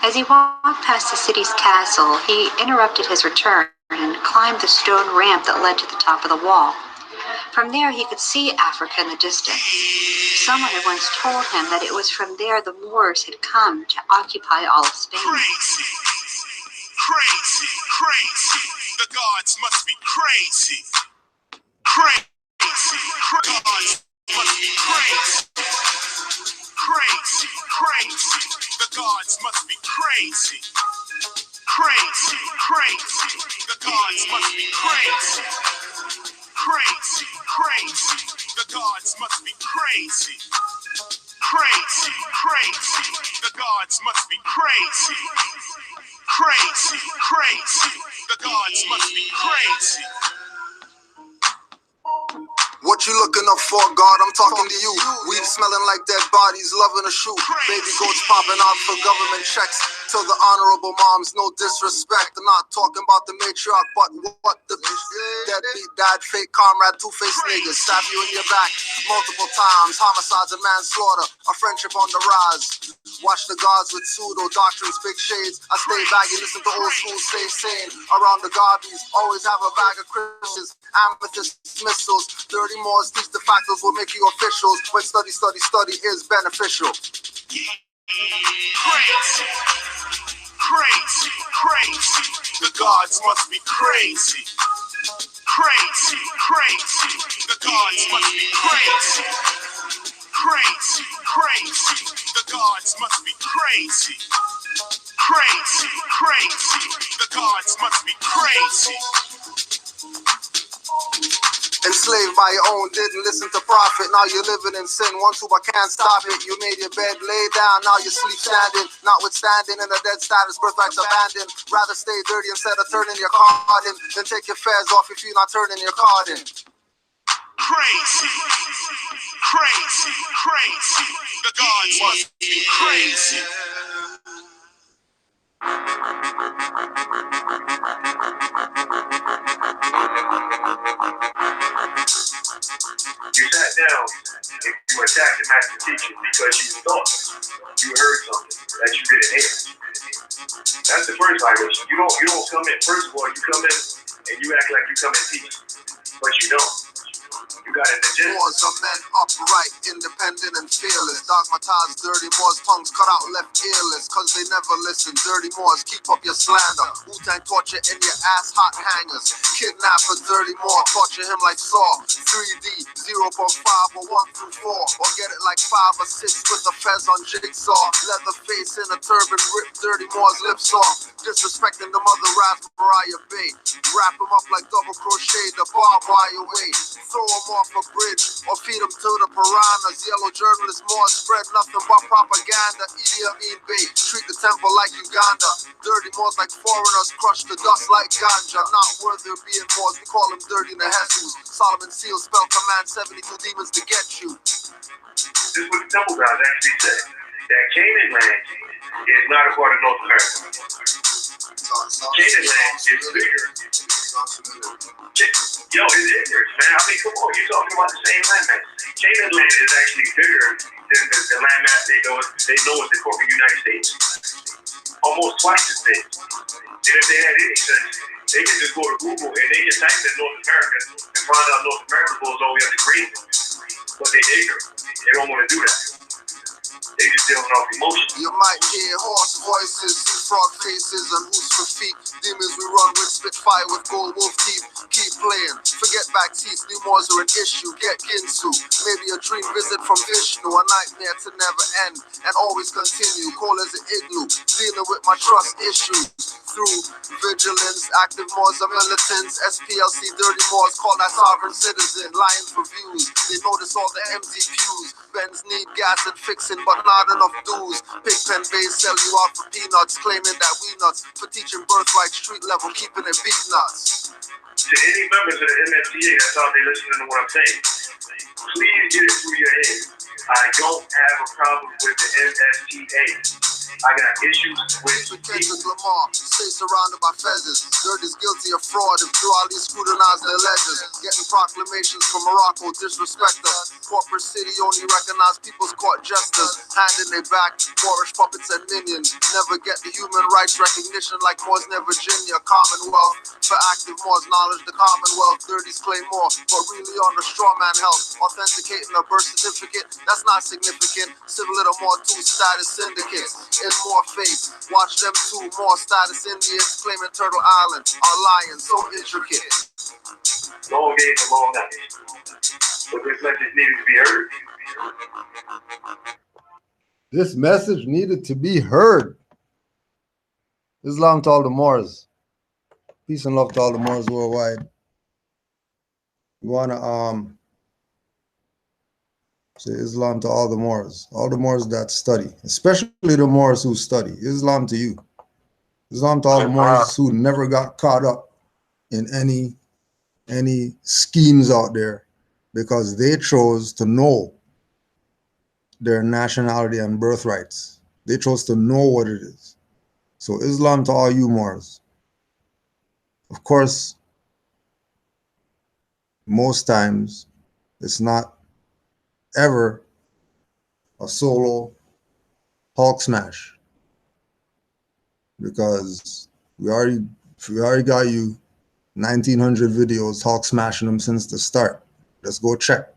As he walked past the city's castle, he interrupted his return and climbed the stone ramp that led to the top of the wall. From there, he could see Africa in the distance. Someone had once told him that it was from there the Moors had come to occupy all of Spain. Crazy, crazy, crazy. The gods must be crazy. Crazy, gods must be crazy. Crazy, crazy. The gods must be crazy. Crazy, crazy. The gods must be crazy. Crazy, crazy. The gods must be crazy. Crazy, crazy. The gods must be crazy. Crazy, crazy. The gods must be crazy. What you looking up for, God? I'm talking to you. Weed smelling like dead bodies, loving a shoot. Baby goats popping out for government checks. Till the honorable moms, no disrespect. I'm not talking about the matriarch, but what the deadbeat dad, fake comrade, two-faced niggas. Stab you in your back multiple times. Homicides and manslaughter. A friendship on the rise. Watch the gods with pseudo doctrines, big shades. I stay baggy, listen to old school, stay sane. Around the gobbies, always have a bag of Christians. Amethyst missiles, dirty Moors teach the factors will make you officials. When study is beneficial. Crazy, crazy, crazy. The gods must be crazy. Crazy, crazy. The gods must be crazy. Crazy, crazy. The gods must be crazy. Crazy, crazy. The gods must be crazy. Enslaved by your own, didn't listen to prophet. Now you're living in sin. Once I can't stop it. You made your bed, lay down. Now you sleep standing. Notwithstanding in a dead status, birthrights abandoned. Rather stay dirty instead of turning your card in. Then take your fares off if you're not turning your card in. Crazy, crazy, crazy. The gods must be crazy. You sat down and you attacked the master teacher because you thought you heard something that you didn't hear. That's the first violation. You don't come in. First of all, you come in and you act like you come and teach, but you don't. You got an agenda. Moors are men upright, independent and fearless. Dogmatized dirty Moors, tongues cut out left earless. Cause they never listen. Dirty Moors, keep up your slander. Wu-Tang torture in your ass, hot hangers. Kidnapper, dirty Moor, torture him like Saw. 3D, 0.5 or 1 through 4. Or get it like 5 or 6 with a fez on jigsaw. Leather face in a turban, rip dirty Moors lips off. Disrespecting the mother rap Mariah Bay. Wrap him up like double crochet, the barbed wire way. Throw him off a bridge or feed him to the piranhas. Yellow journalists more spread nothing but propaganda. Idi Amin Bey, treat the temple like Uganda. Dirty Moors like foreigners, crush the dust like ganja. Not worthy of being Moors, we call them dirty Nehesus. Solomon Seal spell command 72 demons to get you. This is what the temple guys actually said. That Canaanland is not a part of North America. Canaanland is bigger. Yo, it's ignorant, man. I mean, come on, you're talking about the same landmass. Canaanland is actually bigger than the landmass they know as the corporate United States. Almost twice as big. And if they had any sense, they can just go to Google and they can type in North America and find out North America goes all the way up to Greenland. But they're ignorant. They don't want to do that. They just dealing off emotion. You might hear hoarse voices, see frog faces, and who's for feet. Demons we run with, spit fire with gold wolf teeth. Keep playing, forget back teeth. New Moors are an issue, get Ginsu. Maybe a dream visit from Vishnu, a nightmare to never end and always continue. Cold as an igloo, dealing with my trust issues. Through vigilance, active Moors are militants. SPLC dirty Moors call that sovereign citizen. Lying for views, they notice all the empty pews. Benz need gas and fixing, but not enough dues. Pigpen base sell you out for peanuts, claiming that we nuts for teaching birthright street level, keeping it beat nuts. To any members of the MFTA that's out there listening to what I'm saying, please get it through your head I don't have a problem with the NSTA. I got issues with Kendrick Lamar, stay surrounded by feathers. Dirt is guilty of fraud if dually scrutinize their ledgers. Getting proclamations from Morocco, disrespect us. Corporate city only recognize people's court jesters. Hand in their back, Moorish puppets and minions. Never get the human rights recognition like Moors near Virginia. Commonwealth, for active Moors knowledge, the Commonwealth. 30s claim more, but really on the straw man health. Authenticating a birth certificate, that's not significant. Civil little more two status syndicates. In more faith, watch them two more status Indians claiming Turtle Island are lying, so intricate. long days and long nights. But this message needed to be heard. This message needed to be heard. Islam to all the Moors. Peace and love to all the Moors worldwide. We want to say Islam to all the Moors that study, especially the Moors who study. Islam to you. Islam to all the Moors who never got caught up in any schemes out there because they chose to know their nationality and birthrights. They chose to know what it is. So Islam to all you Moors. Of course, most times it's not ever a solo Hulk smash because we already got you 1900 videos Hulk smashing them since the start. Let's go check.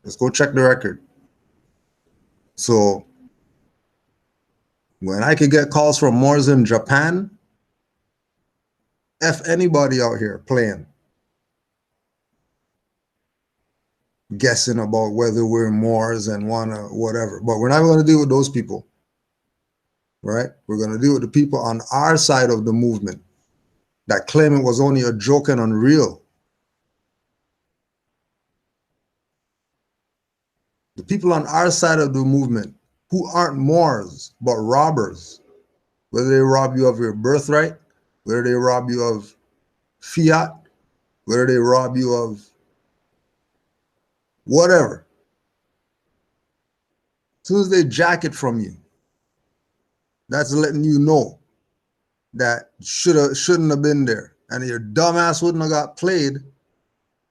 Let's go check the record. So when I could get calls from Moors in Japan, F anybody out here playing, guessing about whether we're Moors and wanna whatever. But we're not going to deal with those people, right? We're going to deal with the people on our side of the movement that claim it was only a joke and unreal. The people on our side of the movement who aren't Moors but robbers, whether they rob you of your birthright, whether they rob you of fiat, whether they rob you of whatever. As soon as they jack it from you, that's letting you know that shouldn't have been there. And your dumbass wouldn't have got played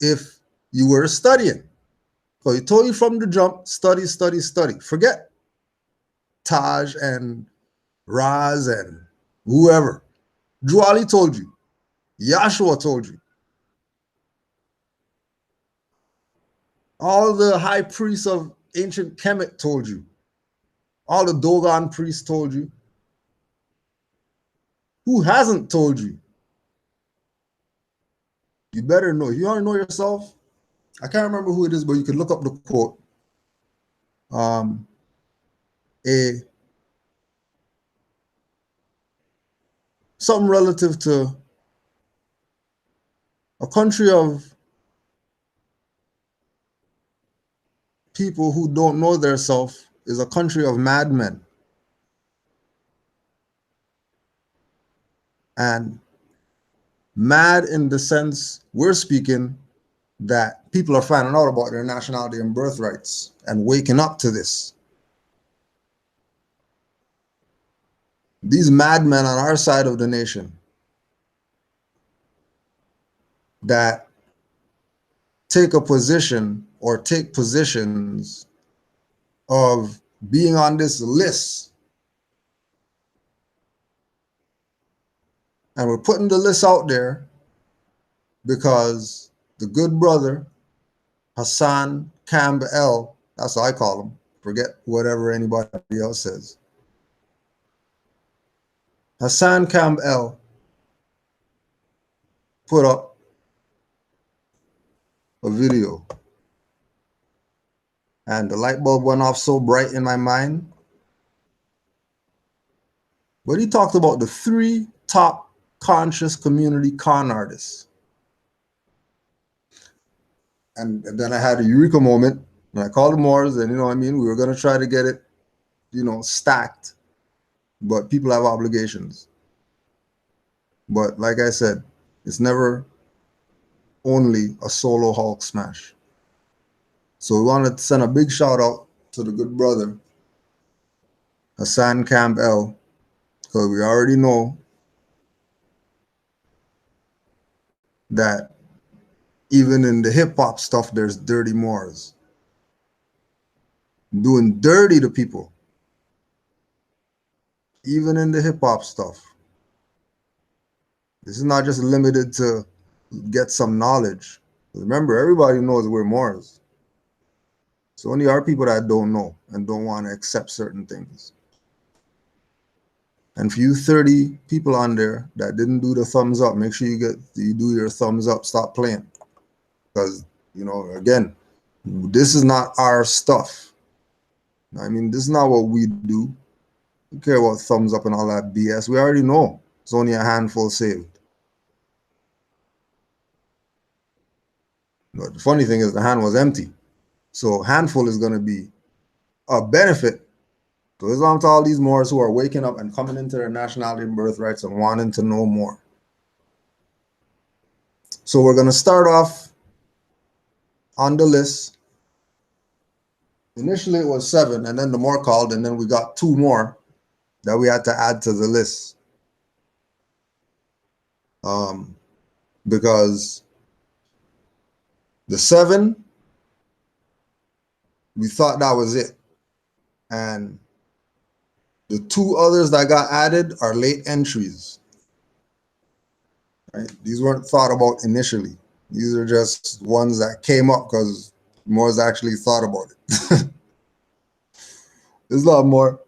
if you were studying. So he told you from the jump, study, study, study. Forget Taj and Raz and whoever. Juali told you. Yahshua told you. All the high priests of ancient Kemet told you. All the Dogon priests told you. Who hasn't told you? You better know. You already know yourself. I can't remember who it is, but you can look up the quote. Something relative to a country of people who don't know their self is a country of madmen. And mad in the sense we're speaking that people are finding out about their nationality and birthrights and waking up to this. These madmen on our side of the nation that take a position or take positions of being on this list. And we're putting the list out there because the good brother, Hassan Campbell, that's what I call him, forget whatever anybody else says. Hassan Campbell put up a video and the light bulb went off so bright in my mind. But he talked about the 3 top conscious community con artists. And then I had a eureka moment and I called the Moors and, you know what I mean, we were going to try to get it, you know, stacked, but people have obligations. But like I said, it's never only a solo Hulk smash. So we wanted to send a big shout out to the good brother, Hassan Campbell, because we already know that even in the hip hop stuff, there's dirty Moors doing dirty to people. Even in the hip hop stuff. This is not just limited to get some knowledge. Remember, everybody knows we're Moors. So only are people that don't know and don't want to accept certain things. And for you 30 people on there that didn't do the thumbs up, make sure you do your thumbs up, stop playing. Because, you know, again, this is not our stuff. I mean, this is not what we do. We care about thumbs up and all that BS. We already know it's only a handful saved. But the funny thing is the hand was empty. So handful is going to be a benefit to Islam, to all these Moors who are waking up and coming into their nationality and birthrights and wanting to know more. So we're going to start off on the list. Initially it was 7, and then the more called, and then we got 2 more that we had to add to the list. Because the 7, we thought that was it. And the 2 others that got added are late entries. Right? These weren't thought about initially. These are just ones that came up because Moors actually thought about it. There's a lot more.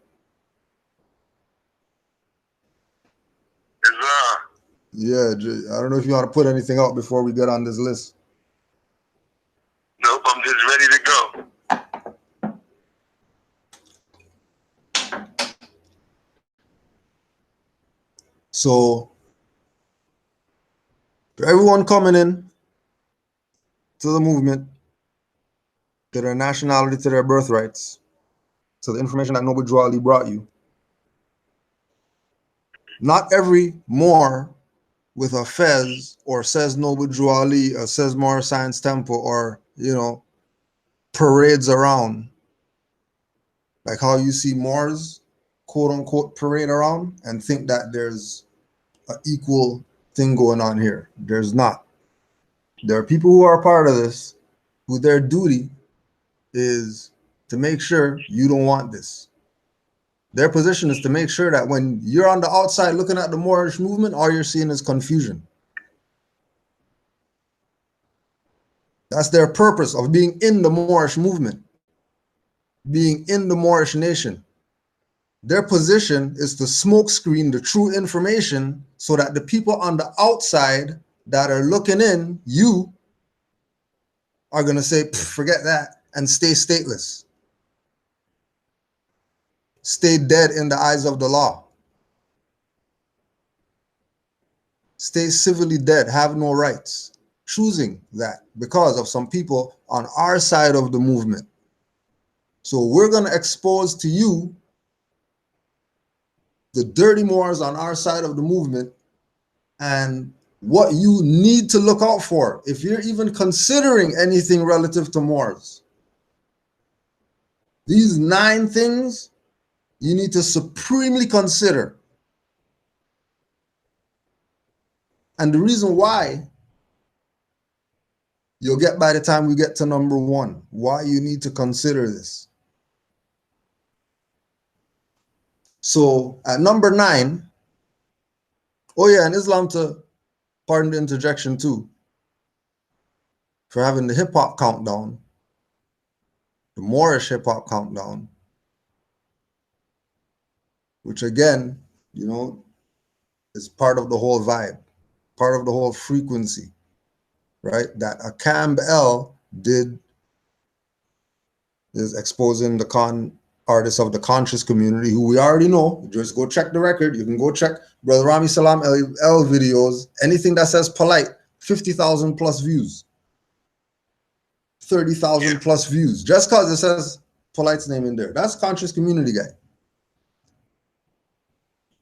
Yeah, I don't know if you want to put anything out before we get on this list. Nope, I'm just ready to go. So, for everyone coming in to the movement, to their nationality, to their birthrights, to the information that Noble Drew Ali brought you, not every Moor with a fez or says Noble Drew Ali or says Moorish Science Temple or, you know, parades around. Like how you see Moors, quote unquote, parade around and think that there's an equal thing going on here. There's not. There are people who are part of this who their duty is to make sure you don't want this. Their position is to make sure that when you're on the outside looking at the Moorish movement, all you're seeing is confusion. That's their purpose of being in the Moorish movement, being in the Moorish nation. Their position is to smokescreen the true information so that the people on the outside that are looking in, you are going to say, forget that, and stay stateless. Stay dead in the eyes of the law. Stay civilly dead, have no rights. Choosing that because of some people on our side of the movement. So we're going to expose to you the dirty Moors on our side of the movement and what you need to look out for if you're even considering anything relative to Moors. These 9 things you need to supremely consider. And the reason why, you'll get by the time we get to number 1, why you need to consider this. So at number 9, oh yeah, and Islam, to pardon the interjection too, for having the hip hop countdown, the Moorish hip hop countdown, which again, you know, is part of the whole vibe, part of the whole frequency, right? That a Campbell did is exposing the artists of the conscious community who we already know. Just go check the record. You can go check Brother Rami Salam L videos. Anything that says polite, 50,000 plus views, 30,000 plus views. Just because it says polite's name in there. That's conscious community guy.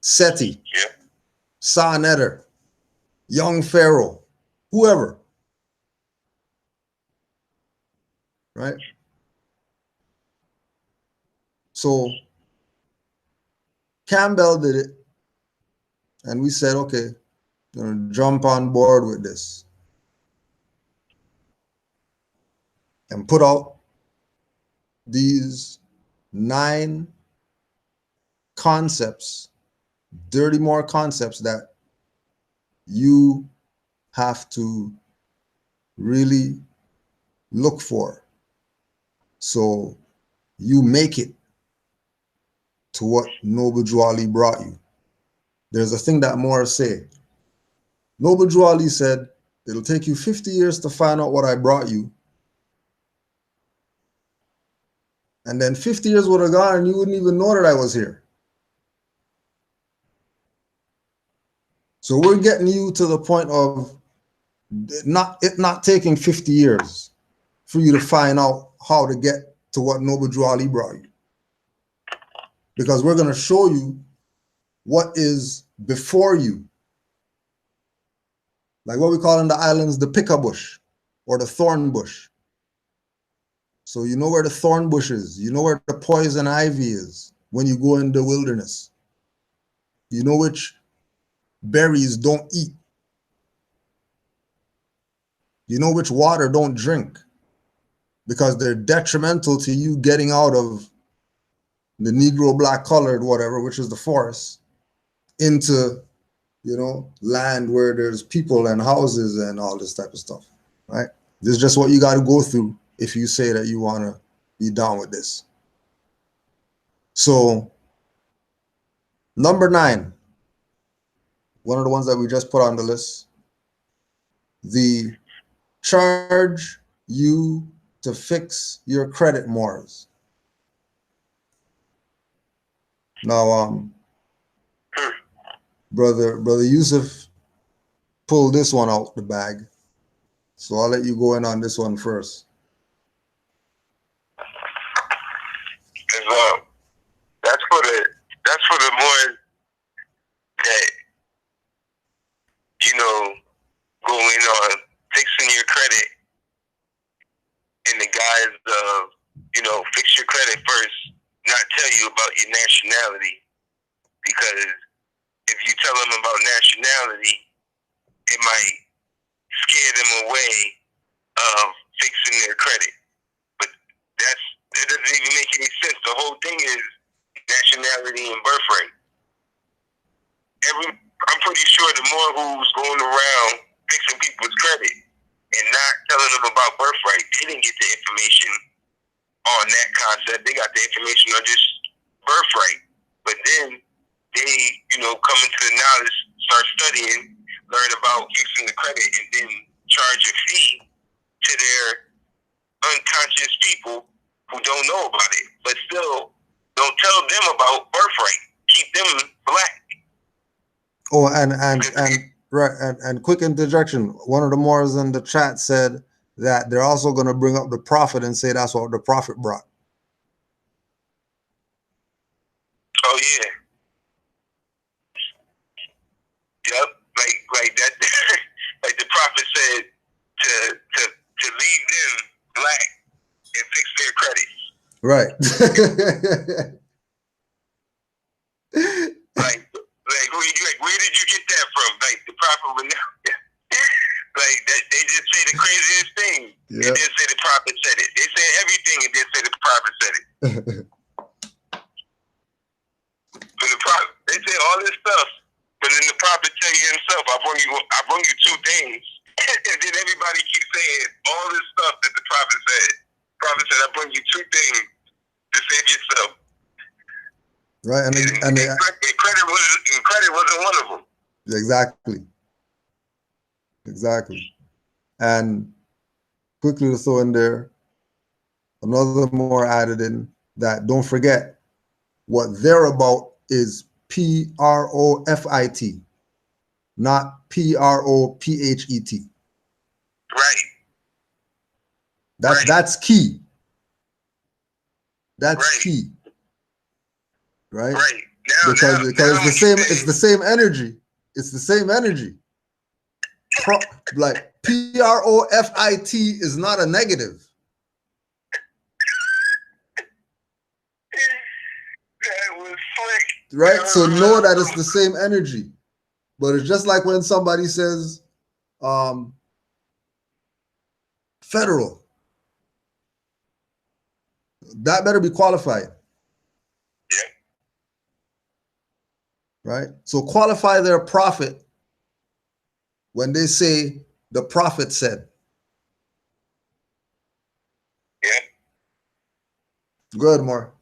Seti, Sa Netter, Young Pharaoh, whoever. Right? So Campbell did it, and we said, okay, we're gonna jump on board with this and put out these 9 concepts, dirty more concepts that you have to really look for. So you make it to what Noble Drew Ali brought you. There's a thing that Moors say. Noble Drew Ali said, it'll take you 50 years to find out what I brought you. And then 50 years would have gone and you wouldn't even know that I was here. So we're getting you to the point of it not taking 50 years for you to find out how to get to what Noble Drew Ali brought you. Because we're going to show you what is before you. Like what we call in the islands, the picker bush or the thorn bush. So you know where the thorn bush is. You know where the poison ivy is when you go in the wilderness. You know which berries don't eat. You know which water don't drink because they're detrimental to you getting out of the Negro black colored whatever, which is the forest, into, you know, land where there's people and houses and all this type of stuff, right? This is just what you got to go through if you say that you want to be down with this. So number 9, one of the ones that we just put on the list, the charge you to fix your credit mores. Now, brother Yusuf pulled this one out the bag, so I'll let you go in on this one first. That's for the more that, you know, go in on fixing your credit in the guise of, you know, fix your credit first, not tell you about your nationality. Because if you tell them about nationality, it might scare them away of fixing their credit. But that doesn't even make any sense. The whole thing is nationality and birthright. I'm pretty sure the more who's going around fixing people's credit and not telling them about birthright, they didn't get the information on that concept. They got the information on just birthright. But then they, you know, come into the knowledge, start studying, learn about fixing the credit, and then charge a fee to their unconscious people who don't know about it, but still don't tell them about birthright. Keep them black. Oh, and quick interjection. One of the Moors in the chat said that they're also going to bring up the prophet and say that's what the prophet brought. Oh yeah. Yep. Like that. Like the prophet said to leave them black and fix their credit. Right. Where did you get that from? Like the prophet would know. Like that, they just say the craziest thing. Yep. And then say the prophet said it. They say everything and then say the prophet said it. But the prophet, they say all this stuff, but then the prophet tell you himself, I bring you 2 things. And then everybody keeps saying all this stuff that the prophet said. The prophet said, I bring you 2 things to save yourself. Right, and credit wasn't one of them. Exactly. And quickly to throw in there, another more added in that don't forget what they're about is PROFIT, not PROPHET. Right. That's key. That's key. Right? Right. Because it's the same energy. It's the same energy. Like PROFIT is not a negative. right? So know that it's the same energy. But it's just like when somebody says federal, that better be qualified. Yeah. Right? So qualify their prophet when they say the prophet said. Yeah. Good, more.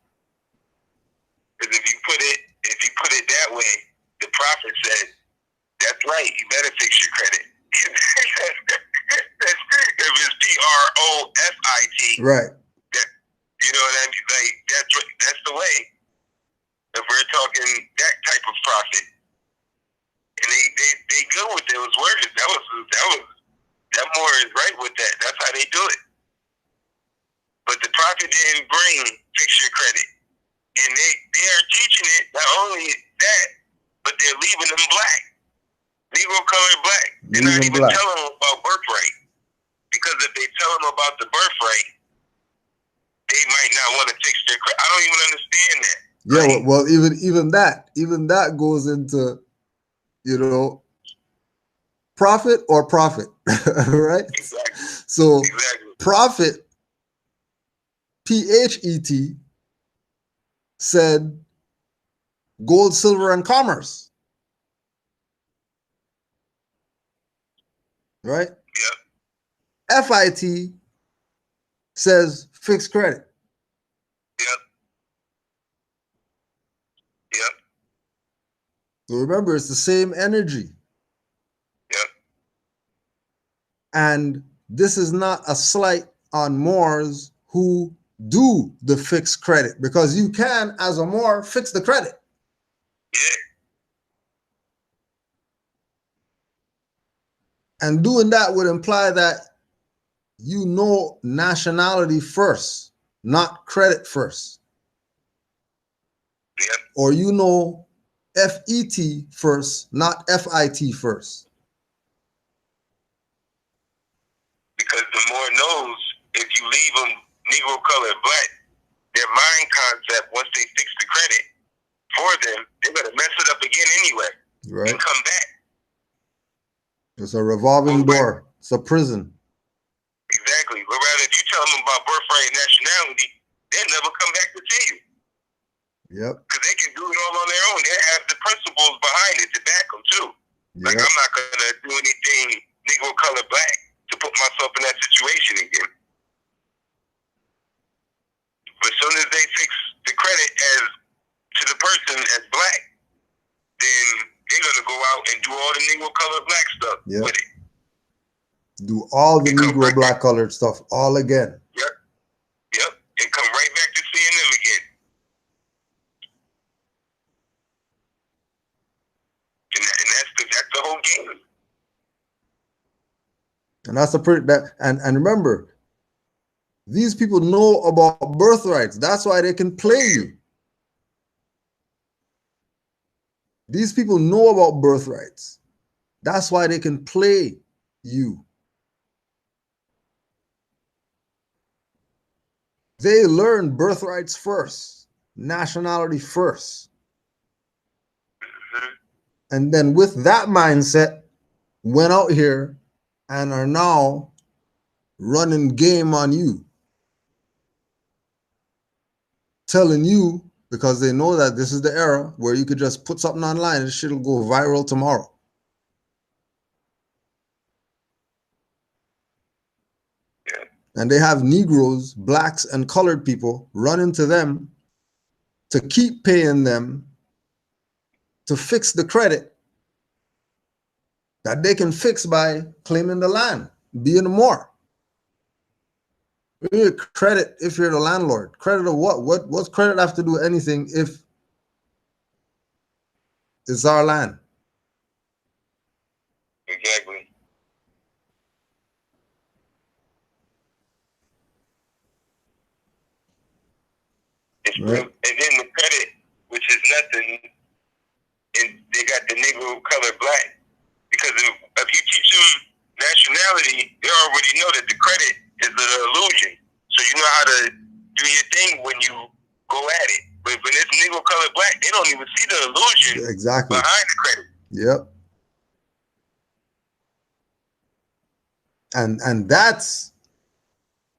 Because if you put it that way, the prophet said, that's right, you better fix your credit. If it's PROFIT. Right. You know what I mean? Like that's the way. If we're talking that type of prophet. And they good with those words. That more is right with that. That's how they do it. But the prophet didn't bring fix your credit. And they are teaching it, not only that, but they're leaving them black. Negro colored black. They're not even telling them about birthright. Because if they tell them about the birthright, they might not want to fix their credit. I don't even understand that. Yeah, right? well, even that goes into, profit or profit, right? Exactly. So Exactly. prophet, PHET, said gold, silver, and commerce. Right? Yep. FIT says fixed credit. Yep. Yep. So remember, it's the same energy. Yep. And this is not a slight on Moors who do the fixed credit, because you can, as a Moor, fix the credit. Yeah. And doing that would imply that you know nationality first, not credit first. Yep. Or you know FET first, not FIT first. Because the Moor knows if you leave them Negro colored black, their mind concept, once they fix the credit for them, they're going to mess it up again anyway. Right. And come back. It's a revolving door. It's a prison. Exactly. But rather, if you tell them about birthright and nationality, they'll never come back to see you. Yep. Because they can do it all on their own. They have the principles behind it to back them, too. Yep. Like, I'm not going to do anything Negro colored black to put myself in that situation again. But as soon as they fix the credit as to the person as black, then they're going to go out and do all the Negro colored black stuff with it. Do all the Negro black colored stuff all again. Yep. Yep. And come right back to seeing them again. And that's the whole game. And that's a pretty and remember, these people know about birthrights. That's why they can play you. These people know about birthrights. That's why they can play you. They learn birthrights first, nationality first. And then with that mindset, went out here and are now running game on you. Telling you, because they know that this is the era where you could just put something online and shit'll go viral tomorrow. And they have Negroes, blacks, and colored people running to them to keep paying them to fix the credit that they can fix by claiming the land, being a Moor. Credit if you're the landlord. Credit of what? What's credit have to do with anything if it's our land? Exactly. Right. And then the credit, which is nothing, and they got the Negro colored black. Because if you teach them nationality, they already know that the credit is an illusion. So you know how to do your thing when you go at it. But when it's Negro, colored, black, they don't even see the illusion Exactly. behind the credit. Yep. And that's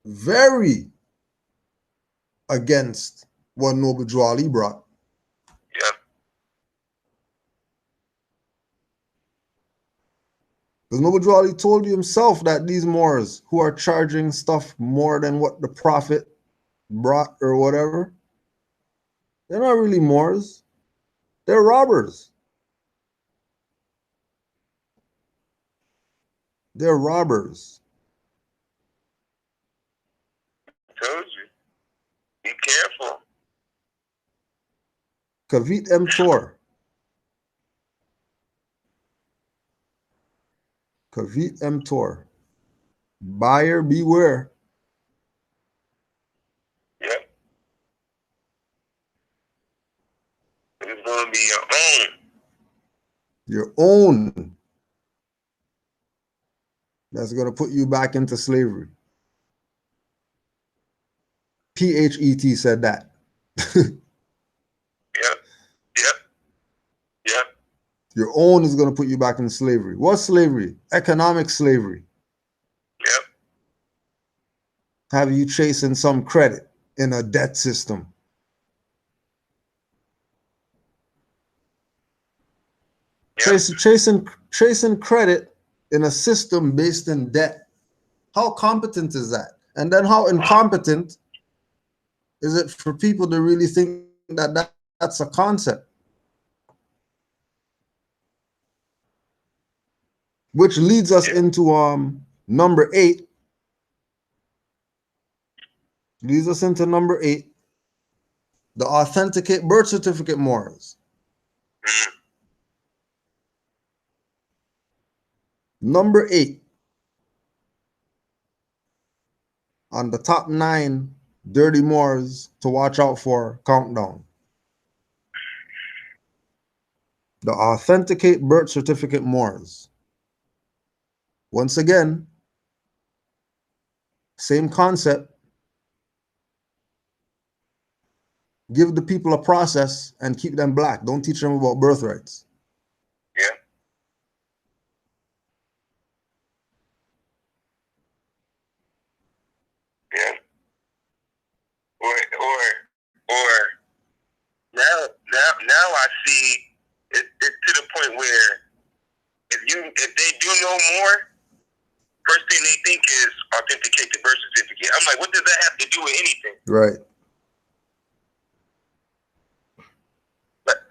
very against what Noble Drew Ali brought. Yep. Because Noble Drew Ali told you himself that these Moors who are charging stuff more than what the Prophet brought or whatever, they're not really Moors. They're robbers. They're robbers. I told you. Be careful. Kavit Emtor. Kavit Emtor. Buyer beware. Yep. It's going to be your own. Your own. That's going to put you back into slavery. PHET said that. Yep. Yep. Yep. Your own is going to put you back in slavery. What's slavery? Economic slavery. Yep. Have you chasing some credit in a debt system? Yep. Chasing credit in a system based in debt. How competent is that? And then how incompetent is it for people to really think that that's a concept? Which leads us into number 8. Leads us into number 8. The authenticate birth certificate Moors. Number 8 on the top 9 dirty Moors to watch out for countdown. The authenticate birth certificate Moors. Once again, same concept. Give the people a process and keep them black. Don't teach them about birthrights. Yeah. Yeah. Or now I see it's to the point where if they do know more, first thing they think is authenticate the birth certificate. I'm like, what does that have to do with anything? Right. Like,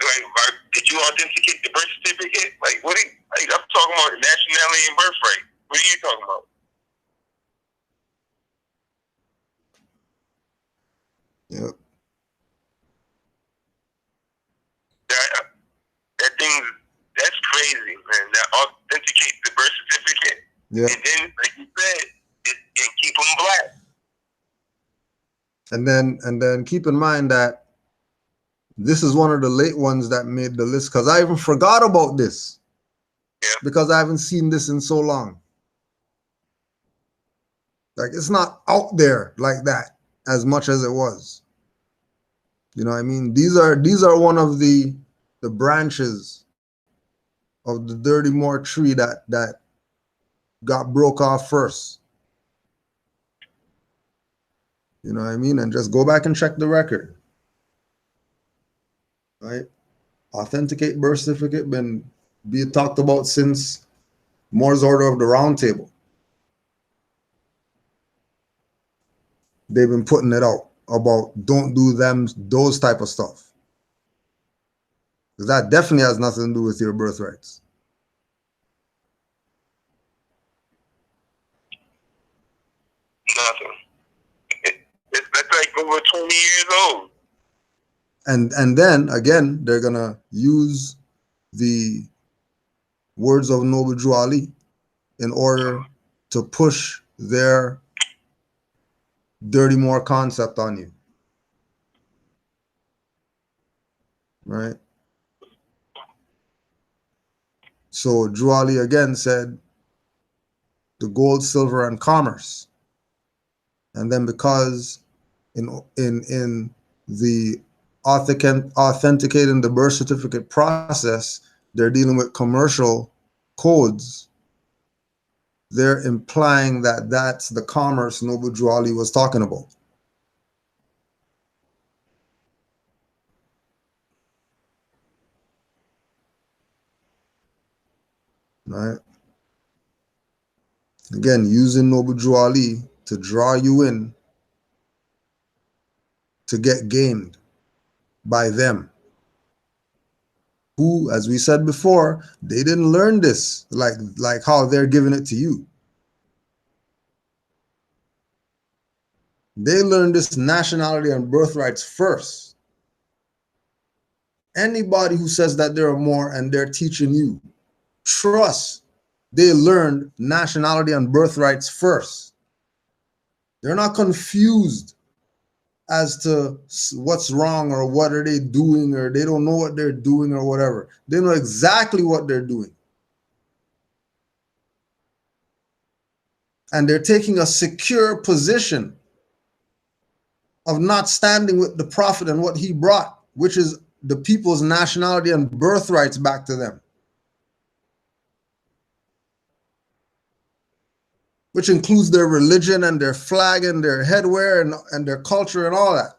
did you authenticate the birth certificate? Like, what? I'm talking about nationality and birthright. What are you talking about? Yep. That thing, that's crazy, man. That authenticate the birth certificate. Yeah. And then, like you said, and keep them black. And then keep in mind that this is one of the late ones that made the list, because I even forgot about this. Yeah. Because I haven't seen this in so long. Like, it's not out there like that as much as it was. You know what I mean? These are one of the branches of the Dirty Moor tree that got broke off first. You know what I mean? And just go back and check the record. Right? Authenticate birth certificate been being talked about since Moore's Order of the Round Table. They've been putting it out about don't do those type of stuff. Because that definitely has nothing to do with your birthrights. Nothing. That's like over 20 years old. And then again, they're gonna use the words of Noble Drew Ali in order to push their Dirty Moor concept on you. Right? So Drew Ali again said the gold, silver, and commerce. And then because in the authenticating the birth certificate process, they're dealing with commercial codes. They're implying that that's the commerce Noble Drew Ali was talking about. Right? Again, using Noble Drew Ali to draw you in to get gamed by them, who, as we said before, they didn't learn this like how they're giving it to you. They learned this nationality and birthrights first. Anybody who says that there are more and they're teaching you, trust they learned nationality and birthrights first. They're not confused as to what's wrong or what are they doing, or they don't know what they're doing or whatever. They know exactly what they're doing. And they're taking a secure position of not standing with the prophet and what he brought, which is the people's nationality and birthrights back to them, which includes their religion and their flag and their headwear and their culture and all that.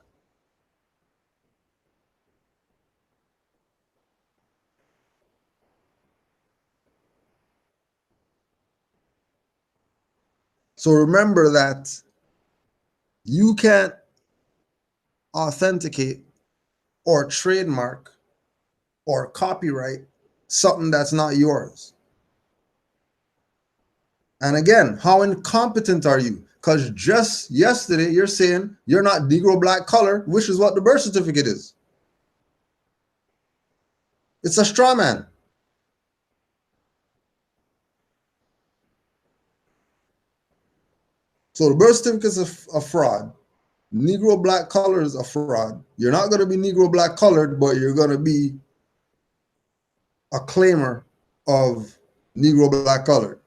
So remember that you can't authenticate or trademark or copyright something that's not yours. And again, how incompetent are you? Because just yesterday you're saying you're not Negro black color, which is what the birth certificate is. It's a straw man. So the birth certificate is a fraud. Negro black color is a fraud. You're not going to be Negro black colored, but you're going to be a claimer of Negro black colored.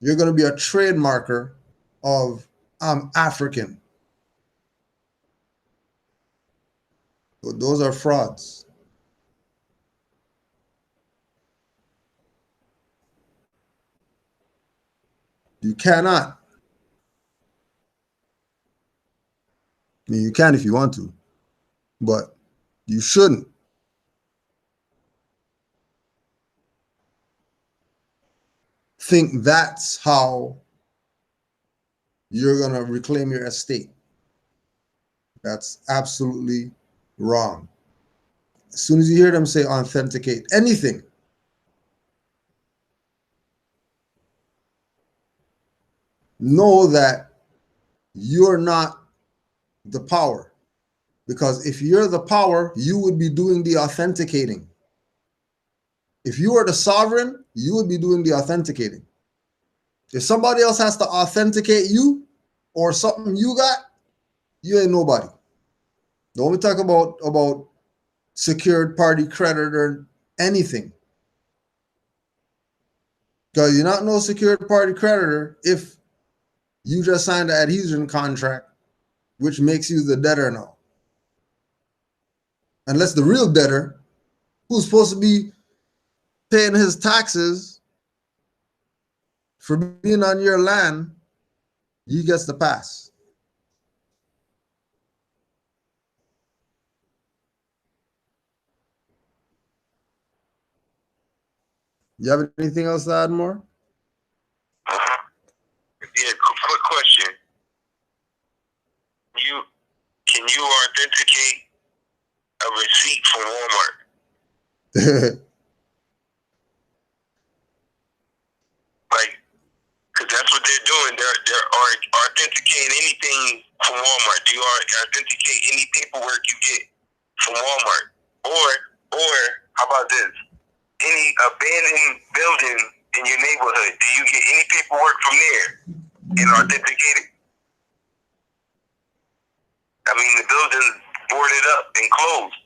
You're going to be a trademarker of I'm African. But those are frauds. You cannot. I mean, you can if you want to, but you shouldn't think that's how you're going to reclaim your estate. That's absolutely wrong. As soon as you hear them say authenticate anything, know that you're not the power. Because if you're the power, you would be doing the authenticating. If you are the sovereign, you would be doing the authenticating. If somebody else has to authenticate you or something you got, you ain't nobody. Don't we talk about secured party credit or anything. Because you're not no secured party creditor if you just signed an adhesion contract, which makes you the debtor now. Unless the real debtor, who's supposed to be paying his taxes for being on your land, he gets the pass. You have anything else to add more? Yeah, quick question. Can you authenticate a receipt from Walmart? Like, because that's what they're doing. They're authenticating anything from Walmart. Do you authenticate any paperwork you get from Walmart? Or how about this? Any abandoned building in your neighborhood, do you get any paperwork from there and authenticate it? I mean, the building's boarded up and closed,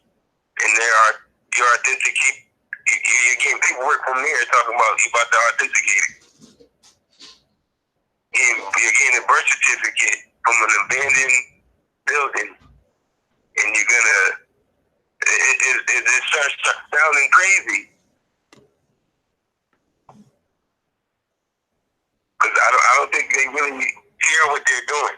and you're authenticating. You're getting paperwork from there talking about you about to authenticate it. And you're getting a birth certificate from an abandoned building sounding crazy. Because I don't think they really hear what they're doing.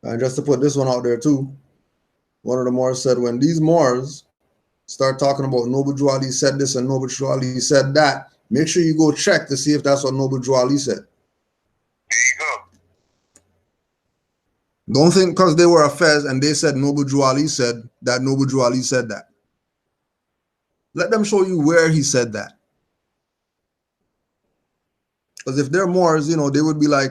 And just to put this one out there too, one of the Moors said, when these Moors start talking about Noble Drew Ali said this and Noble Drew Ali said that, make sure you go check to see if that's what Noble Drew Ali said. There you go. Don't think because they were a Fez and they said Noble Drew Ali said that Noble Drew Ali said that. Let them show you where he said that. Because if they're Moors, you know, they would be like,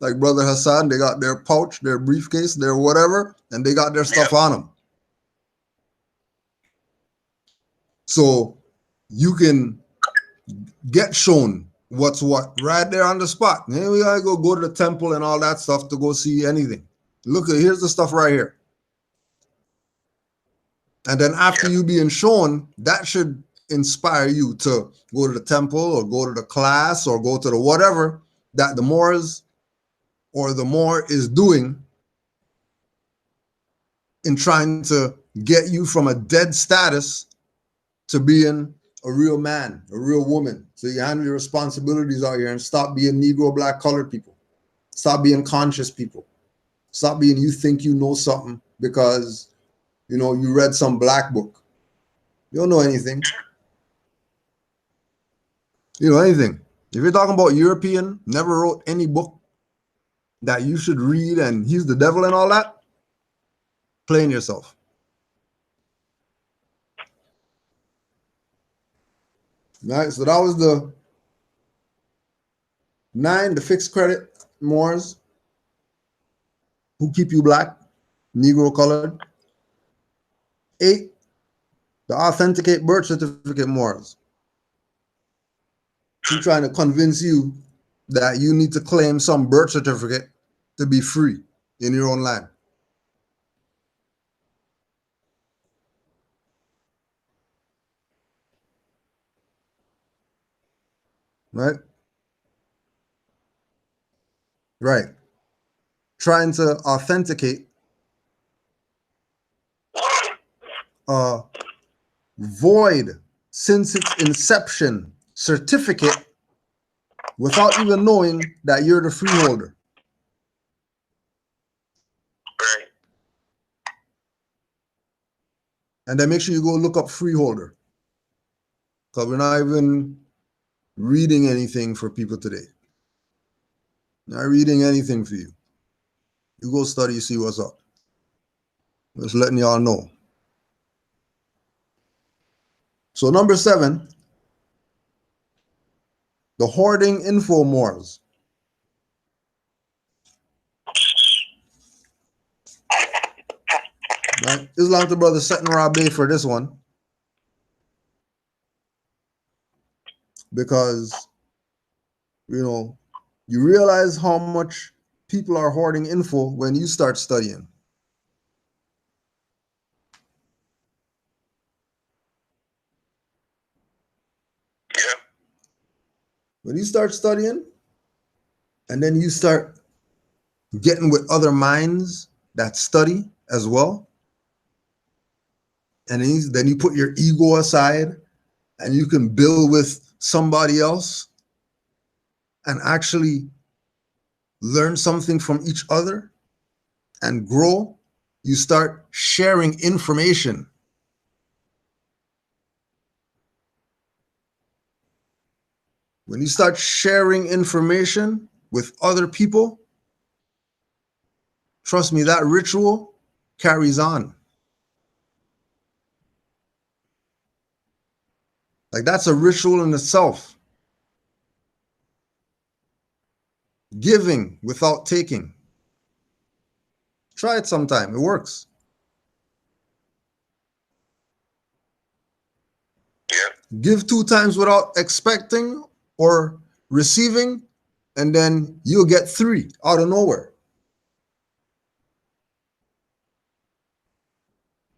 like Brother Hassan, they got their pouch, their briefcase, their whatever, and they got their stuff on them. So you can get shown what's what right there on the spot. Then we gotta go to the temple and all that stuff to go see anything. Look, here's the stuff right here. And then after you being shown, that should inspire you to go to the temple or go to the class or go to the whatever that the Moors or the Moor is doing in trying to get you from a dead status to being a real man, a real woman. So you handle your responsibilities out here and stop being Negro, Black, colored people. Stop being conscious people. Stop being you think you know something because, you know, you read some black book. You don't know anything. You know anything. If you're talking about European, never wrote any book that you should read and he's the devil and all that, playing yourself. Right, so that was the 9, the fixed credit Moors who keep you black, Negro colored. 8, the authenticate birth certificate Moors. Who trying to convince you that you need to claim some birth certificate to be free in your own land. Right? Right. Trying to authenticate a void since its inception certificate without even knowing that you're the freeholder. Right. And then make sure you go look up freeholder. Because we're not even reading anything for people today. Not reading anything for you. You go study, see what's up. Just letting y'all know. So number 7, the hoarding info Moors. Right? Islam to brother setting Rabbi for this one. Because, you know, you realize how much people are hoarding info when you start studying. Yeah. When you start studying, and then you start getting with other minds that study as well, and then you put your ego aside, and you can build with somebody else and actually learn something from each other and grow. You start sharing information. When you start sharing information with other people, trust me, that ritual carries on. Like that's a ritual in itself. Giving without taking. Try it sometime. It works. Yeah. Give 2 times without expecting or receiving, and then you'll get 3 out of nowhere.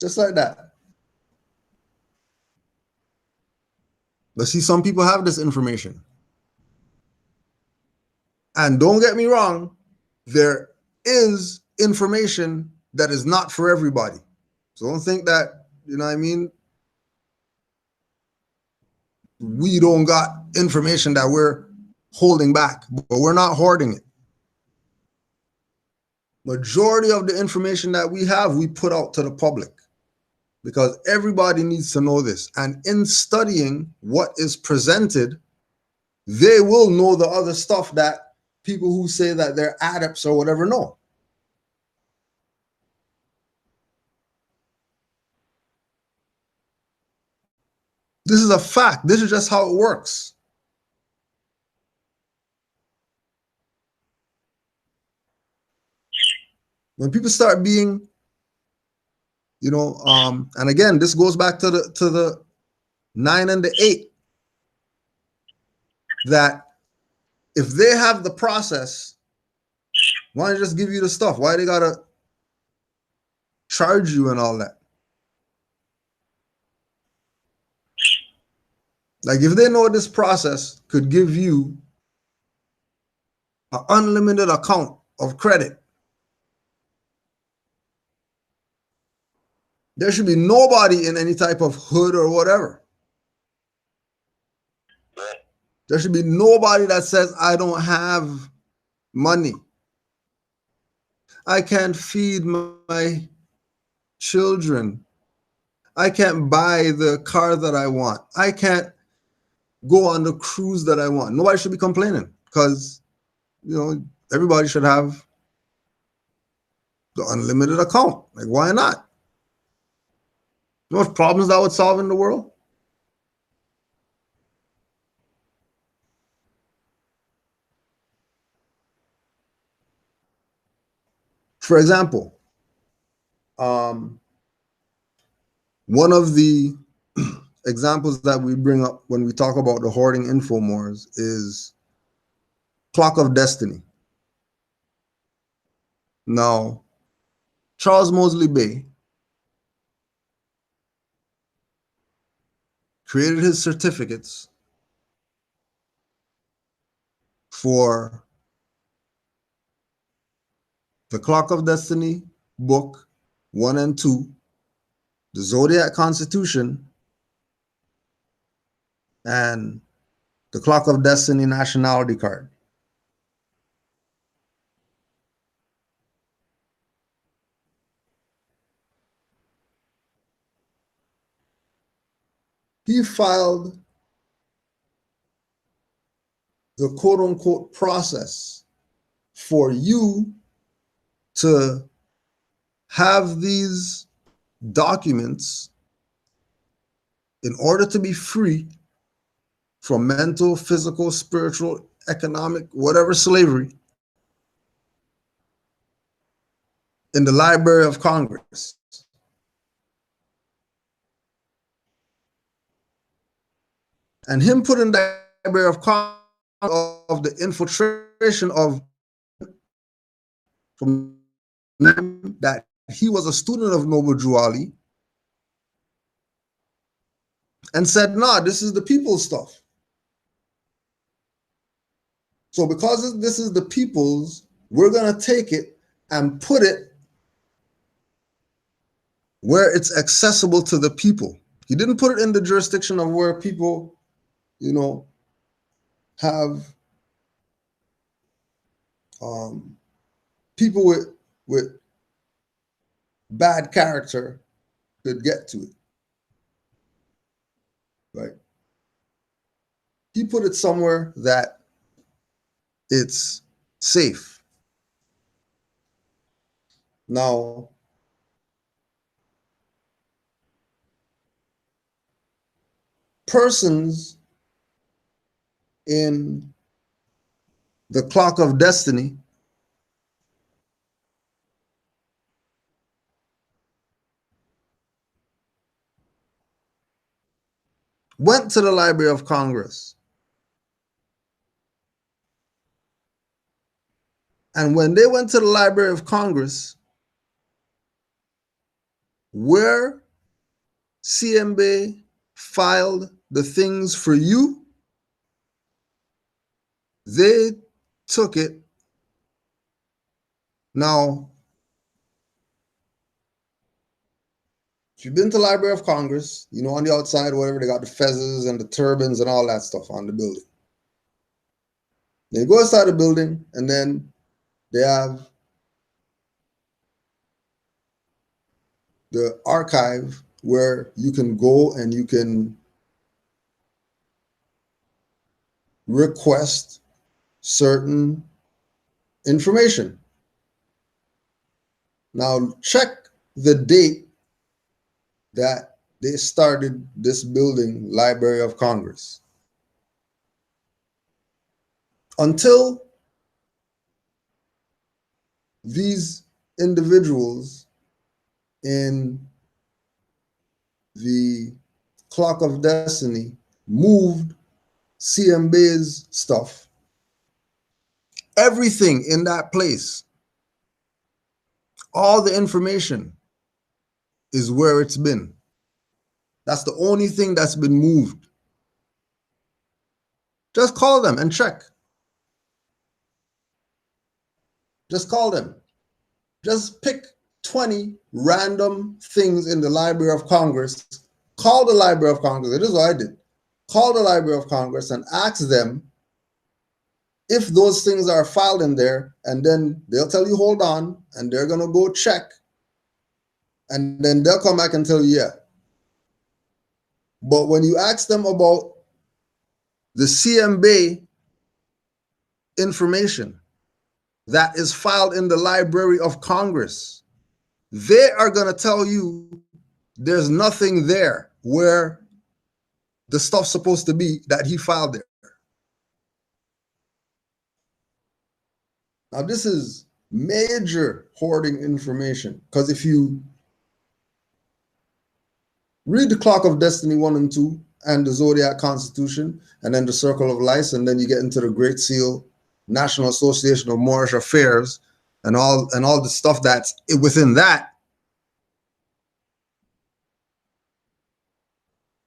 Just like that. But see, some people have this information. And don't get me wrong, there is information that is not for everybody. So don't think that, you know what I mean, we don't got information that we're holding back, but we're not hoarding it. Majority of the information that we have, we put out to the public because everybody needs to know this. And in studying what is presented, they will know the other stuff that people who say that they're adepts or whatever know. This is a fact. This is just how it works. When people start being, you know, and again, this goes back to the 9 and the 8, that if they have the process, why don't they just give you the stuff? Why they gotta charge you and all that? Like if they know this process could give you an unlimited account of credit, there should be nobody in any type of hood or whatever. There should be nobody that says, I don't have money. I can't feed my children. I can't buy the car that I want. I can't go on the cruise that I want. Nobody should be complaining because, you know, everybody should have the unlimited account. Like, why not? You know what problems that would solve in the world? For example, one of the examples that we bring up when we talk about the hoarding infomores is Clock of Destiny. Now, Charles Mosley Bay created his certificates for the Clock of Destiny book 1 and 2, the Zodiac Constitution, and the Clock of Destiny nationality card. He filed the quote unquote process for you to have these documents in order to be free from mental, physical, spiritual, economic, whatever slavery in the Library of Congress. And him putting the Library of Congress of the infiltration of from that he was a student of Noble Drew Ali and said, nah, this is the people's stuff. So because this is the people's, we're going to take it and put it where it's accessible to the people. He didn't put it in the jurisdiction of where people, you know, have people with bad character could get to it, right? He put it somewhere that it's safe. Now, persons in the Clock of Destiny went to the Library of Congress. And when they went to the Library of Congress, where CMB filed the things for you, they took it. Now, If you've been to Library of Congress, you know, on the outside, whatever, they got the fezzes and the turbans and all that stuff on the building. Then you go inside the building, and then they have the archive where you can go and you can request certain information. Now, check the date that they started this building, Library of Congress. Until these individuals in the Clock of Destiny moved CMB's stuff, everything in that place, all the information is where it's been. That's the only thing that's been moved. Just call them and check. Just call them. Just pick 20 random things in the Library of Congress. Call the Library of Congress. It is what I did. Call the Library of Congress and ask them if those things are filed in there, and then they'll tell you, hold on, and they're going to go check. And then they'll come back and tell you, yeah. But when you ask them about the CMB information that is filed in the Library of Congress, they are going to tell you there's nothing there where the stuff's supposed to be that he filed there. Now, this is major hoarding information, because if you read the Clock of Destiny 1 and 2 and the Zodiac Constitution, and then the Circle of Life, and then you get into the Great Seal, National Association of Moorish Affairs, and all the stuff that's within that,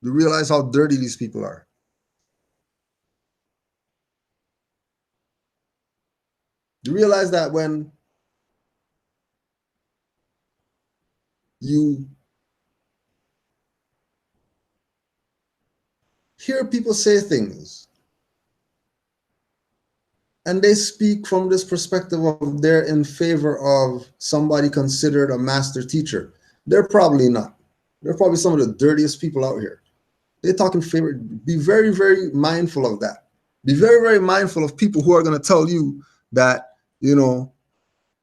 you realize how dirty these people are. You realize that when you hear people say things and they speak from this perspective of they're in favor of somebody considered a master teacher, they're probably not. They're probably some of the dirtiest people out here. They talk in favor. Be very, very mindful of that. Be very, very mindful of people who are going to tell you that, you know,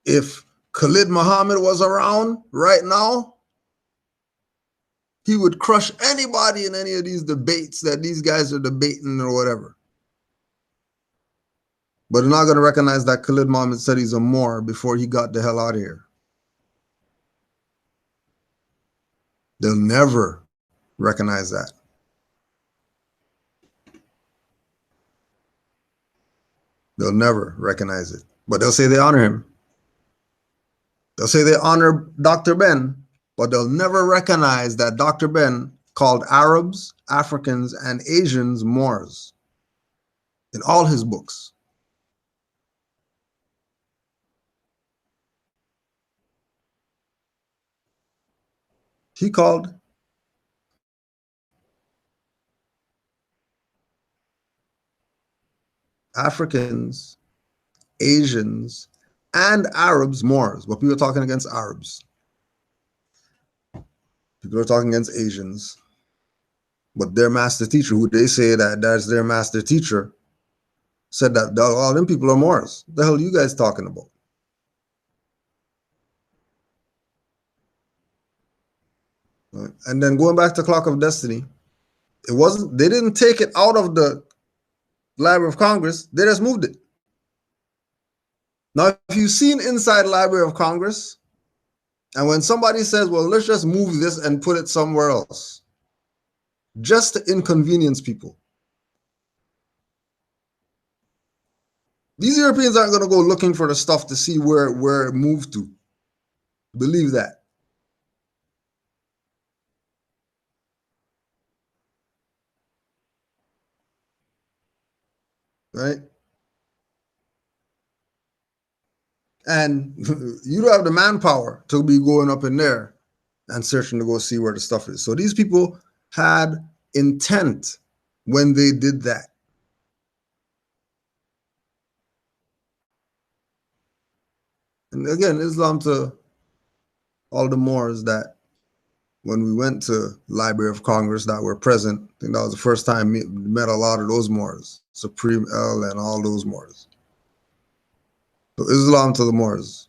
if Khalid Muhammad was around right now, he would crush anybody in any of these debates that these guys are debating or whatever. But they're not going to recognize that Khalid Muhammad said he's a Moor before he got the hell out of here. They'll never recognize that. They'll never recognize it. But they'll say they honor him. They'll say they honor Dr. Ben, but they'll never recognize that Dr. Ben called Arabs, Africans, and Asians Moors in all his books. He called Africans, Asians, and Arabs Moors, but people are talking against Arabs. People are talking against Asians. But their master teacher, who they say that that's their master teacher, said that all them people are Moors. What the hell are you guys talking about? Right. And then going back to Clock of Destiny, it wasn't, they didn't take it out of the Library of Congress, they just moved it. Now, if you've seen inside the Library of Congress, and when somebody says, well, let's just move this and put it somewhere else, just to inconvenience people. These Europeans aren't going to go looking for the stuff to see where it moved to. Believe that. Right? And you don't have the manpower to be going up in there and searching to go see where the stuff is. So these people had intent when they did that. And again, Islam to all the Moors that when we went to Library of Congress that were present, I think that was the first time we met a lot of those Moors, Supreme El and all those Moors. So Islam to the Moors.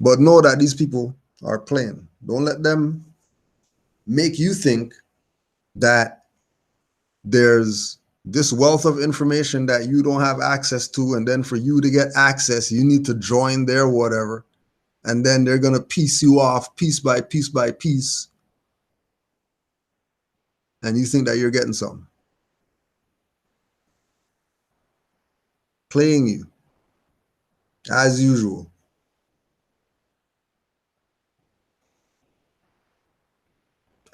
But know that these people are playing. Don't let them make you think that there's this wealth of information that you don't have access to, and then for you to get access, you need to join their whatever, and then they're going to piece you off piece by piece by piece, and you think that you're getting something. Playing you, as usual.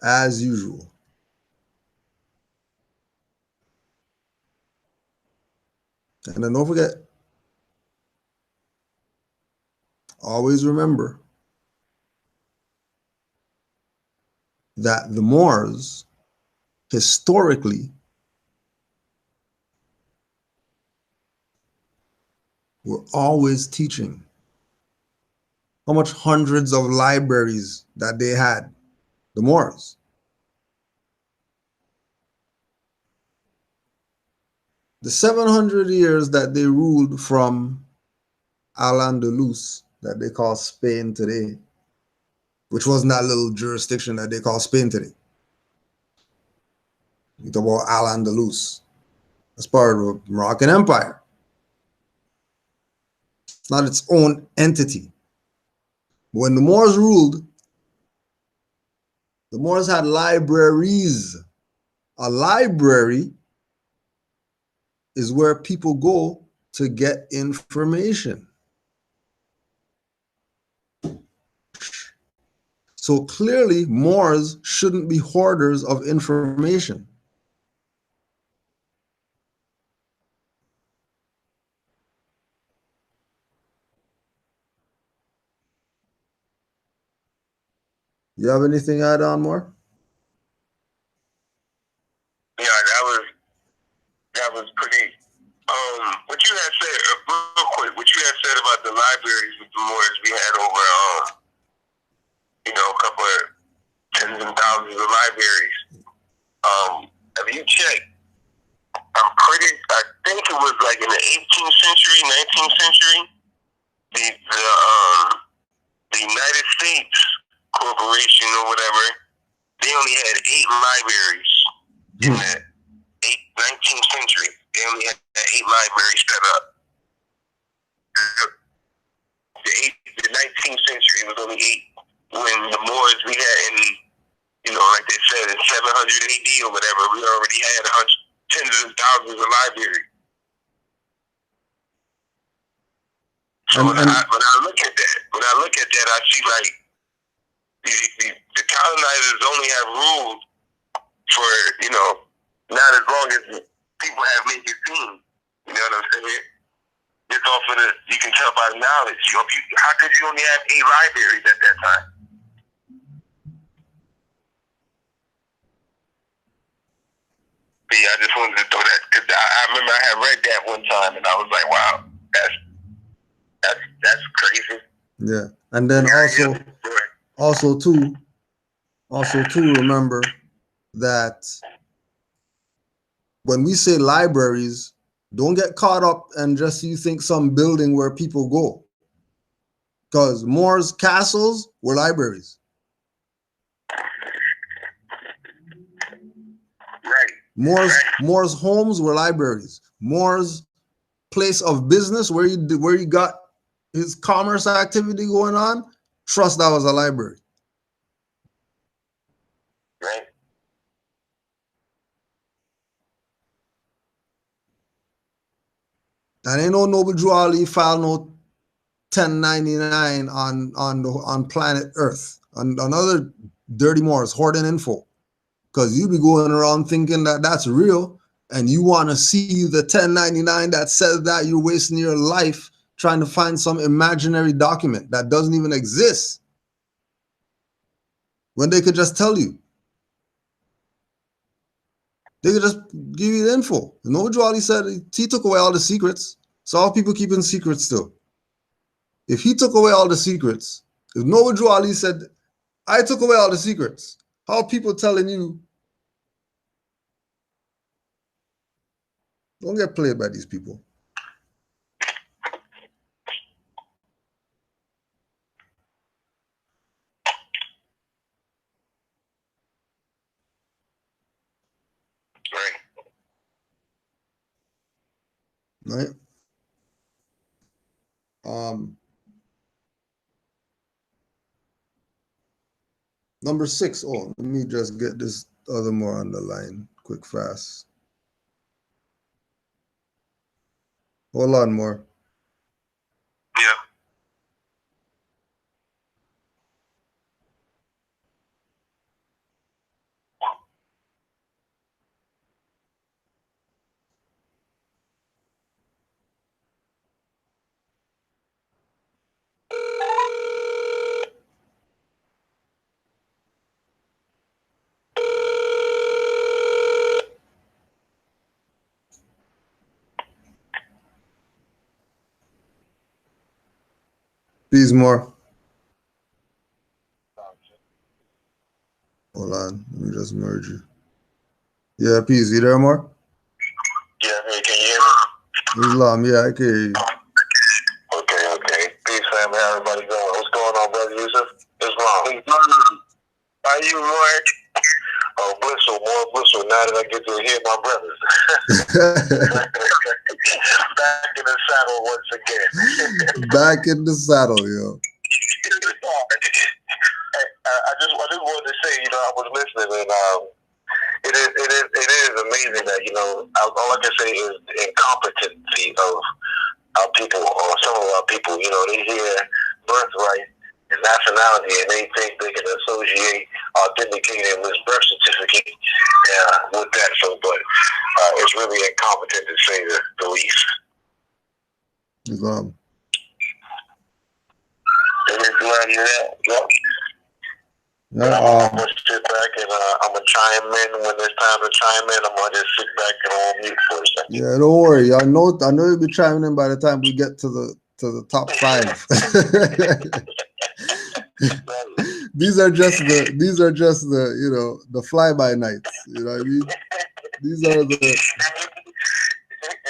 As usual. And then don't forget, always remember that the Moors historically were always teaching. How much hundreds of libraries that they had, the Moors. The 700 years that they ruled from Al-Andalus, that they call Spain today, which wasn't that little jurisdiction that they call Spain today. You talk about Al-Andalus. That's part of the Moroccan Empire. It's not its own entity. When the Moors ruled, the Moors had libraries. A library is where people go to get information. So clearly, Moors shouldn't be hoarders of information. You have anything to add on more? Yeah, that was pretty. What you had said real quick. What you had said about the libraries with the Moors, we had over, a couple of tens and thousands of libraries. Have you checked? I think it was like in the 18th century, 19th century. The United States Corporation or whatever, they only had 8 libraries in the 19th century. They only had 8 libraries set up. The 19th century, it was only 8. When the Moors we had in, like they said, in 700 AD or whatever, we already had tens of thousands of libraries. So when I look at that, I see like the colonizers only have ruled for, not as long as people have made it seem. You know what I'm saying? It's off of you can tell by knowledge. How could you only have 8 libraries at that time? But yeah, I just wanted to throw that, because I remember I had read that one time and I was like, wow, that's crazy. Yeah. And then also too, remember that when we say libraries, don't get caught up and just you think some building where people go. Because Moors' castles were libraries. Right. Moors' homes were libraries. Moors' place of business where he got his commerce activity going on, trust that was a library. Right. And ain't no Noble Drew Ali file no 1099 on planet Earth, on other dirty Moors, hoarding info. Because you be going around thinking that that's real, and you want to see the 1099 that says that you're wasting your life trying to find some imaginary document that doesn't even exist when they could just tell you. They could just give you the info. You know what Jwali said? He took away all the secrets. So all people keeping secrets still. If he took away all the secrets, if Noah Jwali said, I took away all the secrets, how are people telling you? Don't get played by these people. Right? Number 6. Oh, let me just get this other more on the line quick, fast. Hold on, more. Yeah. Please, more. Hold on. Let me just merge you. Yeah, peace. You there, more? Yeah, hey, can you hear me? Islam, yeah, I can hear you. Okay. Peace, family. How everybody going? What's going on, brother Yusuf? Islam. How you, Roy? Oh, more blissful. Now that I get to hear my brothers. Back in the saddle once again. Back in the saddle, yo. I just wanted to say, I was listening, and it is amazing that, all I can say is the incompetency of our people, or some of our people. They hear birthright and nationality, and they think they can associate authenticating this birth certificate with that. So, but it's really incompetent to say the least. Islam. I'm gonna sit back and I'm gonna chime in when it's time to chime in. I'm gonna just sit back and on mute for a second. Yeah, don't worry. I know you'll be chiming in by the time we get to the top 5. These are just the the fly by nights. You know what I mean? These are the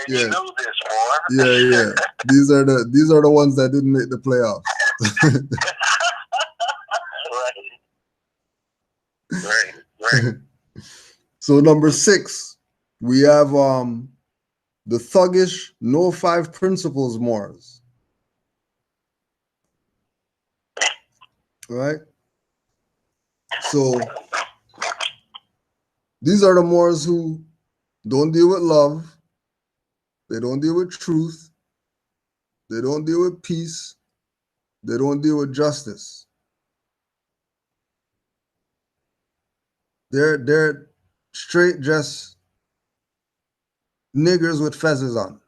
You know this, more. yeah. These are the ones that didn't make the playoffs. Right. So number 6, we have the thuggish no 5 principles Moors. Right? So these are the Moors who don't deal with love, they don't deal with truth, they don't deal with peace, they don't deal with justice. They're straight just niggers with fezzes on.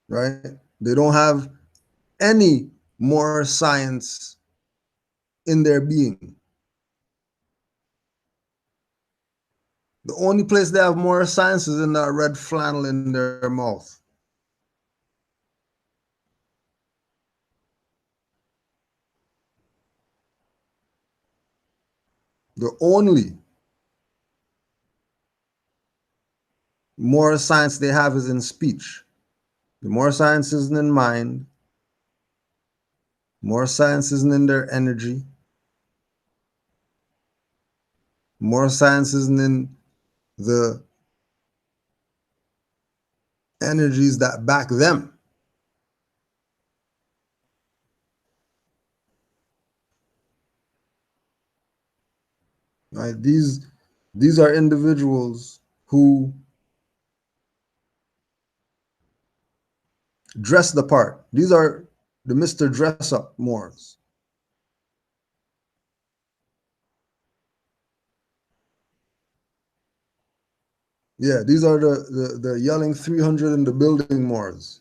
Right? They don't have any more science in their being. The only place they have more science is in that red flannel in their mouth. The only more science they have is in speech. The more science isn't in mind. More science isn't in their energy. More science isn't in the energies that back them. Right? These are individuals who dress the part. These are the Mr. Dress Up Moors. Yeah, these are the yelling 300 in the building Moors.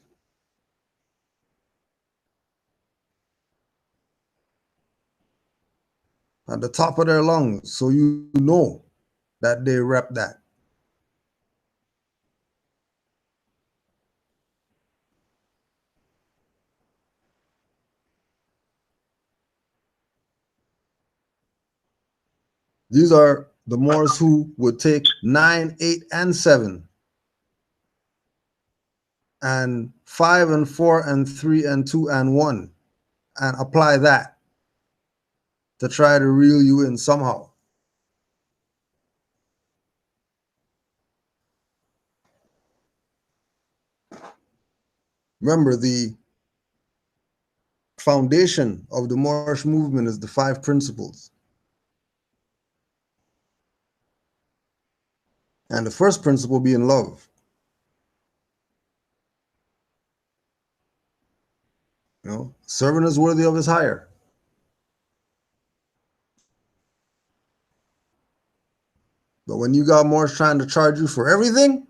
At the top of their lungs, so you know that they rep that. These are the Moors who would take 9, 8, and 7, and 5 and 4 and 3 and 2 and 1, and apply that to try to reel you in somehow. Remember, the foundation of the Moorish movement is the 5 principles. And the first principle being love. You know, servant is worthy of his hire. But when you got Moors trying to charge you for everything,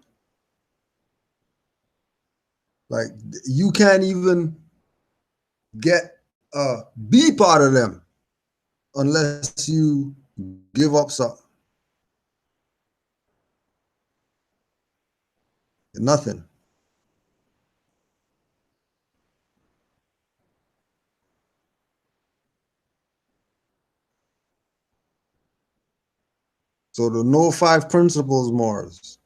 like you can't even get a beep out of them unless you give up something. Nothing. So the no 5 principles Moors,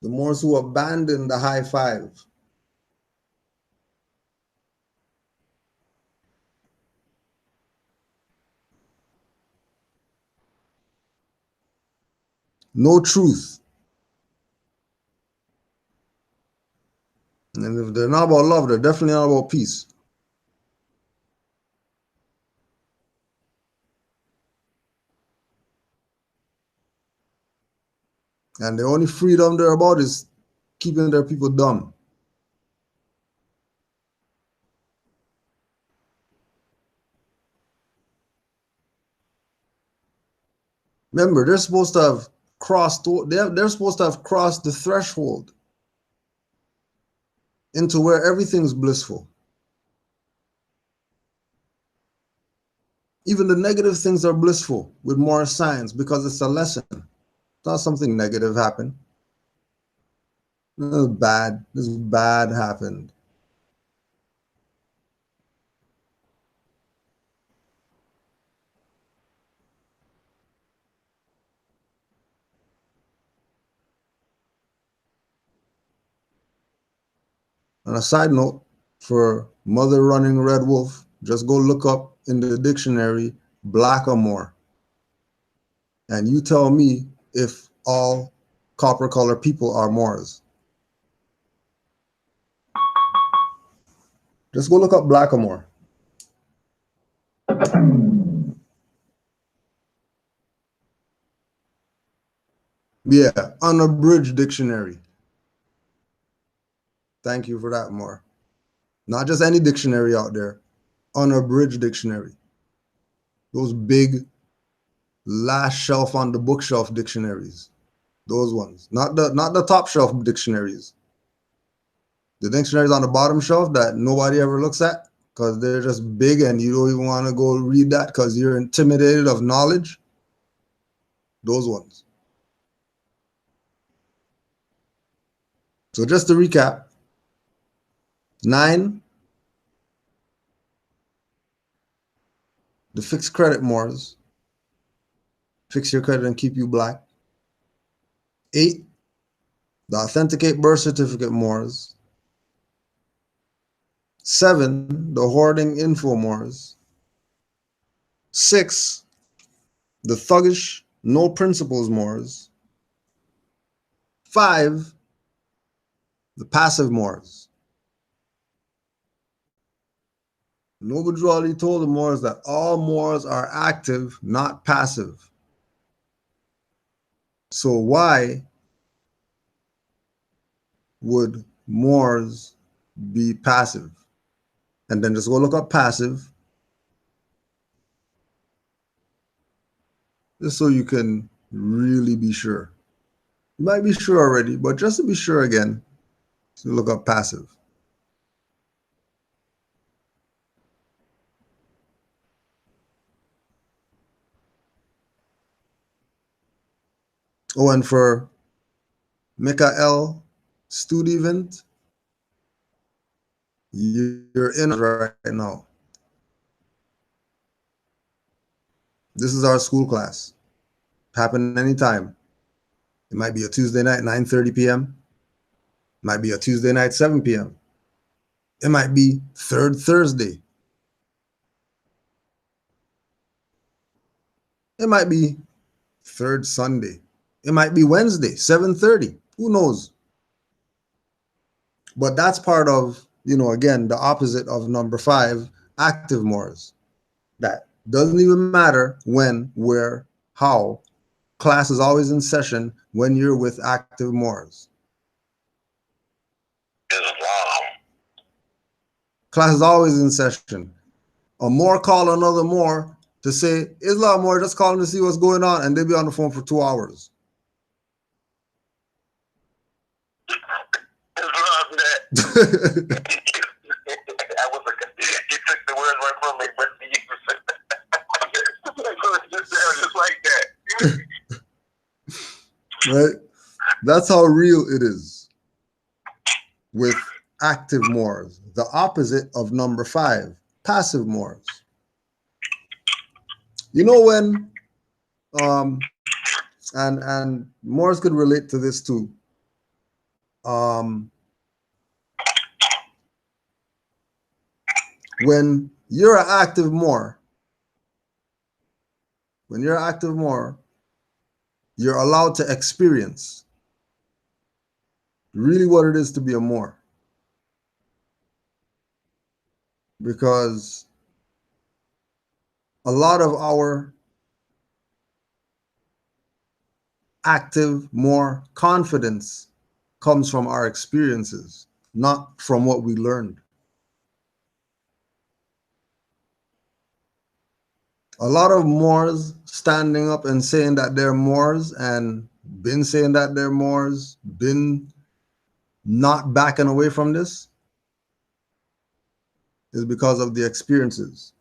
the Moors who abandon the high 5, no truth. And if they're not about love, they're definitely not about peace. And the only freedom they're about is keeping their people dumb. Remember, they're supposed to have crossed. They're supposed to have crossed the threshold into where everything's blissful. Even the negative things are blissful with more science because it's a lesson. It's not something negative happened. This is bad. This bad happened. On a side note, for mother running red wolf, just go look up in the dictionary blackamoor. And you tell me if all copper color people are Moors. Just go look up blackamoor. Yeah, unabridged dictionary. Thank you for that, Moor. Not just any dictionary out there, unabridged dictionary. Those big last shelf on the bookshelf dictionaries. Those ones. Not the top shelf dictionaries. The dictionaries on the bottom shelf that nobody ever looks at because they're just big and you don't even want to go read that because you're intimidated of knowledge. Those ones. So just to recap, 9, the fixed credit Moors, fix your credit and keep you black. 8, the authenticate birth certificate Moors. 7, the hoarding info Moors. 6, the thuggish no principles Moors. 5, the passive Moors. Noble Ali told the Moors that all Moors are active, not passive. So why would Moors be passive? And then just go look up passive, just so you can really be sure. You might be sure already, but just to be sure again, so look up passive. Oh, and for Mikael student event, you're in right now. This is our school class. Happen anytime. It might be a Tuesday night, 9:30 p.m. It might be a Tuesday night, 7 p.m. It might be third Thursday. It might be third Sunday. It might be Wednesday, 7:30. Who knows? But that's part of, again, the opposite of number 5, active Moors. That doesn't even matter when, where, how. Class is always in session when you're with active Moors. Class is always in session. A Moor call another Moor to say, Islam Moor, just calling to see what's going on, and they'll be on the phone for 2 hours. You took the words right from me, but just like that. Right? That's how real it is with active Moors. The opposite of number 5, passive Moors. You know when, and Moors could relate to this too. When you're an active Moor, you're allowed to experience really what it is to be a Moor. Because a lot of our active Moor confidence comes from our experiences, not from what we learned. A lot of Moors standing up and saying that they're Moors and been saying that they're Moors, been not backing away from this, is because of the experiences.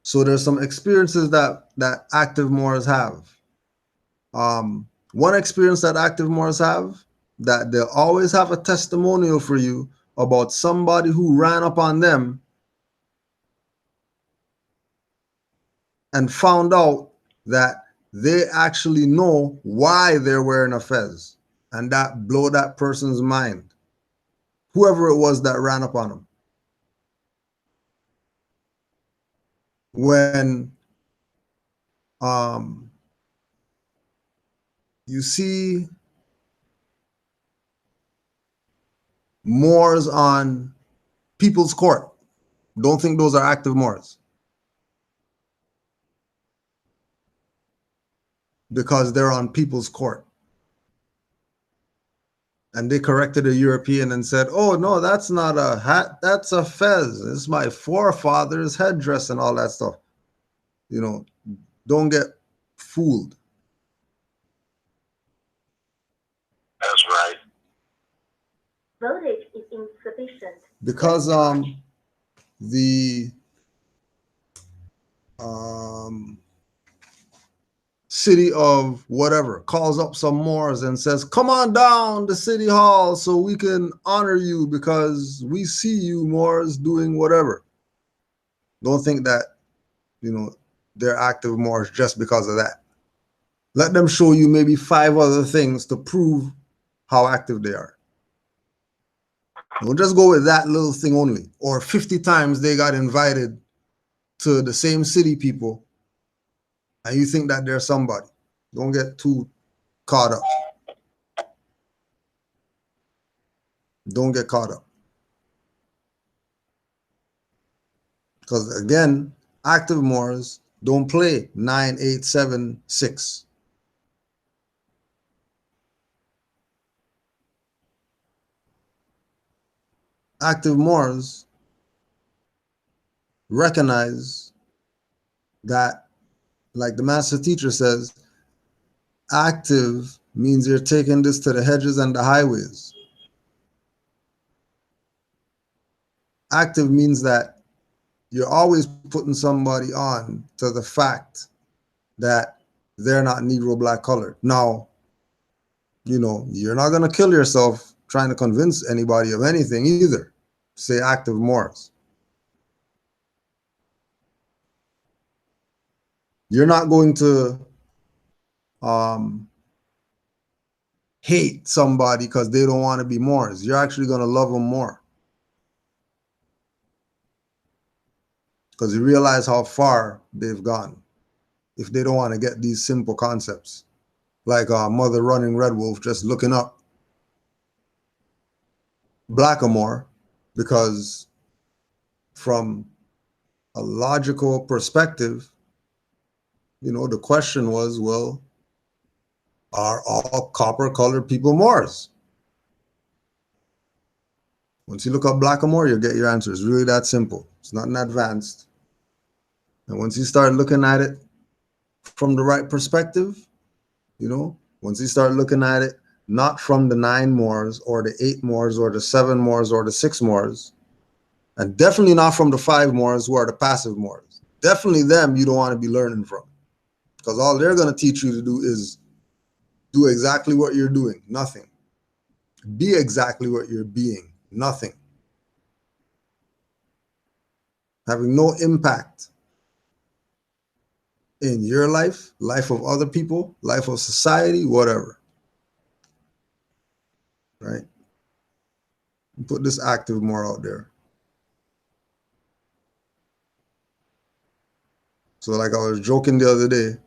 So there's some experiences that active Moors have. One experience that active Moors have, that they'll always have a testimonial for you about somebody who ran up on them and found out that they actually know why they're wearing a fez, and that blew that person's mind, whoever it was that ran up on them. When you see Moors on People's Court, don't think those are active Moors, because they're on People's Court. And they corrected a European and said, oh, no, that's not a hat, that's a fez. It's my forefather's headdress and all that stuff. Don't get fooled. That's right. Voltage is insufficient. Because the city of whatever calls up some Moors and says, come on down to City Hall so we can honor you because we see you Moors doing whatever. Don't think that, they're active Moors just because of that. Let them show you maybe 5 other things to prove how active they are. Don't just go with that little thing only. Or 50 times they got invited to the same city people and you think that they're somebody. Don't get too caught up. Don't get caught up. Because again, active Moors don't play 9, 8, 7, 6. Active Moors recognize that like the master teacher says, active means you're taking this to the hedges and the highways. Active means that you're always putting somebody on to the fact that they're not Negro, black, colored. Now, you're not going to kill yourself trying to convince anybody of anything either. Say active Moors. You're not going to hate somebody because they don't want to be Moors. You're actually going to love them more. Because you realize how far they've gone if they don't want to get these simple concepts. Like Mother Running Red Wolf just looking up Blackamoor, because from a logical perspective, the question was, well, are all copper-colored people Moors? Once you look up Blackamoor, you'll get your answer. It's really that simple. It's not advanced. And once you start looking at it from the right perspective, once you start looking at it not from the 9 Moors or the 8 Moors or the 7 Moors or the 6 Moors, and definitely not from the 5 Moors who are the passive Moors. Definitely them you don't want to be learning from, because all they're going to teach you to do is do exactly what you're doing, nothing. Be exactly what you're being, nothing. Having no impact in your life, life of other people, life of society, whatever. Right? Put this active more out there. So like I was joking the other day,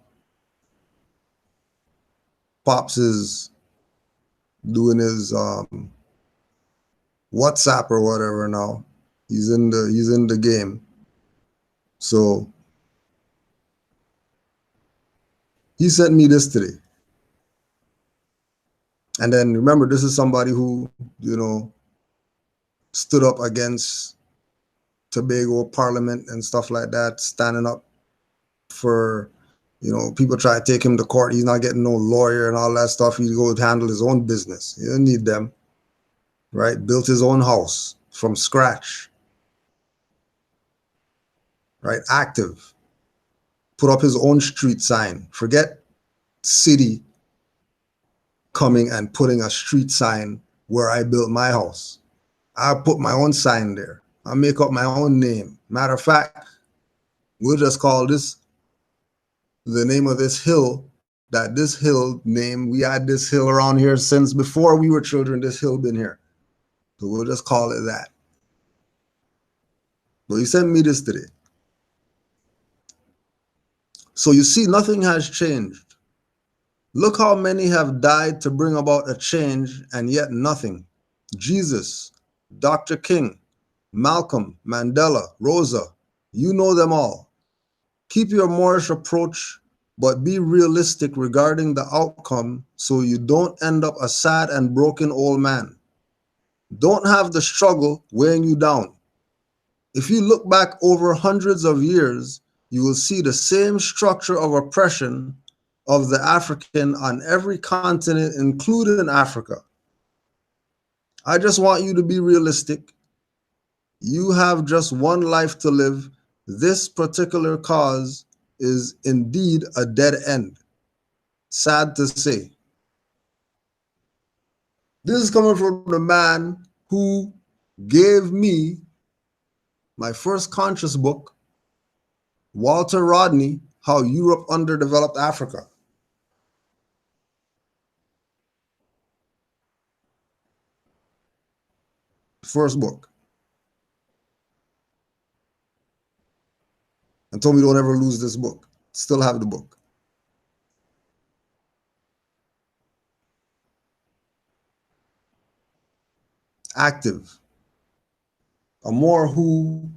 Pops is doing his WhatsApp or whatever now. He's in the game. So he sent me this today. And then remember, this is somebody who, stood up against Tobago Parliament and stuff like that, standing up for, people try to take him to court. He's not getting no lawyer and all that stuff. He goes handle his own business. He doesn't need them, right? Built his own house from scratch, right? Active. Put up his own street sign. Forget city coming and putting a street sign where I built my house. I put my own sign there. I make up my own name. Matter of fact, we'll just call this the name of this hill, that this hill name, we had this hill around here since before we were children, this hill been here. So we'll just call it that. But he sent me this today. So you see, nothing has changed. Look how many have died to bring about a change, and yet nothing. Jesus, Dr. King, Malcolm, Mandela, Rosa, you know them all. Keep your Moorish approach, but be realistic regarding the outcome so you don't end up a sad and broken old man. Don't have the struggle weighing you down. If you look back over hundreds of years, you will see the same structure of oppression of the African on every continent, including Africa. I just want you to be realistic. You have just one life to live. This particular cause is indeed a dead end. Sad to say. This is coming from the man who gave me my first conscious book, Walter Rodney, How Europe Underdeveloped Africa. First book. And told me don't ever lose this book. Still have the book. Active. A Moor who,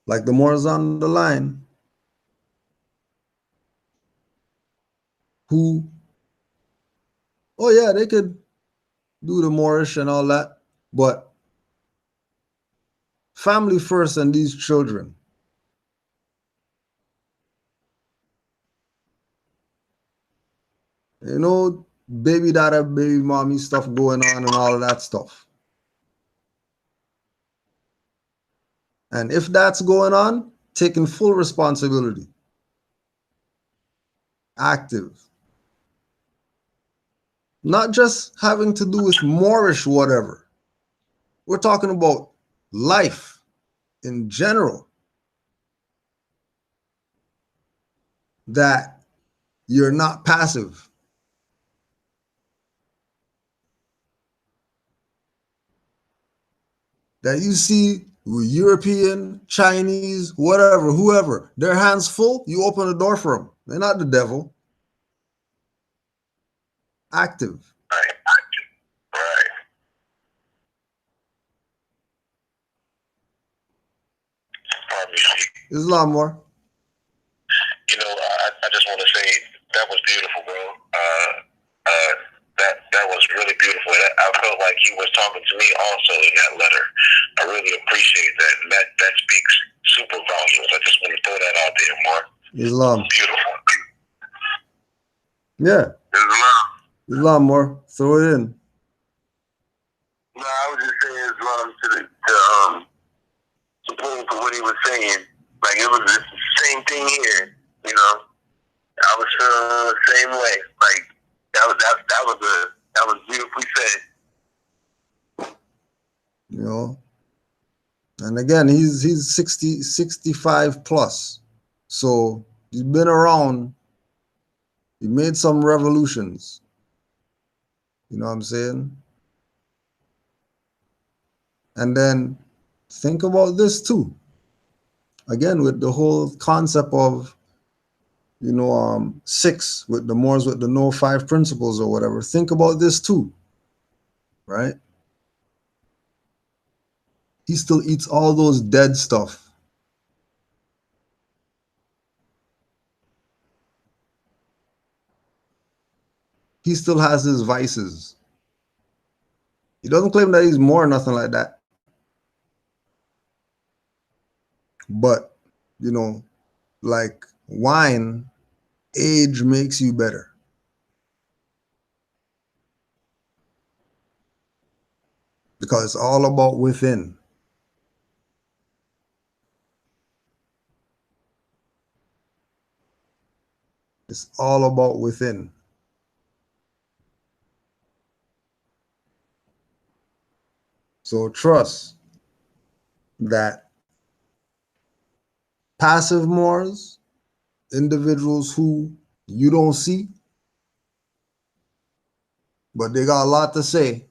like the Moors on the line, who, oh yeah, they could do the Moorish and all that, but family first and these children. You know, baby dada, baby mommy stuff going on and all of that stuff. And if that's going on, taking full responsibility. Active. Not just having to do with Moorish whatever. We're talking about life in general. That you're not passive. That you see European, Chinese, whatever, whoever, their hands full, you open the door for them. They're not the devil. Active. Right. Right. Pardon me, Sheik. Islam more. You know, I just want to say that was beautiful, bro. That was really beautiful. I felt like he was talking to me also in that letter. I really appreciate that. And that speaks super volumes. I just want to throw that out there, Mark. Islam. Beautiful. Yeah. Islam. Islam more. Throw it in. No, I was just saying Islam to support for what he was saying. Like it was the same thing here, you know. I was feeling the same way. Like that was beautifully said. You know. And again, he's 60, 65 plus. So he's been around. He made some revolutions. You know what I'm saying? And then think about this too. Again, with the whole concept of, you know, 6 with the Moors with the no 5 principles or whatever. Think about this too, right? He still eats all those dead stuff. He still has his vices. He doesn't claim that he's more or nothing like that. But, you know, like wine, age makes you better. Because it's all about within. It's all about within. So trust that passive Moors, individuals who you don't see, but they got a lot to say.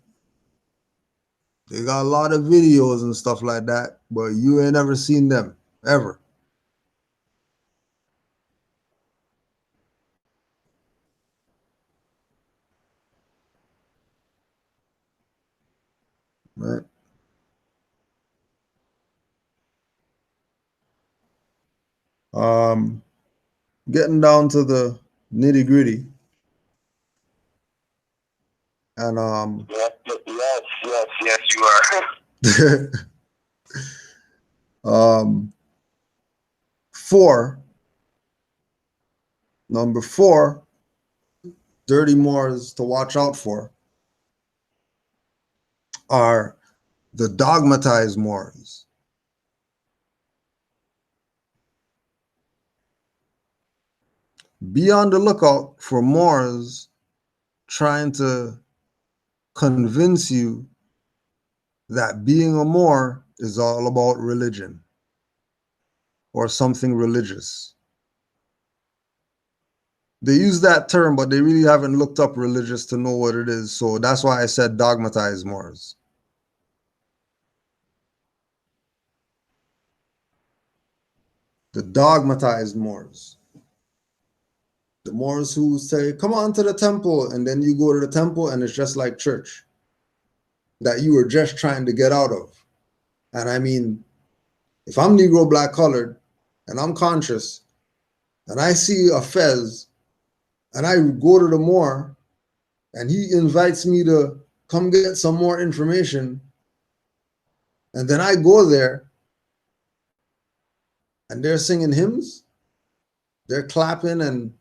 They got a lot of videos and stuff like that, but you ain't ever seen them, ever. Right? Getting down to the nitty gritty. And Yes, you are. 4, number 4, dirty Moors to watch out for are the dogmatized Moors. Be on the lookout for Moors trying to convince you that being a Moor is all about religion or something religious. They use that term, but they really haven't looked up religious to know what it is. So that's why I said dogmatized Moors. The dogmatized Moors. The Moors who say, come on to the temple, and then you go to the temple and it's just like church that you were just trying to get out of. And I mean, if I'm Negro, black, colored, and I'm conscious, and I see a fez, and I go to the Moor, and he invites me to come get some more information, and then I go there, and they're singing hymns, they're clapping and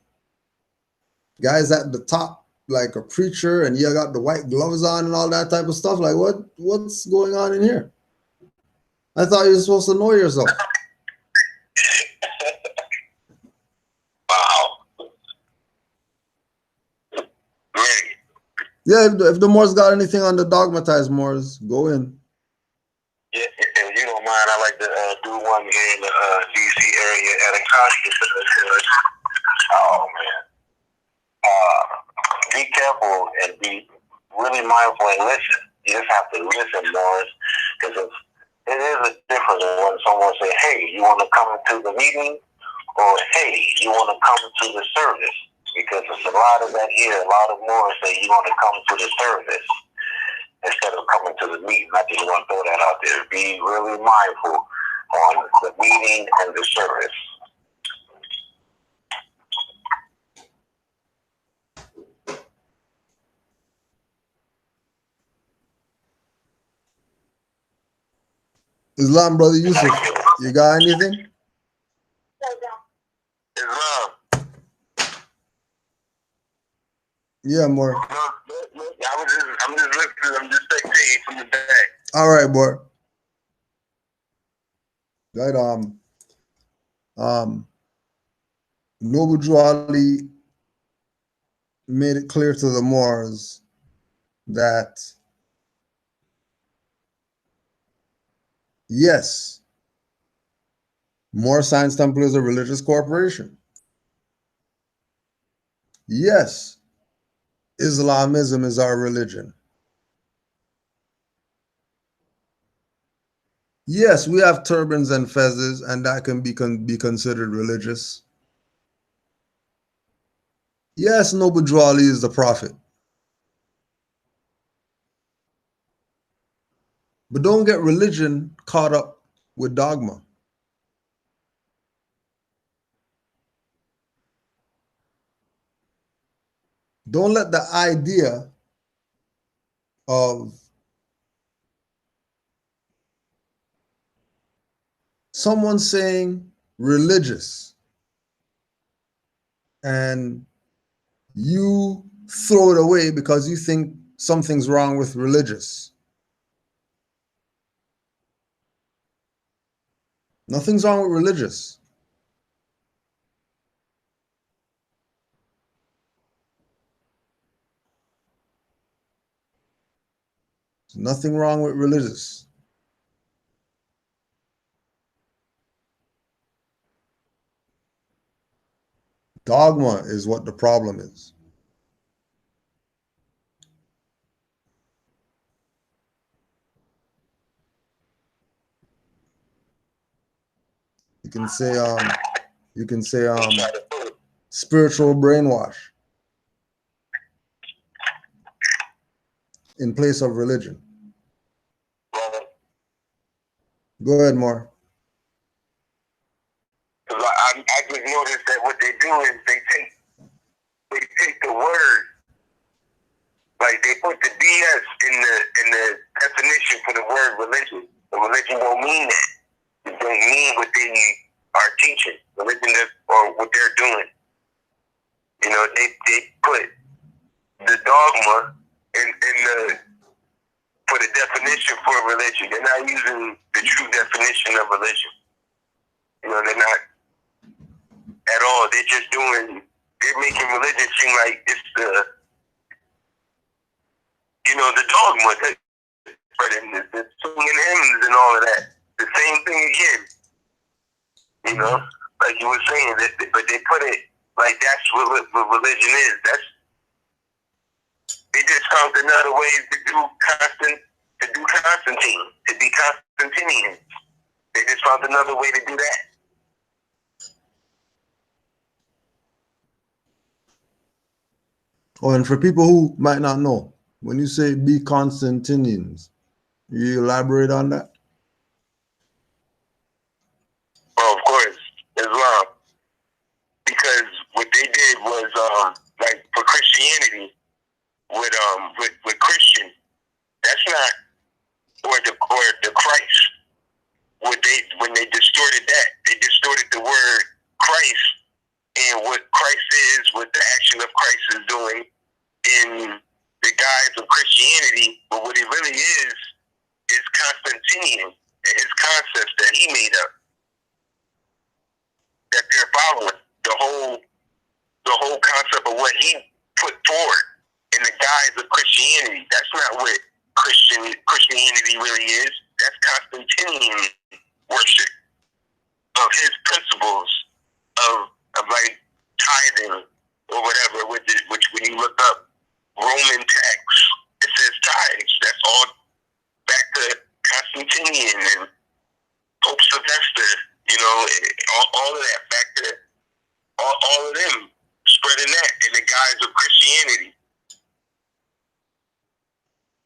Guys at the top, like a preacher, and you got the white gloves on and all that type of stuff. Like, what's going on in here? I thought you were supposed to know yourself. Wow. Great. Yeah, if the Moors got anything on the dogmatized Moors, go in. Yeah, if you don't mind, I like to do one here in the DC area at a conference. Oh man. Be careful and be really mindful and listen. You just have to listen, Morris, because it is a difference when someone say, "Hey, you want to come to the meeting?" or "Hey, you want to come to the service?" Because there's a lot of that here. A lot of Morris say, "You want to come to the service instead of coming to the meeting." I just want to throw that out there. Be really mindful on the meeting and the service. Islam, brother Yusuf, you got anything? Islam. Yeah, more. I'm just listening. I'm just spectating from the back. All right, boy. Right. Noble Drew Ali made it clear to the Moors that yes, Moor Science Temple is a religious corporation. Yes, Islamism is our religion. Yes, we have turbans and fezzes, and that can be considered religious. Yes, Noble Drew Ali is the prophet. But don't get religion caught up with dogma. Don't let the idea of someone saying religious and you throw it away because you think something's wrong with religious. Nothing's wrong with religious. There's nothing wrong with religious. Dogma is what the problem is. You can say spiritual brainwash in place of religion. Go ahead, Mar. I just noticed that what they do is they take the word, like they put the DS in the definition for the word religion. The religion don't mean that. It don't mean what they are teaching. Religion or what they're doing. You know, they put the dogma in the for the definition for religion. They're not using the true definition of religion. You know, they're not at all. They're making religion seem like it's the dogma, the singing hymns and all of that. The same thing again. You know, like you were saying, but they put it like that's what religion is. They just found another way to do Constantine, to be Constantinian. They just found another way to do that. Oh, and for people who might not know, when you say be Constantinians, you elaborate on that? Well, of course, Islam. Because what they did was, like for Christianity, with Christian, that's not or the Christ. When they distorted that, they distorted the word Christ and what Christ is, what the actual reflection of Christ is doing in the guise of Christianity, but what it really is Constantinian and his concepts that he made up, that they're following. The whole concept of what he put forward in the guise of Christianity. That's not what Christianity really is. That's Constantinian worship of his principles of like tithing or whatever, which when you look up Roman texts, it says tithes. That's all back to Constantinian and Pope Sylvester, all of that, back to all of them spreading that in the guise of Christianity.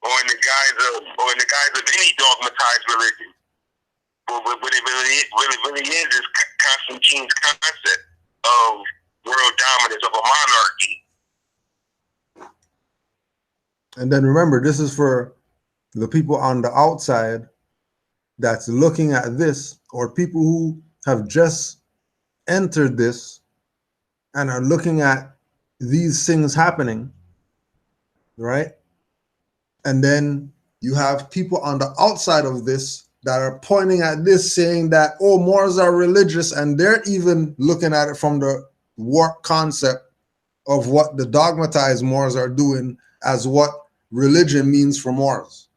Or in the guise of any dogmatized religion. But what it really is Constantine's concept of world dominance, of a monarchy. And then remember, this is for the people on the outside that's looking at this, or people who have just entered this and are looking at these things happening, right? And then you have people on the outside of this that are pointing at this, saying that, oh, Moors are religious, and they're even looking at it from the warped concept of what the dogmatized Moors are doing as what religion means for Moors.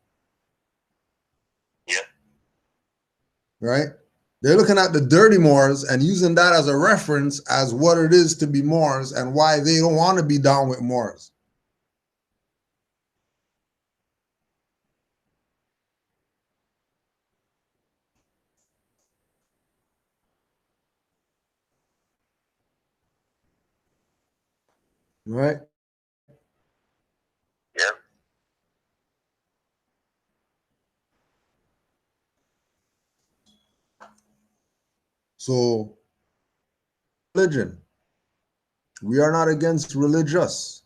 Yeah. Right? They're looking at the dirty Moors and using that as a reference as what it is to be Moors and why they don't want to be down with Moors. Right? Yeah. So, religion. We are not against religious,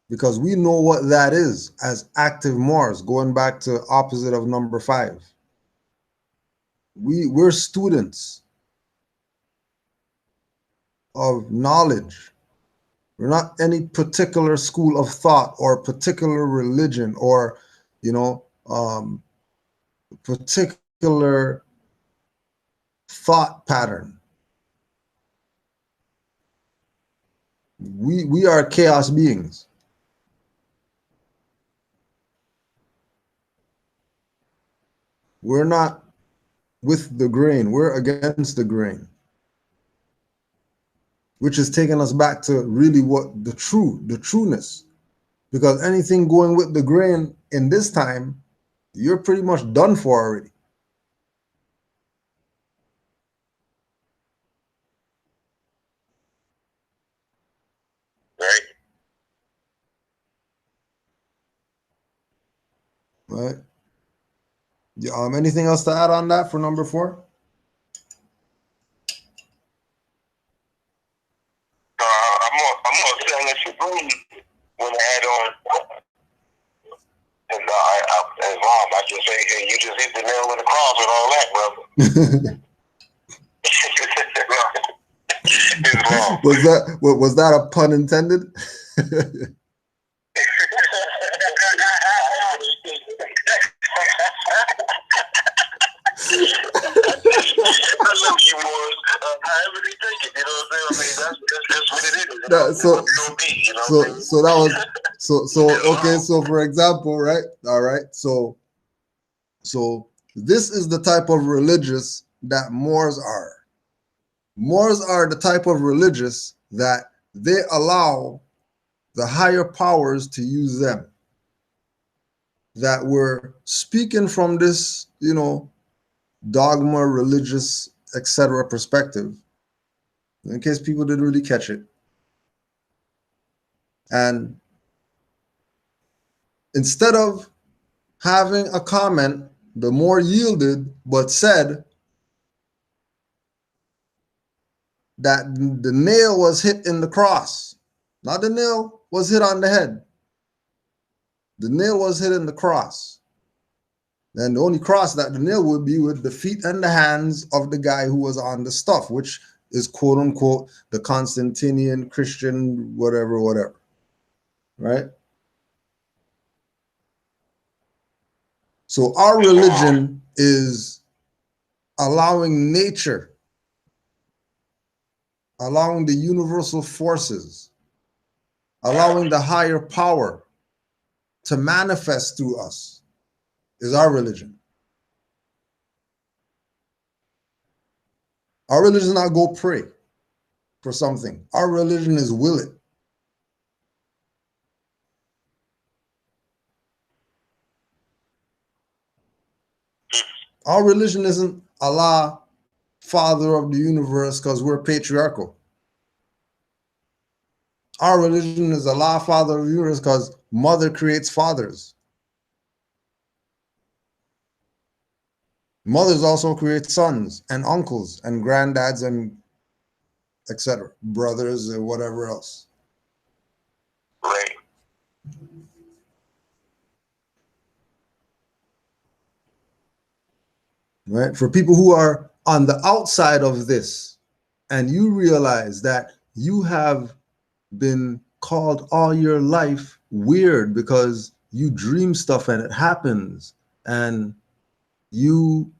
because we know what that is as active Moors, going back to opposite of number 5. We're students of knowledge. We're not any particular school of thought or particular religion or, particular thought pattern. We are chaos beings. We're not with the grain. We're against the grain, which is taking us back to really what the trueness. Because anything going with the grain in this time, you're pretty much done for already. Right. Right. Anything else to add on that for number 4? I'm on Selling Supreme when I had on. And I just say, hey, you just hit the nail in the cross and all that, brother. Was that a pun intended? I love you, Moors. However they take it, you know what I'm saying? I mean, that's what it is. Okay. So for example, right? All right. So this is the type of religious that Moors are. Moors are the type of religious that they allow the higher powers to use them. That we're speaking from this, dogma, religious, etc. perspective, in case people didn't really catch it. And instead of having a comment, the Moor yielded but said that the nail was hit in the cross. Not the nail was hit on the head. The nail was hit in the cross. And the only cross that the nail would be with the feet and the hands of the guy who was on the stuff, which is quote unquote the Constantinian Christian, whatever, right? So our religion is allowing nature, allowing the universal forces, allowing the higher power to manifest through us is our religion. Our religion is not go pray for something. Our religion is will it. Our religion isn't Allah, Father of the universe, because we're patriarchal. Our religion is Allah, Father of the universe, because mother creates fathers. Mothers also create sons and uncles and granddads and etc., brothers and whatever else. Right. Right? For people who are on the outside of this, and you realize that you have been called all your life weird because you dream stuff and it happens, and you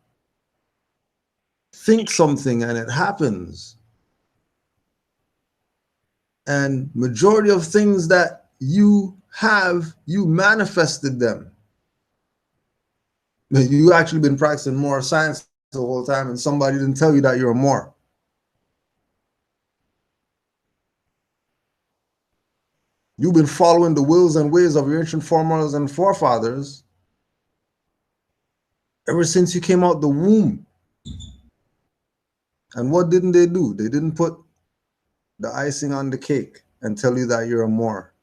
think something and it happens, and majority of things that you have, you manifested them. You actually been practicing more science the whole time, and somebody didn't tell you that you're more. You've been following the wills and ways of your ancient foremothers and forefathers ever since you came out the womb. And what didn't they do? They didn't put the icing on the cake and tell you that you're a more.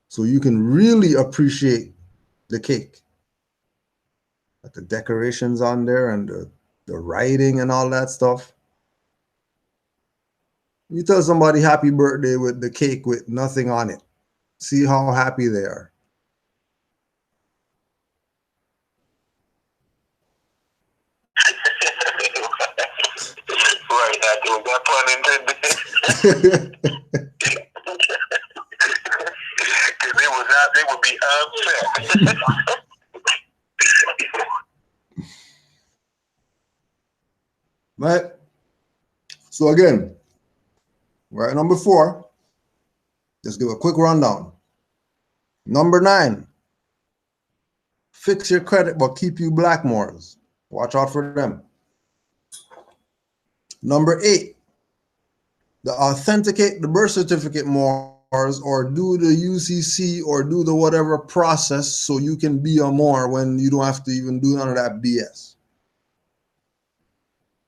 So you can really appreciate the cake. Like the decorations on there and the writing and all that stuff. You tell somebody happy birthday with the cake with nothing on it. See how happy they are. Right, that pun intended. Because they would be upset. Right? So again, right, number 4, just give a quick rundown. Number 9, fix your credit but keep you Blackmores. Watch out for them. Number 8, the authenticate the birth certificate Moors, or do the UCC or do the whatever process so you can be a Moor when you don't have to even do none of that BS.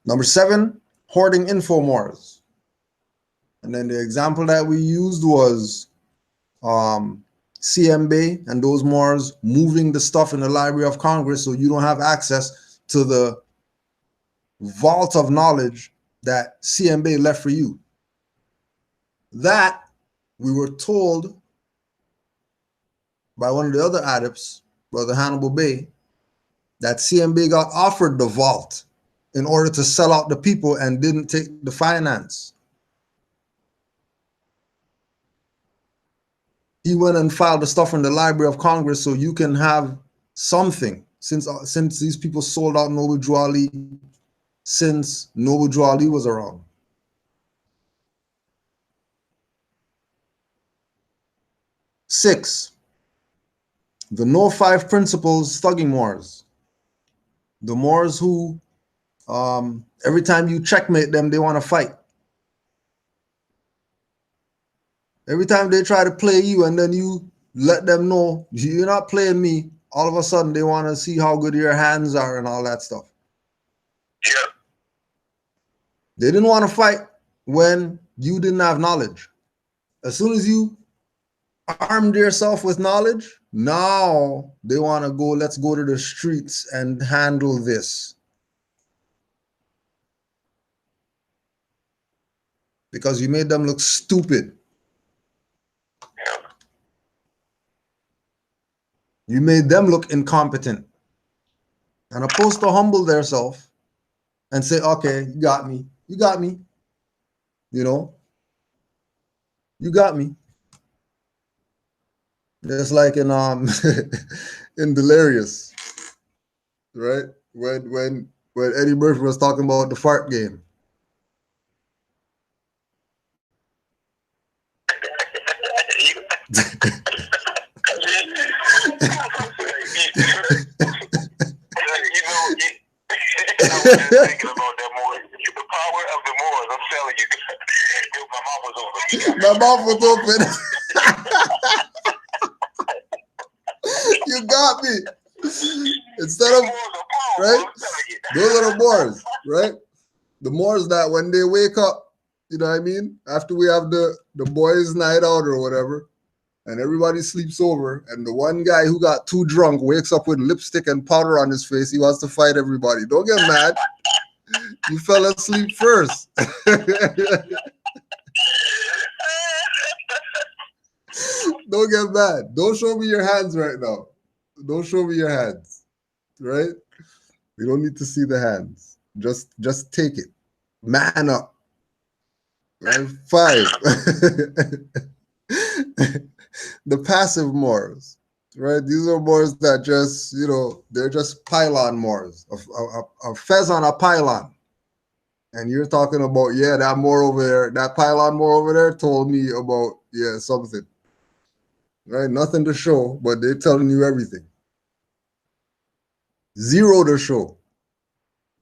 Number 7, hoarding info Moors. And then the example that we used was CMB and those Moors moving the stuff in the Library of Congress so you don't have access to the vault of knowledge that CMB left for you. That we were told by one of the other adepts, Brother Hannibal Bay, that CMB got offered the vault in order to sell out the people and didn't take the finance. He went and filed the stuff in the Library of Congress so you can have something, since these people sold out Noble Drew Ali, since Noble Drew Ali was around. Six, the No 5 Principles thugging Moors. The Moors who, every time you checkmate them, they want to fight. Every time they try to play you and then you let them know you're not playing me, all of a sudden they want to see how good your hands are and all that stuff. Yeah. They didn't want to fight when you didn't have knowledge. As soon as you armed yourself with knowledge, now they want to go, let's go to the streets and handle this. Because you made them look stupid. You made them look incompetent. And opposed to humble themselves and say, okay, you got me. You got me. You know, you got me. It's like in in Delirious, right? When Eddie Murphy was talking about the fart game. I was just thinking about that more. The power of the Moors, I'm telling you. My mouth was open. My mouth was open. You got me. Instead of, right? Those are the Moors, right? The Moors that when they wake up, you know what I mean? After we have the boys' night out or whatever, and everybody sleeps over, and the one guy who got too drunk wakes up with lipstick and powder on his face, he wants to fight everybody. Don't get mad. You fell asleep first. Don't get mad. Don't show me your hands right now. Don't show me your hands. Right? We don't need to see the hands. Just take it. Man up. Right? 5. The passive Moors. Right? These are Moors that just, you know, they're just pylon Moors. A fez on a pylon. And you're talking about, yeah, that Moor over there, that pylon Moor over there told me about, yeah, something. Right? Nothing to show, but they're telling you everything. 0 to show,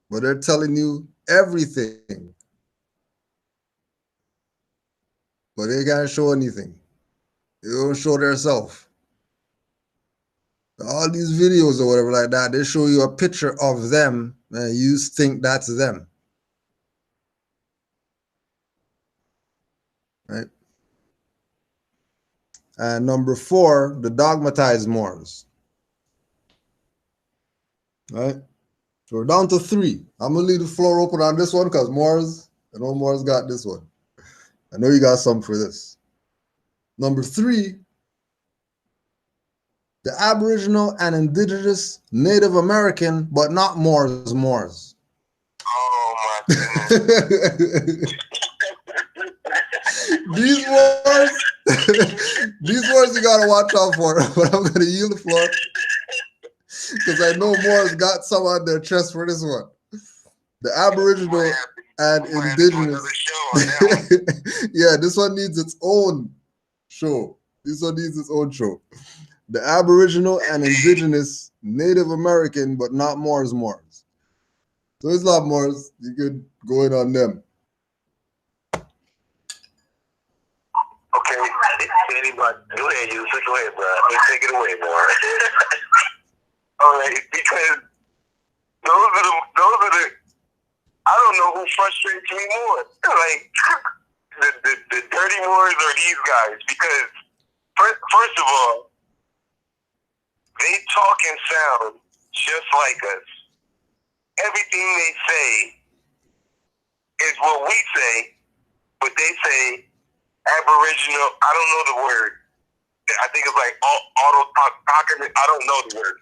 but they're telling you everything. But they can't show anything. They don't show their self. All these videos or whatever like that, they show you a picture of them and you think that's them. Right? And number 4, the dogmatized Moors. Right? So we're down to 3. I'm gonna leave the floor open on this one because Moors, I know Moors got this one. I know you got some for this. Number 3, the Aboriginal and Indigenous Native American, but not Moors. Oh my goodness. These Moors, these Moors you gotta watch out for. But I'm gonna yield the floor because I know Moors got some on their chest for this one. The Aboriginal and Indigenous. Yeah, this one needs its own show. This one needs its own show. The Aboriginal and Indigenous Native American, but not Moors. So it's not Moors. You could go in on them. Okay, anybody, go ahead, you. Go ahead, bro. Let's take it away, more. All right, because those are the. I don't know who frustrates me more. Like the dirty Moors or these guys, because first of all, they talk and sound just like us. Everything they say is what we say, but they say Aboriginal. I don't know the word. I think it's like autochthonous. I don't know the word.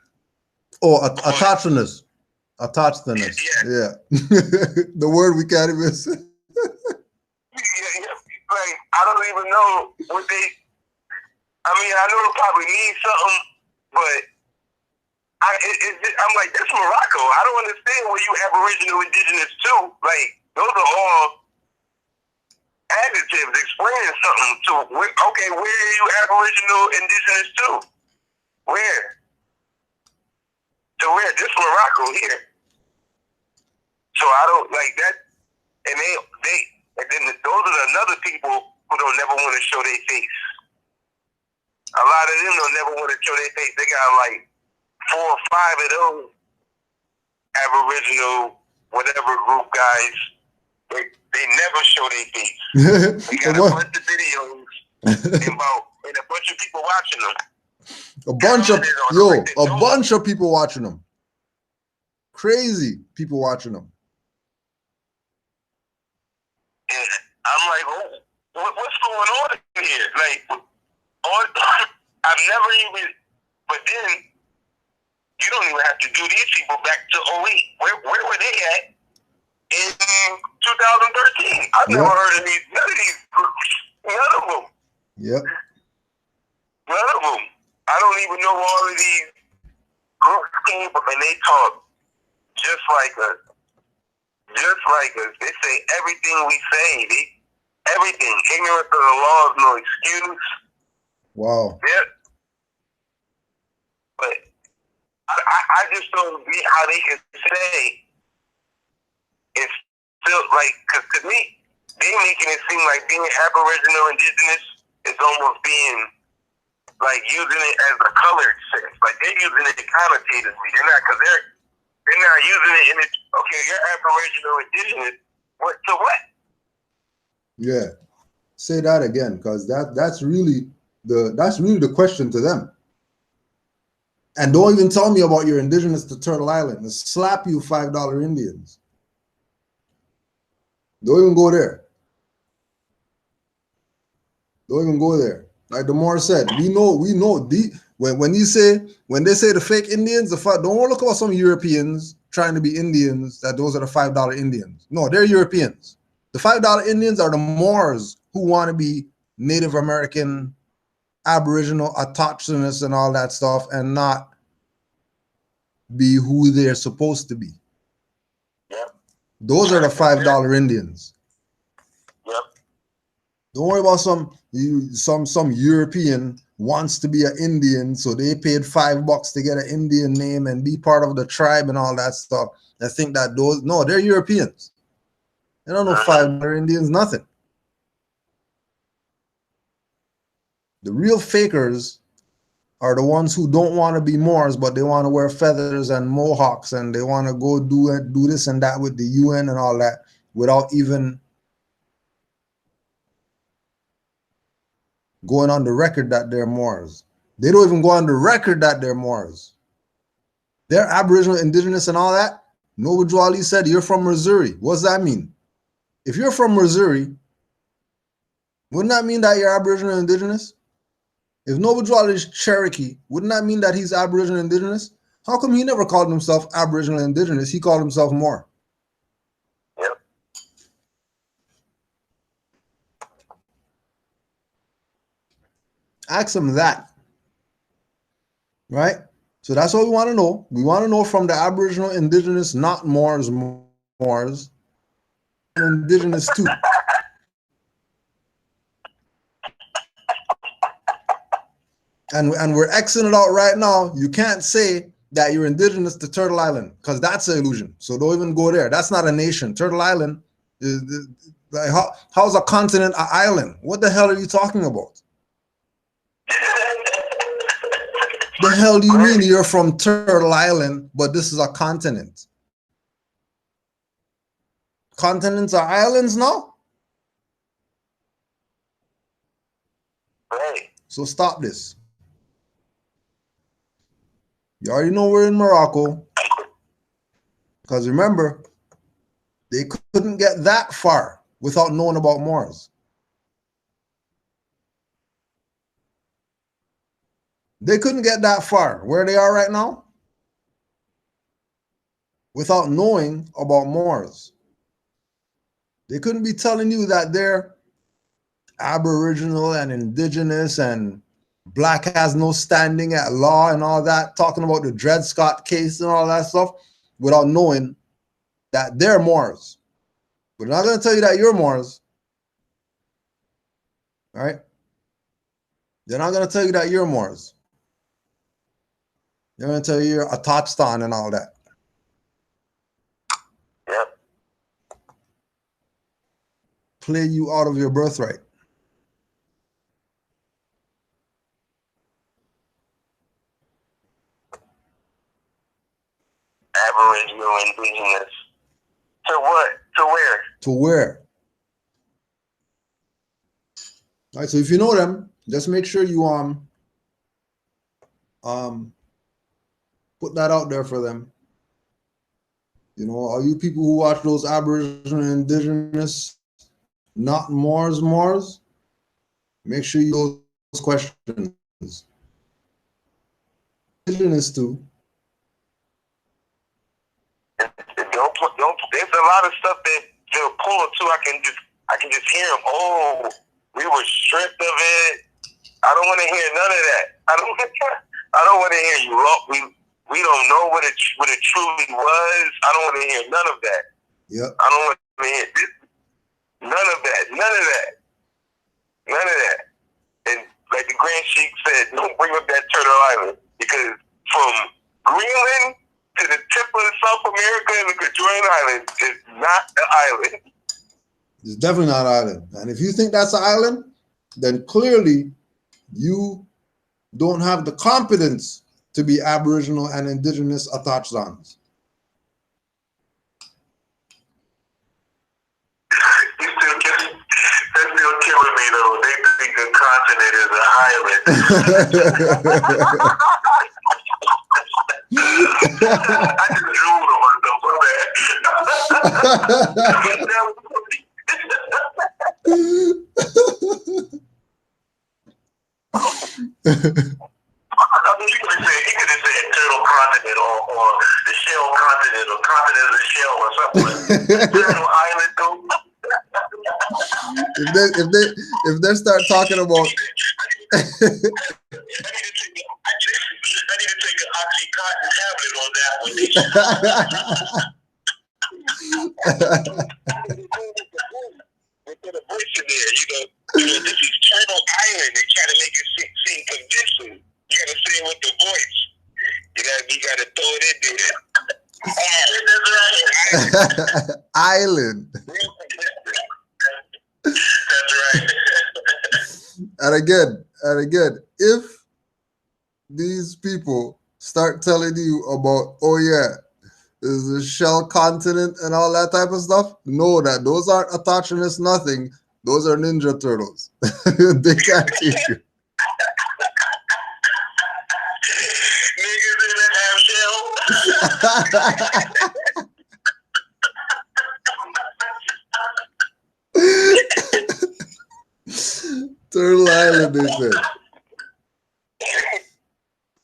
Oh, autochthonous. Autochthonous. Yeah. The word we can't even say. Yeah. Like, I don't even know what they. I mean, I know it probably means something, but I'm like, that's Morocco. I don't understand where you Aboriginal, Indigenous too. Like, those are all adjectives explaining something to. Okay, where are you Aboriginal, Indigenous too? Where? So where? This Morocco here. So I don't like that. And and then those are another people who don't never want to show their face. A lot of them don't never want to show their face. They got like 4 or 5 of those Aboriginal whatever group guys. They never show their face. They got a bunch of videos and a bunch of people watching them. A bunch of people watching them. Crazy people watching them. And I'm like, what's going on here? Like, I've never even, but then you don't even have to do these people back to 08. Where were they at in 2013. I've never heard of none of these groups. None of them. Yep. None of them. I don't even know all of these groups came up, and they talk just like us. Just like us. They say everything we say. Everything. Ignorance of the law is no excuse. Wow. Yep. But I just don't get how they can say it's still like, because to me, they making it seem like being Aboriginal, Indigenous is almost being like using it as a colored sense. Like they're using it connotatively. They're not, because they're not using it in it. Okay, you're Aboriginal, Indigenous. What to what? Yeah. Say that again, because that's really the question to them. And don't even tell me about your Indigenous to Turtle Island. They'll slap you $5 Indians. Don't even go there. Don't even go there. Like the Moor said, we know when they say the fake Indians, don't look about some Europeans trying to be Indians, that those are the $5 Indians. No, they're Europeans. The $5 Indians are the Moors who want to be Native American, Aboriginal, autochthonous, and all that stuff, and not be who they're supposed to be. Yep. Those are the $5 Indians. Yep. Don't worry about some European wants to be an Indian, so they paid $5 to get an Indian name and be part of the tribe and all that stuff. I think that they're Europeans. They don't know $5 Indians, nothing. The real fakers are the ones who don't want to be Moors, but they want to wear feathers and mohawks, and they want to go do this and that with the UN and all that without even going on the record that they're Moors. They don't even go on the record that they're Moors. They're Aboriginal, Indigenous, and all that. Noble Drew Ali said, you're from Missouri. What does that mean? If you're from Missouri, wouldn't that mean that you're Aboriginal, Indigenous? If Noble Drew Ali is Cherokee, wouldn't that mean that he's Aboriginal, Indigenous? How come he never called himself Aboriginal, Indigenous? He called himself Moor. Yep. Ask him that. Right? So that's what we want to know. We want to know from the Aboriginal, Indigenous, not Moors, and Indigenous too. And we're Xing it out right now. You can't say that you're Indigenous to Turtle Island, because that's an illusion. So don't even go there. That's not a nation. Turtle Island is like, how's a continent an island? What the hell are you talking about? The hell do you mean you're from Turtle Island, but this is a continent? Continents are islands now? Right. So stop this. You already know we're in Morocco. Because remember, they couldn't get that far without knowing about Moors. They couldn't get that far where they are right now without knowing about Moors. They couldn't be telling you that they're Aboriginal and Indigenous and Black has no standing at law and all that, talking about the Dred Scott case and all that stuff without knowing that they're Moors. But they're not going to tell you that you're Moors. All right? They're not going to tell you that you're Moors. They're going to tell you you're a touchstone and all that. Yep. Play you out of your birthright. Aboriginal, Indigenous. To what? To where? To where? All right, so if you know them, just make sure you put that out there for them. You know, all you people who watch those Aboriginal and Indigenous, not Moors, make sure you ask those questions. Indigenous too. Don't. There's some a lot of stuff that they'll pull it to. I can just hear them. Oh, we were stripped of it. I don't want to hear none of that. I don't want to hear you. We don't know what it truly was. I don't want to hear none of that. Yep. I don't want to hear this. None of that. And like the Grand Sheik said, don't bring up that Turtle Island, because from Greenland to the tip of South America and the Kerguelen Island is not an island. It's definitely not an island. And if you think that's an island, then clearly you don't have the competence to be Aboriginal and Indigenous Atachans. That's still killing me though. They think the continent is an island. I just drooled on myself for I mean, he could have said turtle continent or the shell continent or continent of the shell or something. Turtle island though. If they start talking about I need to take an Oxycontin tablet on that one. They put a voice in there, this is Turtle Island. They try to make it seem convincing. You gotta say it with the voice. You gotta throw it in there. That's right. island. That's right. And again, if these people start telling you about, oh yeah, there's a shell continent and all that type of stuff, know that those aren't attachments, nothing. Those are Ninja Turtles. They can't teach you. Niggas in the half shell. Turtle Island, they said.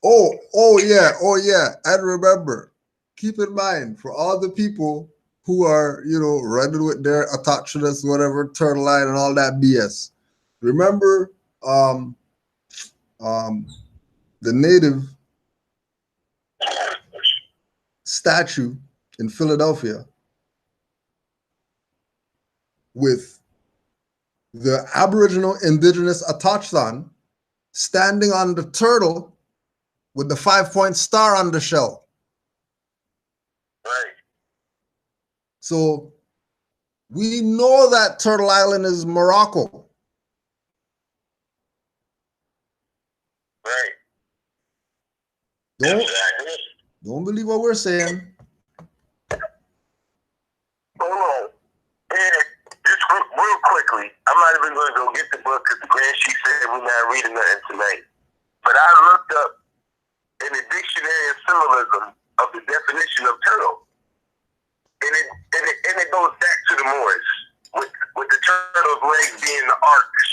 Oh yeah. And remember, keep in mind, for all the people who are, running with their attachments, whatever, Turtle Island and all that BS. Remember the native statue in Philadelphia with the Aboriginal Indigenous Atachtan standing on the turtle with the 5-point star on the shell. Right. So we know that Turtle Island is Morocco. Right. Don't believe what we're saying. Hold on. And just real quickly, I'm not even going to go get the book because the Grand Sheik said we're not reading nothing tonight. But I looked up in the dictionary of symbolism of the definition of turtle. And it goes back to the Moors, with the turtle's legs being the arcs.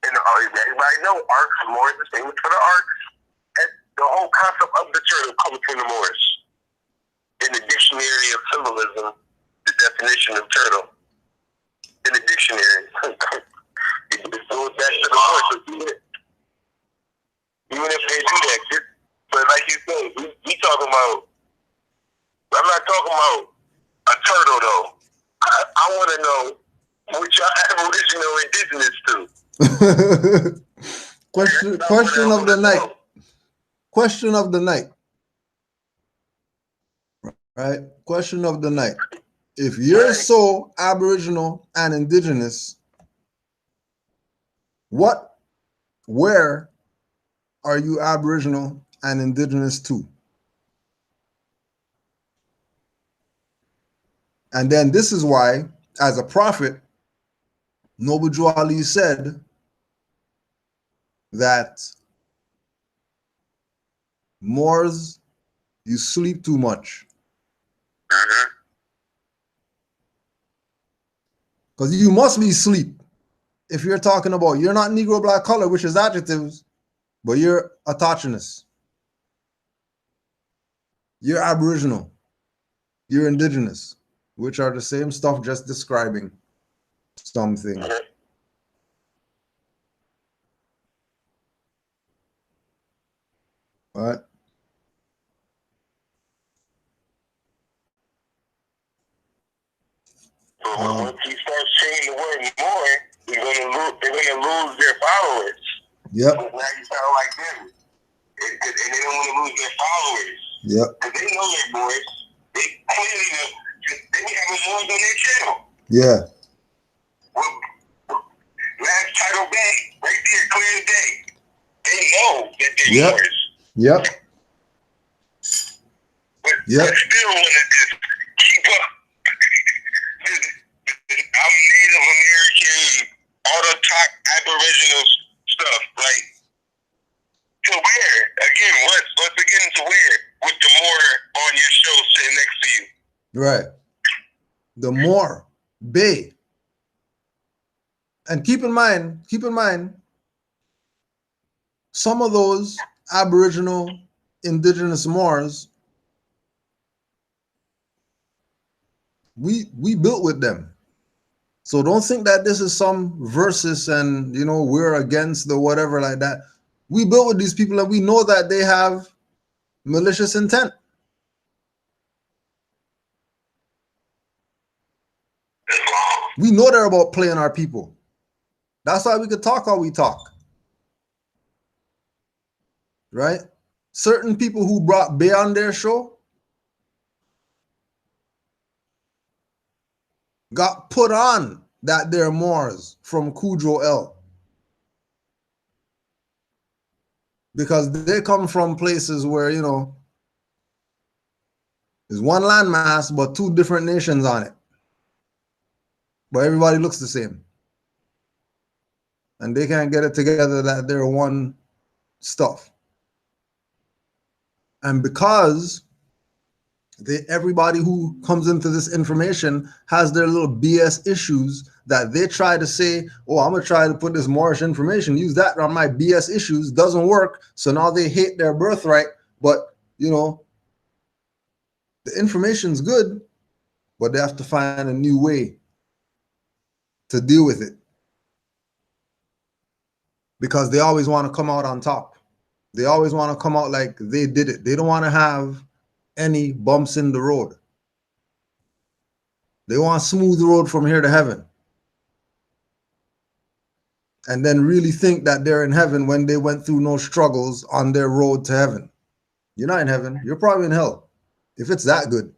And everybody know arcs, Moors is famous for the arcs. And the whole concept of the turtle comes from the Moors. In the dictionary of symbolism, the definition of turtle. In the dictionary. It goes back to the Moors. Even if they do that, but like you said, we talking about, I'm not talking about a turtle though. I want to know what y'all Aboriginal Indigenous to. Question of the night. Question of the night. Right? Question of the night. If you're so Aboriginal and Indigenous, where are you Aboriginal and Indigenous to? And then this is why, as a prophet, Noble Drew Ali said that Moors, you sleep too much. Because you must be asleep if you're talking about, you're not Negro, black, color, which is adjectives, but you're autochthonous. You're Aboriginal. You're Indigenous. which are the same stuff, just describing something. Right? Once you start saying the word more, they're gonna lose their followers. Yep. Now you sound like them, and they don't want to lose their followers. Yep. Because they know their voice. They clearly know. They be having Moors on their channel. Yeah. Well, last title back, right there, clear as day. They know that they're Moors. Yep. But I still want to just keep up. I'm Native American, all the top Aboriginal stuff. Like, to where? Again, let's begin to where? With the Moor on your show sitting next to you. Right. The Moor Bay. And keep in mind, some of those Aboriginal indigenous Moors, we built with them. So don't think that this is some versus and, you know, we're against the whatever like that. We built with these people and we know that they have malicious intent. We know they're about playing our people. That's why we could talk how we talk. Right? Certain people who brought Bay on their show got put on that they're Moors from Cujo L. Because they come from places where, you know, there's one landmass, but two different nations on it. But everybody looks the same. And they can't get it together that they're one stuff. And because everybody who comes into this information has their little BS issues that they try to say, oh, I'm going to try to put this Moorish information, use that on my BS issues, doesn't work. So now they hate their birthright. But, you know, the information's good, but they have to find a new way to deal with it. Because they always want to come out on top. They always want to come out like they did it. They don't want to have any bumps in the road. They want a smooth road from here to heaven. And then really think that they're in heaven when they went through no struggles on their road to heaven. You're not in heaven. You're probably in hell. If it's that good.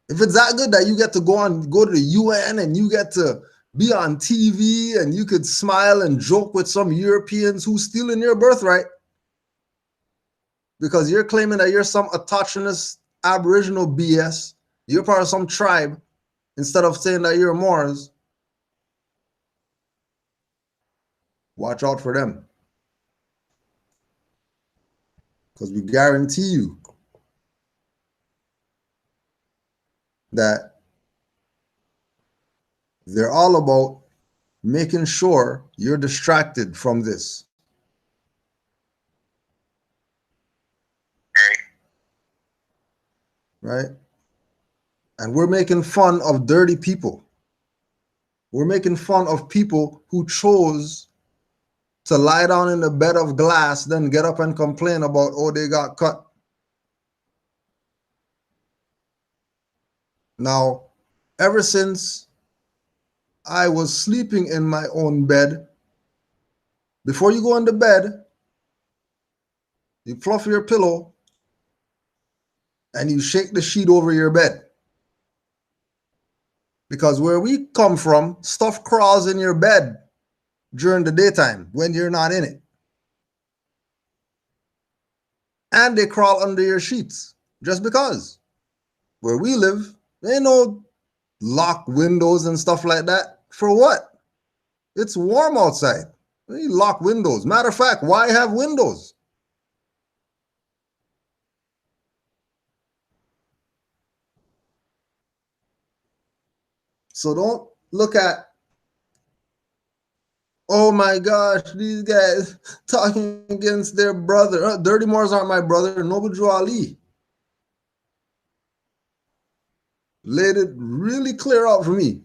If it's that good that you get to go to the UN and you get to be on TV and you could smile and joke with some Europeans who's stealing your birthright because you're claiming that you're some autochthonous Aboriginal BS. You're part of some tribe instead of saying that you're Moors. Watch out for them. Because we guarantee you that they're all about making sure you're distracted from this. Right? And we're making fun of dirty people. We're making fun of people who chose to lie down in a bed of glass, then get up and complain about, oh, they got cut. Now, ever since I was sleeping in my own bed, before you go into bed, you fluff your pillow and you shake the sheet over your bed. Because where we come from, stuff crawls in your bed during the daytime when you're not in it. And they crawl under your sheets just because. Where we live, there ain't no locked windows and stuff like that. For what? It's warm outside. We lock windows. Matter of fact, why have windows? So don't look at, oh my gosh, these guys talking against their brother. Dirty Moors aren't my brother. Noble Drew Ali. laid it really clear out for me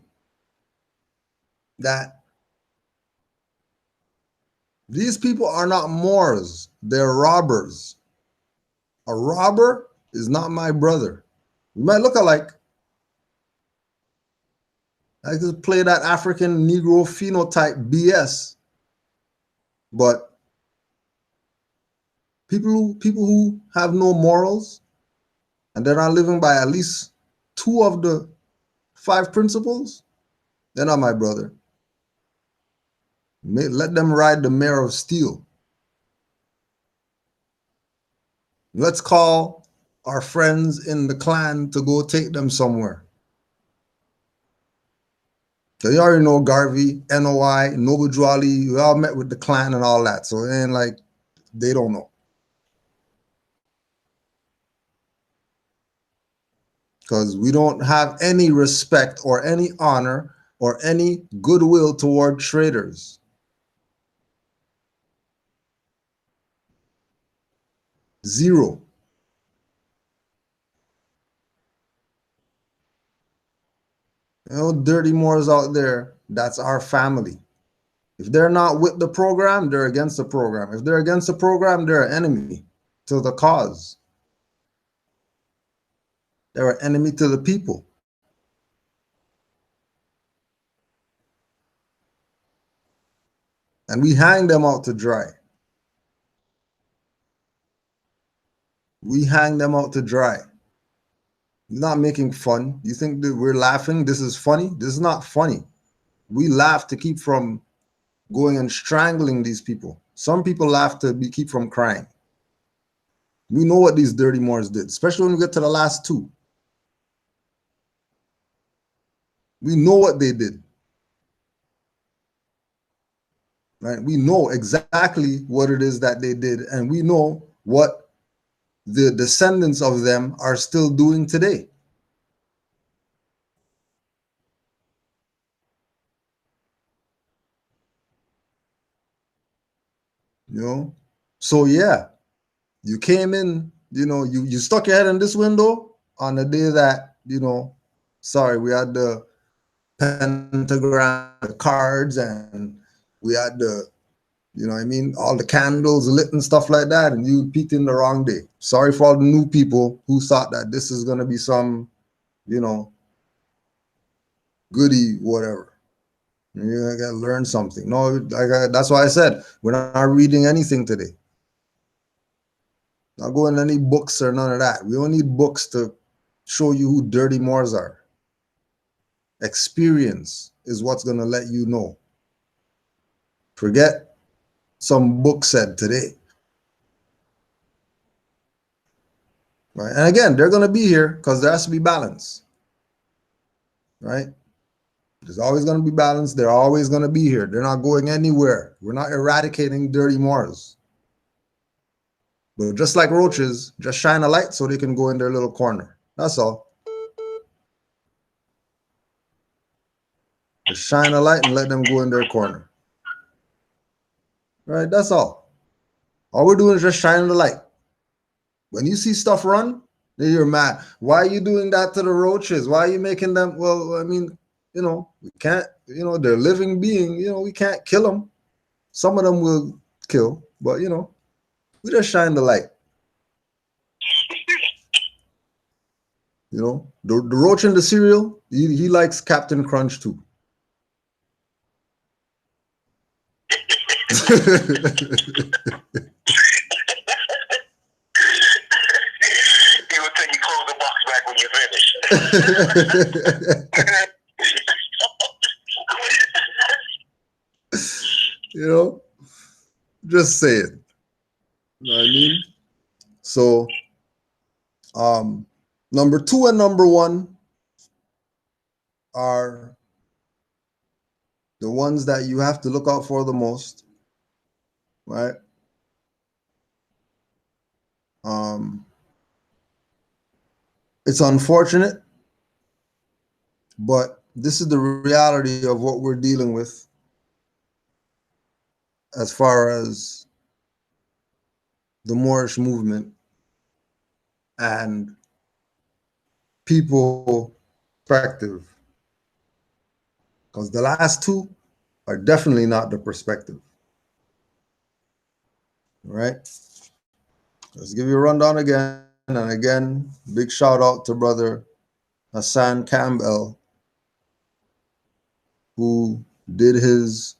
that these people are not Moors, they're robbers. A robber is not my brother. We might look alike. I just play that African Negro phenotype BS. But people who have no morals and they're not living by at least 2 of the 5 principles, they're not my brother. Let them ride the mare of steel. Let's call our friends in the clan to go take them somewhere. So you already know Garvey, NOI, Noble Jwali, we all met with the clan and all that. So it ain't like they don't know. Because we don't have any respect or any honor or any goodwill toward traitors. Zero. You know, dirty Moors out there, that's our family. If they're not with the program, they're against the program. If they're against the program, they're an enemy to the cause. They're an enemy to the people. And we hang them out to dry. We hang them out to dry. You're not making fun. You think that we're laughing? This is funny? This is not funny. We laugh to keep from going and strangling these people. Some people laugh to keep from crying. We know what these dirty Moors did, especially when we get to the last 2. We know what they did. Right? We know exactly what it is that they did, and we know what the descendants of them are still doing today. You know? So yeah, you came in, you know, you stuck your head in this window on the day that, you know, sorry, we had the pentagram, the cards, and we had the, you know what I mean, all the candles lit and stuff like that, and you peeked in the wrong day. Sorry for all the new people who thought that this is going to be some, you know, goody, whatever. You got to learn something. No, that's why I said we're not reading anything today. Not going to any books or none of that. We don't need books to show you who dirty Moors are. Experience is what's going to let you know. Forget some book said today. Right? And again, they're going to be here because there has to be balance. Right? There's always going to be balance. They're always going to be here. They're not going anywhere. We're not eradicating dirty Moors. But just like roaches, just shine a light so they can go in their little corner. That's all. Just shine a light and let them go in their corner. Right? That's all. All we're doing is just shining the light. When you see stuff run, then you're mad. Why are you doing that to the roaches? Why are you making them? Well, I mean, you know, we can't, you know, they're living being, you know, we can't kill them. Some of them will kill, but, you know, we just shine the light. You know, the roach in the cereal, he likes Captain Crunch too. He will tell you close the box back when you're finished. You know, just saying. You know what I mean? So, number 2 and number 1 are the ones that you have to look out for the most, right? It's unfortunate, but this is the reality of what we're dealing with as far as the Moorish movement and people perspective. Because the last two are definitely not the perspective. All right? Let's give you a rundown again. And again, big shout out to brother Hassan Campbell, who did his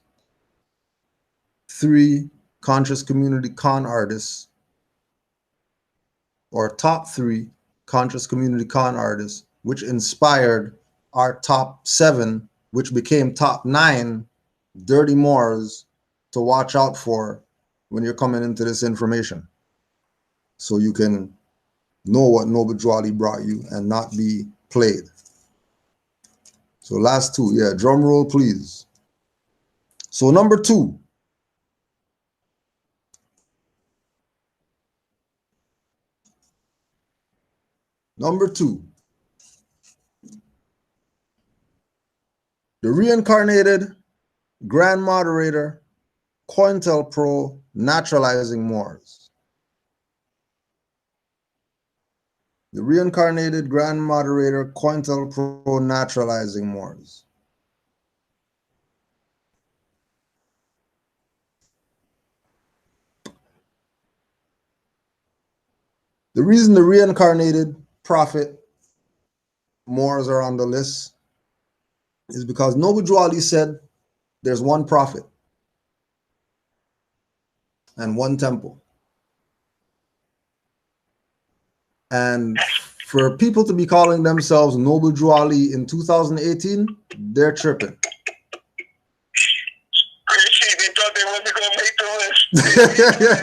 3 conscious community con artists, or top 3 conscious community con artists, which inspired our top 7, which became top 9 dirty Moors to watch out for when you're coming into this information. So you can know what Noble Jwali brought you and not be played. So last 2, yeah, drum roll, please. So number 2. Number 2. The reincarnated Grand Moderator, COINTELPRO, naturalizing Moors. The reincarnated Grand Moderator, COINTELPRO, naturalizing Moors. The reason the reincarnated prophet Moors are on the list is because Noble Jwali said there's one prophet and one temple. And for people to be calling themselves Noble Jwali in 2018, they're tripping. They thought they wasn't gonna make the list. They thought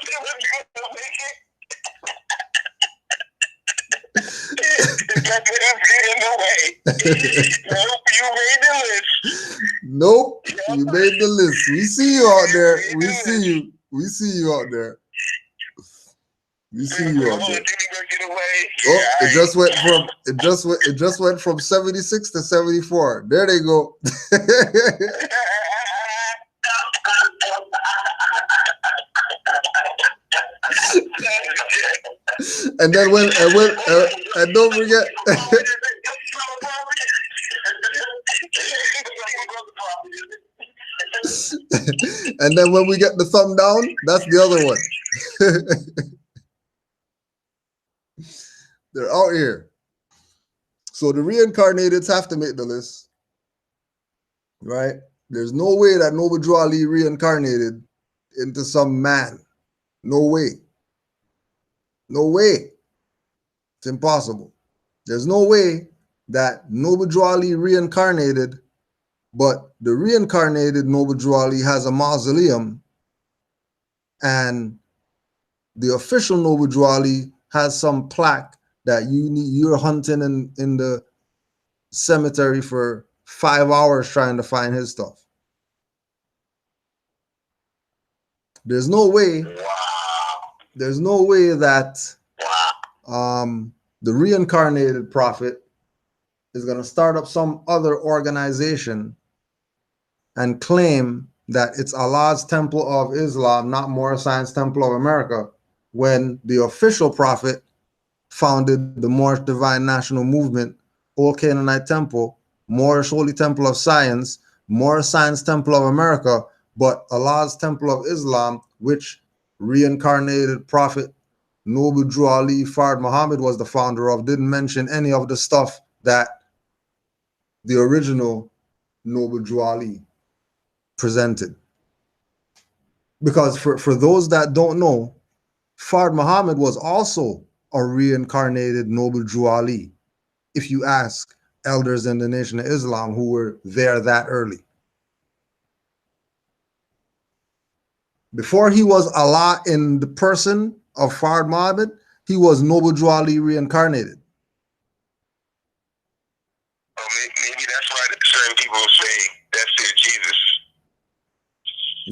they wasn't gonna make it. They got in the way. Nope, you made the list. Nope, Yep. you made the list. We see you out there. We see you. We see you out there. We see you out there. Oh, it just went from 76 to 74. There they go. And then and don't forget. And then when we get the thumb down, that's the other one. They're out here. So the reincarnateds have to make the list, right? There's no way that Noble Jwali reincarnated into some man. No way. No way. It's impossible. There's no way that Noble Jwali reincarnated, but the reincarnated Noble Jwali has a mausoleum, and the official Noble Jwali has some plaque that you're hunting in the cemetery for 5 hours trying to find his stuff. There's no way. There's no way that the reincarnated prophet is going to start up some other organization and claim that it's Allah's Temple of Islam, not Moorish Temple of America, when the official prophet founded the Moorish Divine National Movement, Old Canaanite Temple, Moorish Holy Temple of Science, Moorish Science Temple of America, but Allah's Temple of Islam, which reincarnated prophet Noble Jwali Fard Muhammad was the founder of, didn't mention any of the stuff that the original Noble Jwali presented. Because for those that don't know, Fard Muhammad was also a reincarnated Noble Jwali, if you ask elders in the Nation of Islam who were there that early. Before he was Allah in the person of Fard Muhammad, he was Noble Jwali reincarnated. Oh, maybe that's why certain people say that's their Jesus.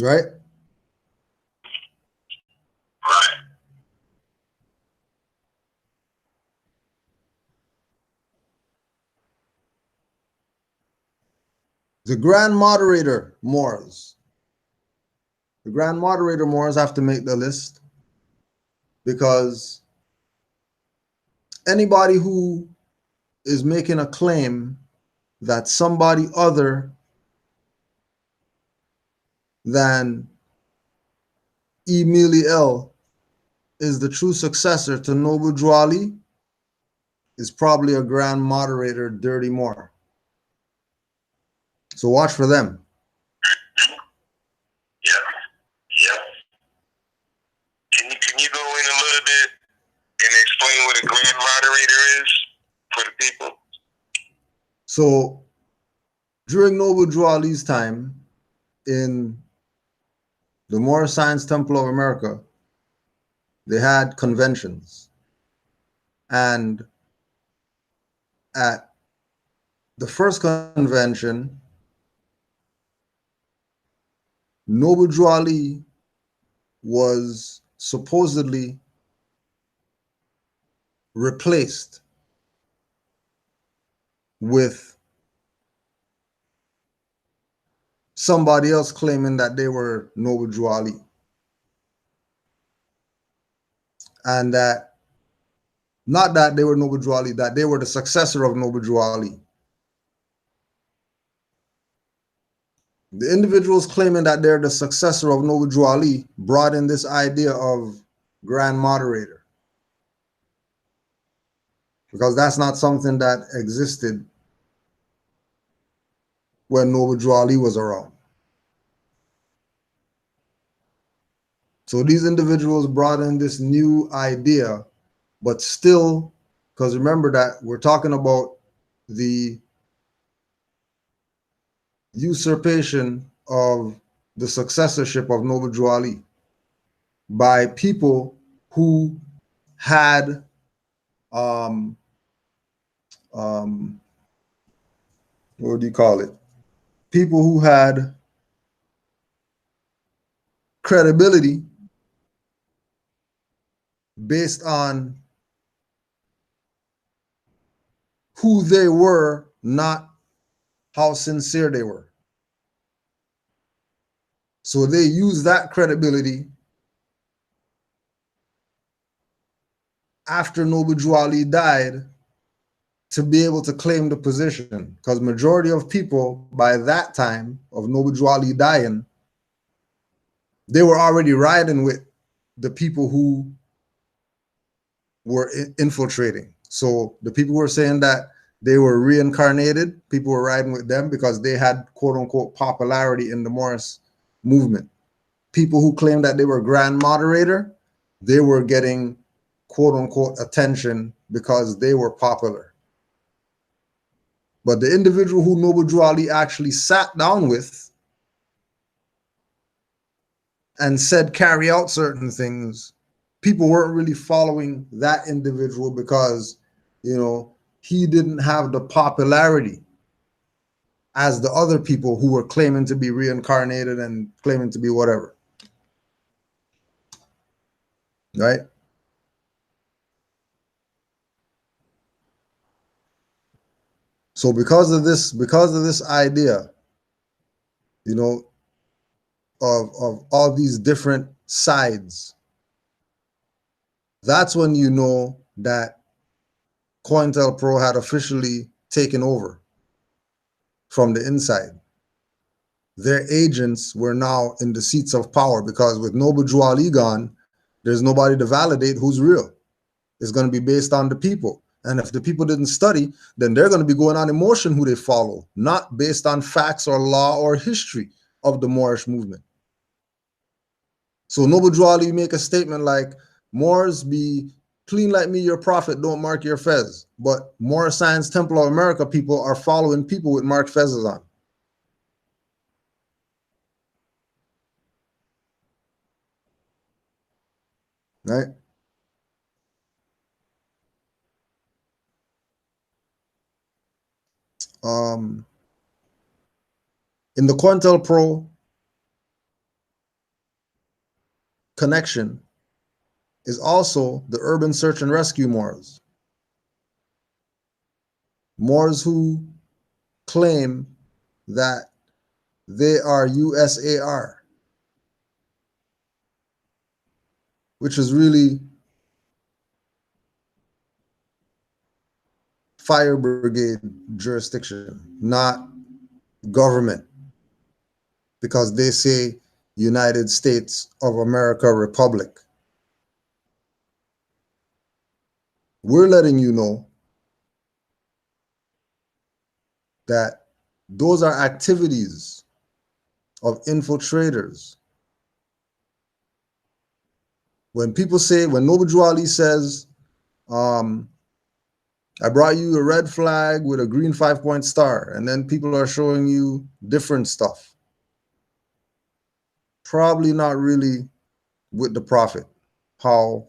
Right? Right. The Grand Moderator Moors. The Grand Moderator Moors have to make the list because anybody who is making a claim that somebody other than Emiliel is the true successor to Noble Drew Ali is probably a grand moderator, Dirty Moor. So watch for them. Yep. Yep. Can you go in a little bit and explain what a grand moderator is for the people? So during Noble Drew Ali's time in the Moorish Science Temple of America, they had conventions. And at the first convention, Noble Drew Ali was supposedly replaced with somebody else claiming that they were Noble Drew Ali. And that, not that they were Noble Drew Ali, that they were the successor of Noble Drew Ali. The individuals claiming that they're the successor of Noble Drew Ali brought in this idea of grand moderator, because that's not something that existed when Noble Drew Ali was around. So these individuals brought in this new idea, but still, because remember that we're talking about the usurpation of the successorship of Noble Drew Ali by people who had what do you call it? People who had credibility based on who they were, not how sincere they were. So they used that credibility after Noble Drew Ali died to be able to claim the position, because majority of people by that time of Noble Drew Ali dying, they were already riding with the people who were infiltrating. So the people who were saying that they were reincarnated, people were riding with them because they had quote unquote popularity in the Moorish movement. People who claimed that they were grand moderator, they were getting quote unquote attention because they were popular. But the individual who Noble Drew Ali actually sat down with and said carry out certain things, people weren't really following that individual because, you know, he didn't have the popularity as the other people who were claiming to be reincarnated and claiming to be whatever. Right? So because of this idea, you know, of all these different sides, that's when you know that COINTELPRO had officially taken over from the inside. Their agents were now in the seats of power, because with Noble Drew Ali gone, there's nobody to validate who's real. It's going to be based on the people. And if the people didn't study, then they're going to be going on emotion who they follow, not based on facts or law or history of the Moorish movement. So Noble Drew Ali make a statement like, Moors be clean like me, your prophet, don't mark your fez. But Moorish Science Temple of America people are following people with marked fezzes on. Right? In the COINTELPRO connection is also the urban search and rescue Moors. Moors who claim that they are USAR, which is really fire brigade jurisdiction, not government, because they say United States of America Republic. We're letting you know that those are activities of infiltrators. When people say, when Noble Drew Ali says, I brought you a red flag with a green 5-point star, and then people are showing you different stuff, probably not really with the prophet, how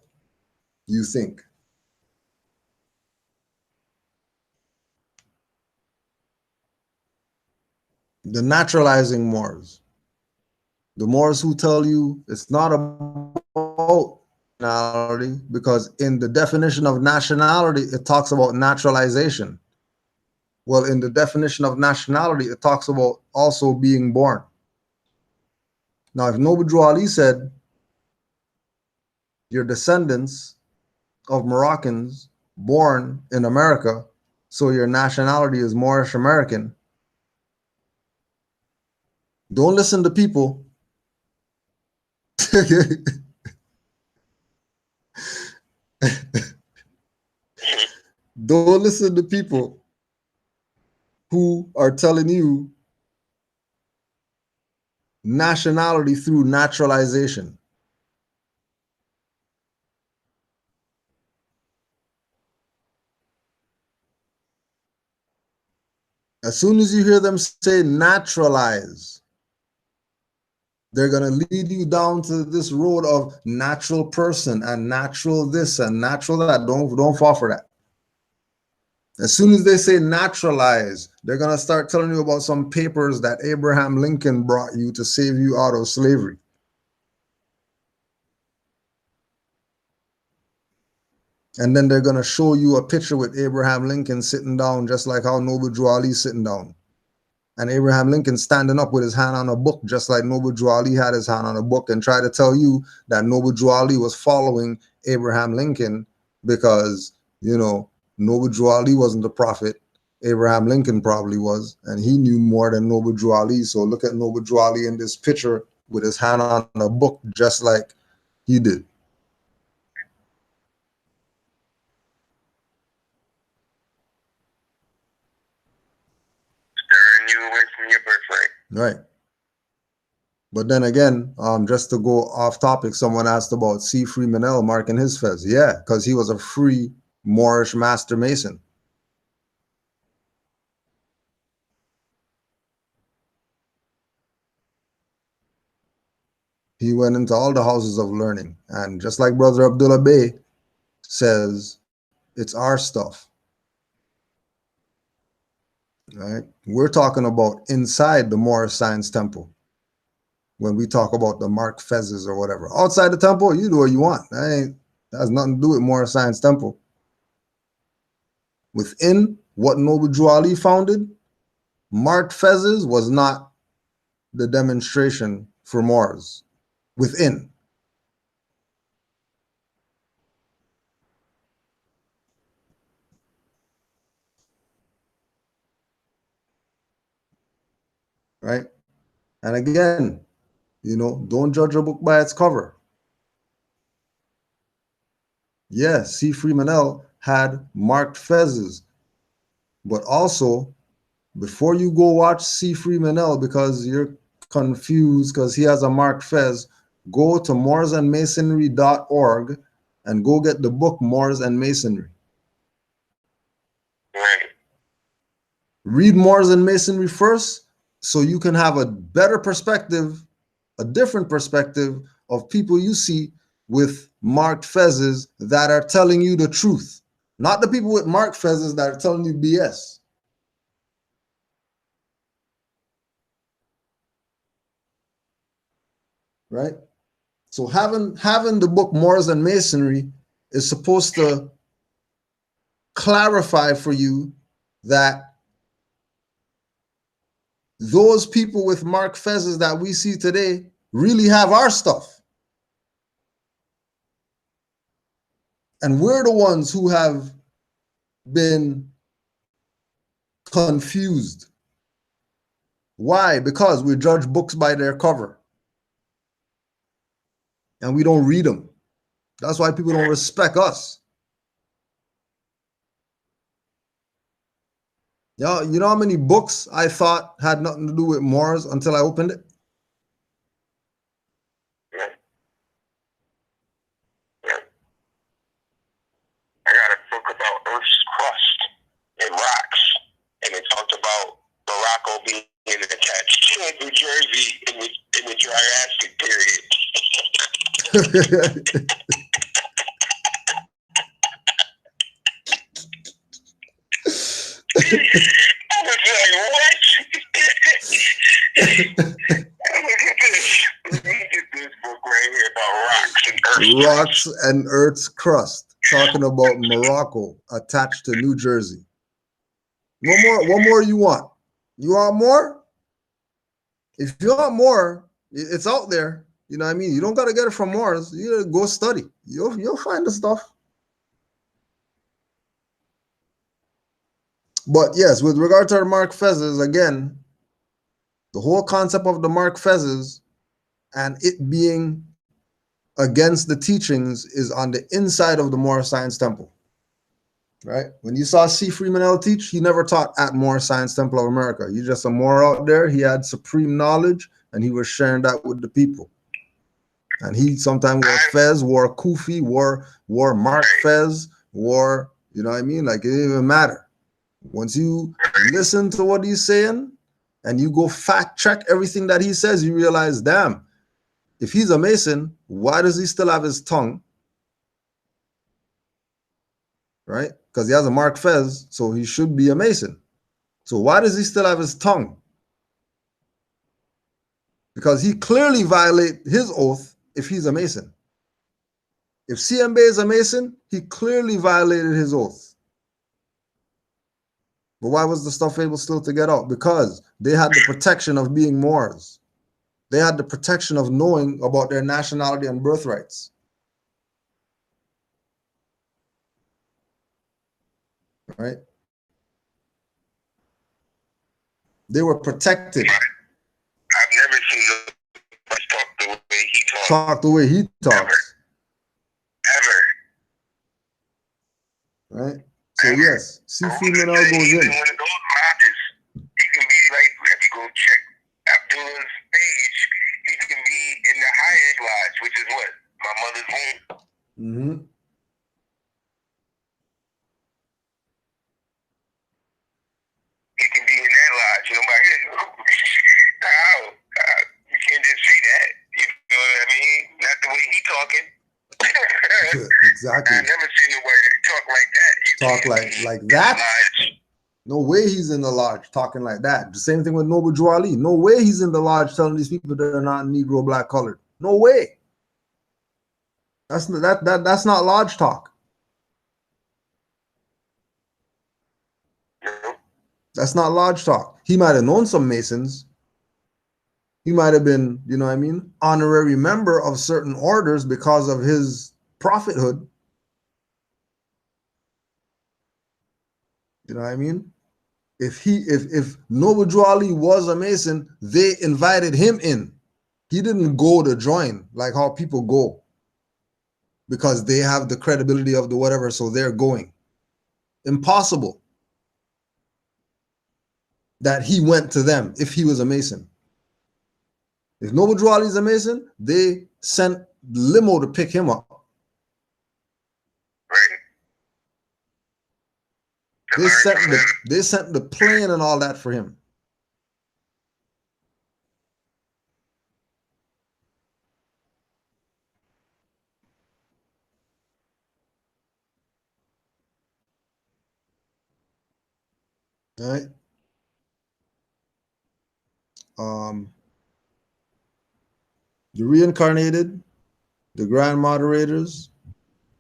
you think. The naturalizing Moors, the Moors who tell you it's not about nationality, because in the definition of nationality, it talks about naturalization. Well, in the definition of nationality, it talks about also being born. Now, if Noble Drew Ali said, your descendants of Moroccans born in America, so your nationality is Moorish American, don't listen to people. Don't listen to people who are telling you nationality through naturalization. As soon as you hear them say naturalize, they're going to lead you down to this road of natural person and natural this and natural that. Don't fall for that. As soon as they say naturalize, they're going to start telling you about some papers that Abraham Lincoln brought you to save you out of slavery. And then they're going to show you a picture with Abraham Lincoln sitting down, just like how Noble Drew Ali sitting down. And Abraham Lincoln standing up with his hand on a book, just like Noble Drew Ali had his hand on a book, and try to tell you that Noble Drew Ali was following Abraham Lincoln because, you know, Noble Drew Ali wasn't the prophet. Abraham Lincoln probably was, and he knew more than Noble Drew Ali. So look at Noble Drew Ali in this picture with his hand on a book, just like he did. Stirring you away from your birthright. Right. But then again, just to go off topic, someone asked about C. Freeman L. marking his fez. Yeah, because he was a free Moorish master mason. He went into all the houses of learning. And just like Brother Abdullah Bey says, it's our stuff. Right? We're talking about inside the Moorish Science Temple. When we talk about the marked fezzes or whatever. Outside the temple, you do what you want. That has nothing to do with Moorish Science Temple. Within what Noble Drew Ali founded, marked fezzes was not the demonstration for Moors. Within. Right? And again, you know, don't judge a book by its cover. Yes, C. Freeman L. had marked fezzes, but also, before you go watch C. Freeman L. because you're confused because he has a marked fez, go to moorsandmasonry.org and go get the book Moors and Masonry. Right. Read Moors and Masonry first so you can have a better perspective, a different perspective of people you see with marked fezzes that are telling you the truth. Not the people with marked fezzes that are telling you BS. Right? So having the book Moors and Masonry is supposed to clarify for you that those people with marked fezzes that we see today really have our stuff. And we're the ones who have been confused. Why? Because we judge books by their cover. And we don't read them. That's why people don't respect us. You know how many books I thought had nothing to do with Moors until I opened it? Yeah. Yeah. I got a book about Earth's crust and rocks, and it talked about Morocco being attached to New Jersey in the Triassic period. I was like, what? Look at this. Look at this book right here about rocks and Earth's Rocks and Earth's crust, talking about Morocco attached to New Jersey. What more you want? You want more? If you want more, it's out there. You know what I mean? You don't got to get it from Moors. You gotta go study. You'll find the stuff. But yes, with regard to the Mark Fezzes, again, the whole concept of the Mark Fezzes and it being against the teachings is on the inside of the Moorish Science Temple. Right? When you saw C. Freeman L. teach, he never taught at Moorish Science Temple of America. He's just a Moor out there. He had supreme knowledge and he was sharing that with the people. And he sometimes wore fez, wore kufi, wore Mark Fez, wore, you know what I mean? Like it didn't even matter. Once you listen to what he's saying and you go fact check everything that he says, you realize, damn, if he's a Mason, why does he still have his tongue? Right? Because he has a Mark Fez, so he should be a Mason. So why does he still have his tongue? Because he clearly violates his oath if he's a Mason. If CMB is a Mason, he clearly violated his oath. But why was the stuff able still to get out? Because they had the protection of being Moors. They had the protection of knowing about their nationality and birthrights. Right? They were protected. I've never seen nobody talk the way he talks. Talk the way he talks. Ever. Right? So yes, C. Freeman L. goes in. Even one of those lodges, he can be like, if you go check Abdullah's page, he can be in the highest lodge, which is what? My mother's home. Mm-hmm. He can be in that lodge. Nobody, you can't just say that. You know what I mean? Not the way he talking. Exactly. I've never seen nobody talk like that. Talk like that? No way he's in the lodge talking like that. The same thing with Noble Drew Ali. No way he's in the lodge telling these people they're not Negro, black, colored. No way. That's not lodge talk. That's not lodge talk. He might have known some Masons. He might have been, you know what I mean, honorary member of certain orders because of his prophethood. You know what I mean? If Noble Drew Ali was a Mason, they invited him in. He didn't go to join like how people go because they have the credibility of the whatever, so they're going. Impossible that he went to them if he was a Mason. If Noble Drew Ali is a Mason, they sent limo to pick him up. Right. They sent the plane and all that for him. All right. The reincarnated, the grand moderators,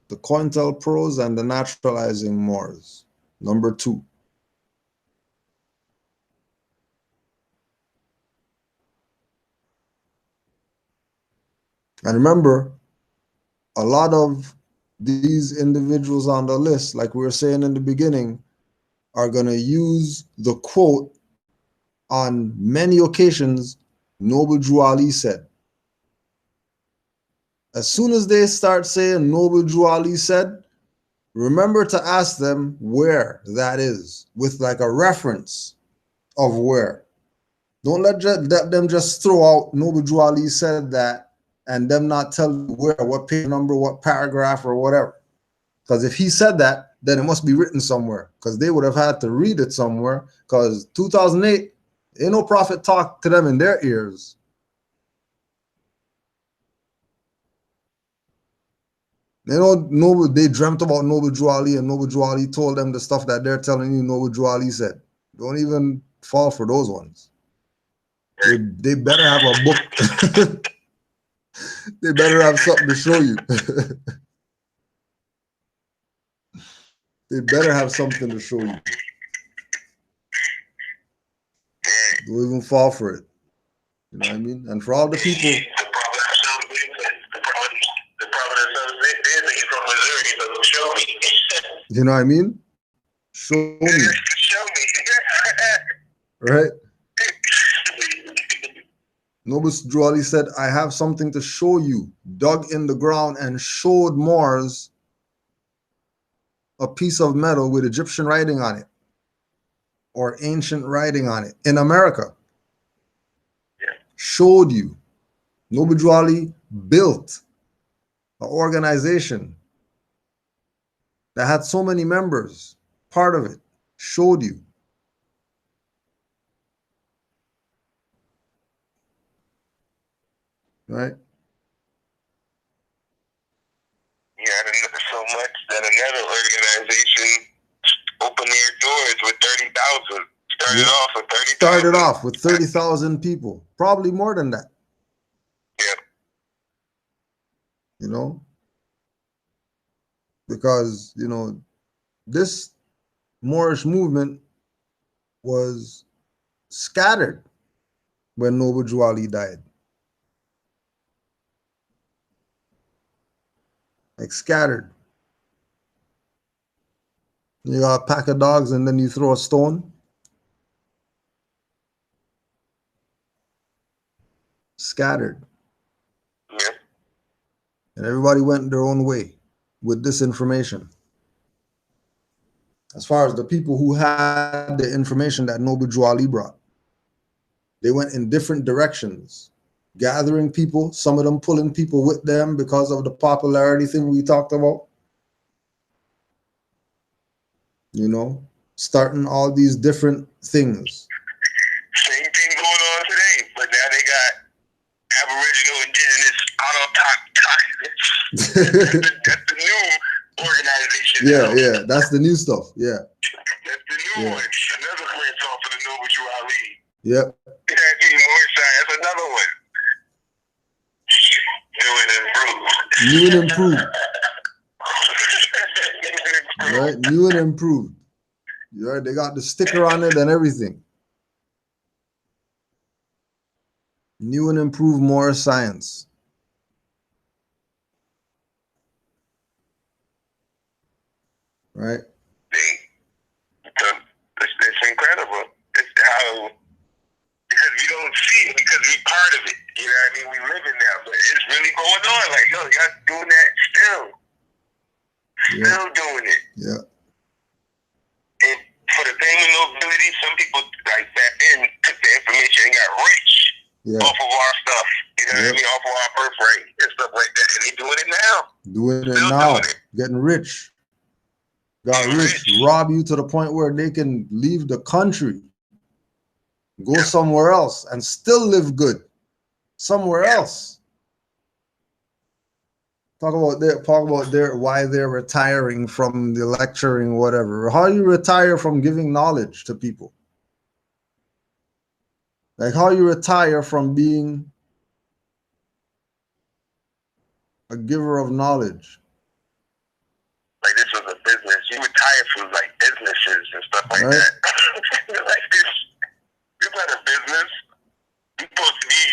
the COINTELPROs, and the naturalizing Moors. Number 2. And remember, a lot of these individuals on the list, like we were saying in the beginning, are going to use the quote on many occasions Noble Drew Ali said. As soon as they start saying Noble Drew Ali said, remember to ask them where that is, with like a reference of where. Don't let them just throw out Noble Drew Ali said that and them not tell you where, what page number, what paragraph, or whatever. Because if he said that, then it must be written somewhere, because they would have had to read it somewhere, because 2008, ain't no prophet talk to them in their ears. They know they dreamt about Noble Drew Ali, and Noble Drew Ali told them the stuff that they're telling you Noble Drew Ali said. Don't even fall for those ones. They better have a book. They better have something to show you. They better have something to show you. Don't even fall for it. You know what I mean? And for all the people. The prophet from Missouri, so show me. You know what I mean? Show me. Show me. Right? Noble Drew Ali said, I have something to show you. Dug in the ground and showed Moors a piece of metal with Egyptian writing on it, or ancient writing on it, in America. Yeah. Showed you. Noble Drew Ali built an organization that had so many members, part of it, showed you. Right? Yeah, so much that another organization opened their doors with 30,000. Started off with 30,000 people, probably more than that. Yeah. You know? Because, you know, this Moorish movement was scattered when Noble Drew Ali died. Like scattered. You got a pack of dogs and then you throw a stone. Scattered. Yeah. And everybody went their own way with this information. As far as the people who had the information that Noble Drew Ali brought, they went in different directions, gathering people, some of them pulling people with them because of the popularity thing we talked about. You know, starting all these different things. Same thing going on today, but now they got Aboriginal, Indigenous, autochthonists. That's the new organization. Yeah, that's the new stuff. Yeah. That's the new one. Another branch off of the Noble Drew Ali. Yep. Moorish Science, another one. New and improved. Right? New and improved. Right? They got the sticker on it and everything. New and improved Moorish science. Right? It's incredible. It's how, because we don't see it, because we're part of it. You know what I mean? We live it now, but it's really going on. Like, yo, y'all doing that still. Still doing it. Yeah. And for the fame and nobility, some people like back then took the information and got rich off of our stuff. You know what I mean? Off of our birthright and stuff like that. And they doing it now. Doing it now. Getting rich. Got rich. Rob you to the point where they can leave the country, go somewhere else, and still live good. Somewhere else. Talk about why they're retiring from the lecturing, whatever. How you retire from giving knowledge to people? Like how you retire from being a giver of knowledge. Like this was a business. You retire from like businesses and stuff like that. Like this not a business. You're supposed to be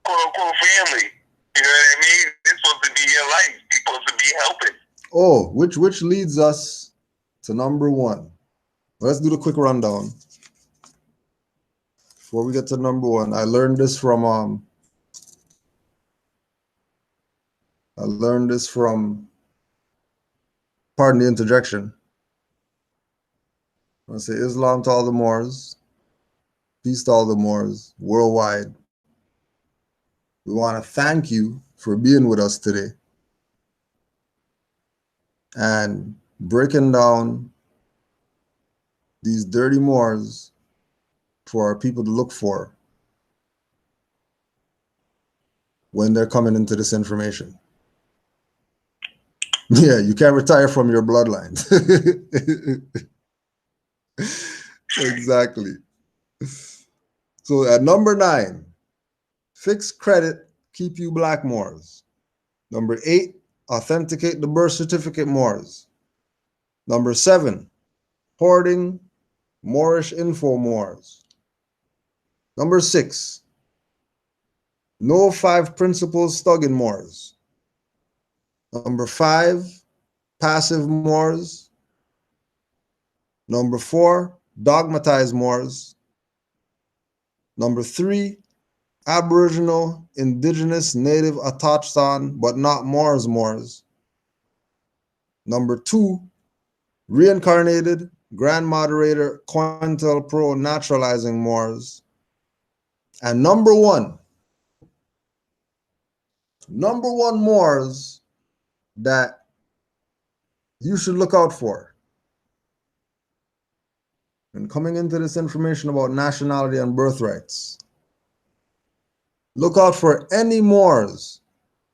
quote unquote family. You know what I mean? It's supposed to be your life. You're supposed to be helping. Oh, which leads us to number one. Let's do the quick rundown before we get to number one. I learned this from pardon the interjection. I say Islam to all the Moors, peace to all the Moors worldwide. We want to thank you for being with us today and breaking down these dirty Moors for our people to look for when they're coming into this information. Yeah, you can't retire from your bloodline. Exactly. So at number 9, fixed credit, keep you black Moors. Number 8, authenticate the birth certificate Moors. Number 7, hoarding, Moorish info Moors. Number 6, no 5 principles stugging Moors. Number 5, passive Moors. Number 4, dogmatized Moors. Number 3, Aboriginal, Indigenous, Native, Autochthon, but not Moors Moors. Number 2, reincarnated, Grand Moderator, Quintel Pro, naturalizing Moors. And number one Moors that you should look out for. And coming into this information about nationality and birthrights, look out for any Moors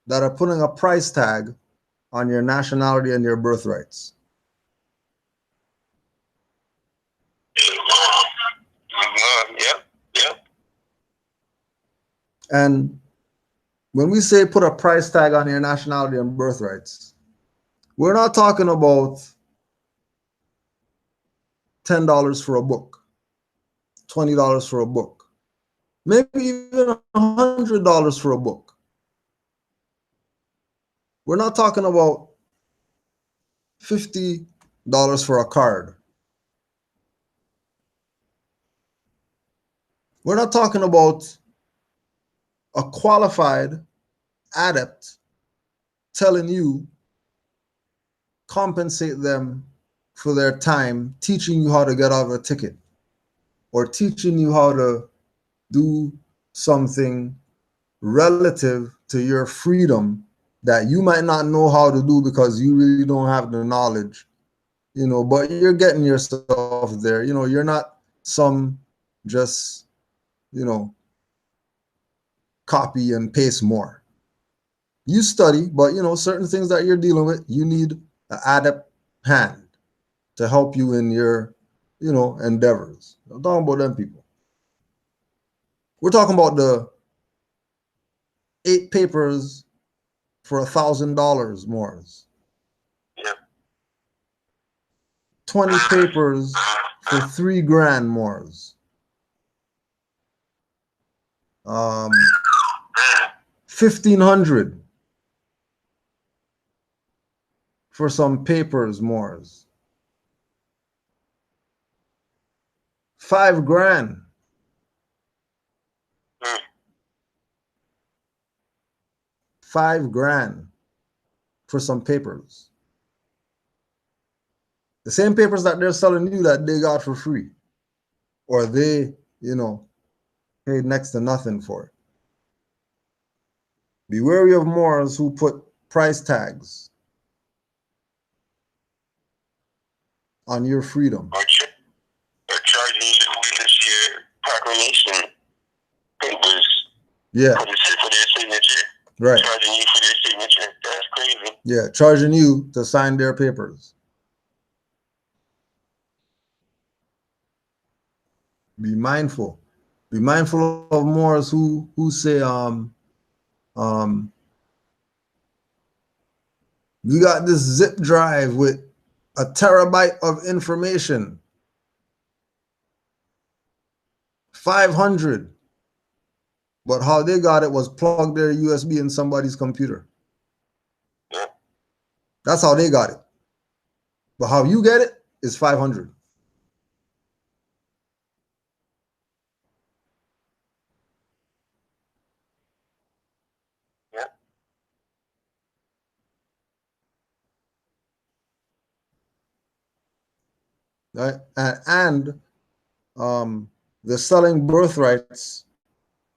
that are putting a price tag on your nationality and your birthrights. Yep. And when we say put a price tag on your nationality and birthrights, we're not talking about $10 for a book, $20 for a book, maybe even $100 for a book. We're not talking about $50 for a card. We're not talking about a qualified adept telling you compensate them for their time, teaching you how to get out of a ticket or teaching you how to do something relative to your freedom that you might not know how to do because you really don't have the knowledge, but you're getting yourself there. You're not some just, copy and paste more. You study, but certain things that you're dealing with, you need an adept hand to help you in your, endeavors. I'm talking about them people. We're talking about the 8 papers for $1,000 Moors. Yeah. 20 papers for $3,000 Moors. 1,500 for some papers Moors. $5,000. $5,000 for some papers. The same papers that they're selling you that they got for free, or they, paid next to nothing for it. Be wary of Moors who put price tags on your freedom. Or charging you for this year proclamation papers. Yeah. For their signature. Right. Charging you for their signature. That's crazy. Yeah, charging you to sign their papers. Be mindful. Be mindful of Moors who say we got this zip drive with a terabyte of information. 500. But how they got it was plug their USB in somebody's computer. Yeah. That's how they got it. But how you get it is 500. right? And the selling birthrights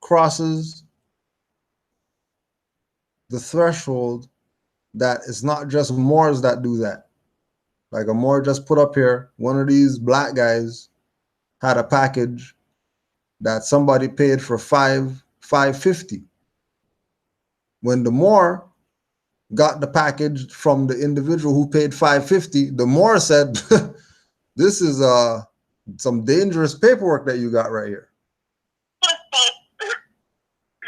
crosses the threshold that it's not just Moors that do that. Like a Moor just put up here, one of these black guys had a package that somebody paid for $5.50. When the Moor got the package from the individual who paid $5.50, the Moor said, "This is some dangerous paperwork that you got right here.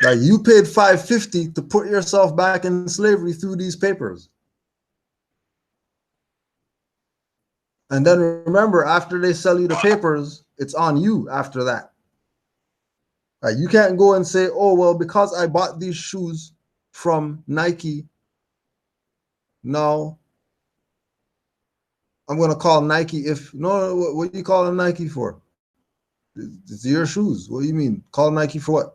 Like you paid $5.50 to put yourself back in slavery through these papers." And then remember, after they sell you the papers, it's on you after that. Like you can't go and say, "Oh, well, because I bought these shoes from Nike, now I'm going to call Nike." If no, what are you calling Nike for? It's your shoes. What do you mean? Call Nike for what?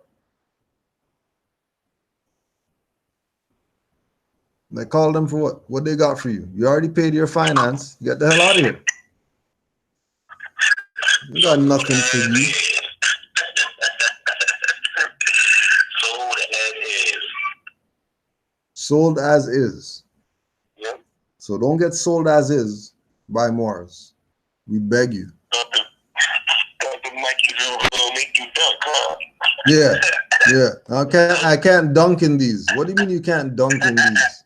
Like, call them for what? What they got for you? You already paid your finance. Get the hell out of here. You got nothing for you. Sold as is. Sold as is. Yep. So don't get sold as is by Moors. We beg you. Thought the Nike will make you duck, huh? Yeah, yeah. I can't dunk in these. What do you mean you can't dunk in these?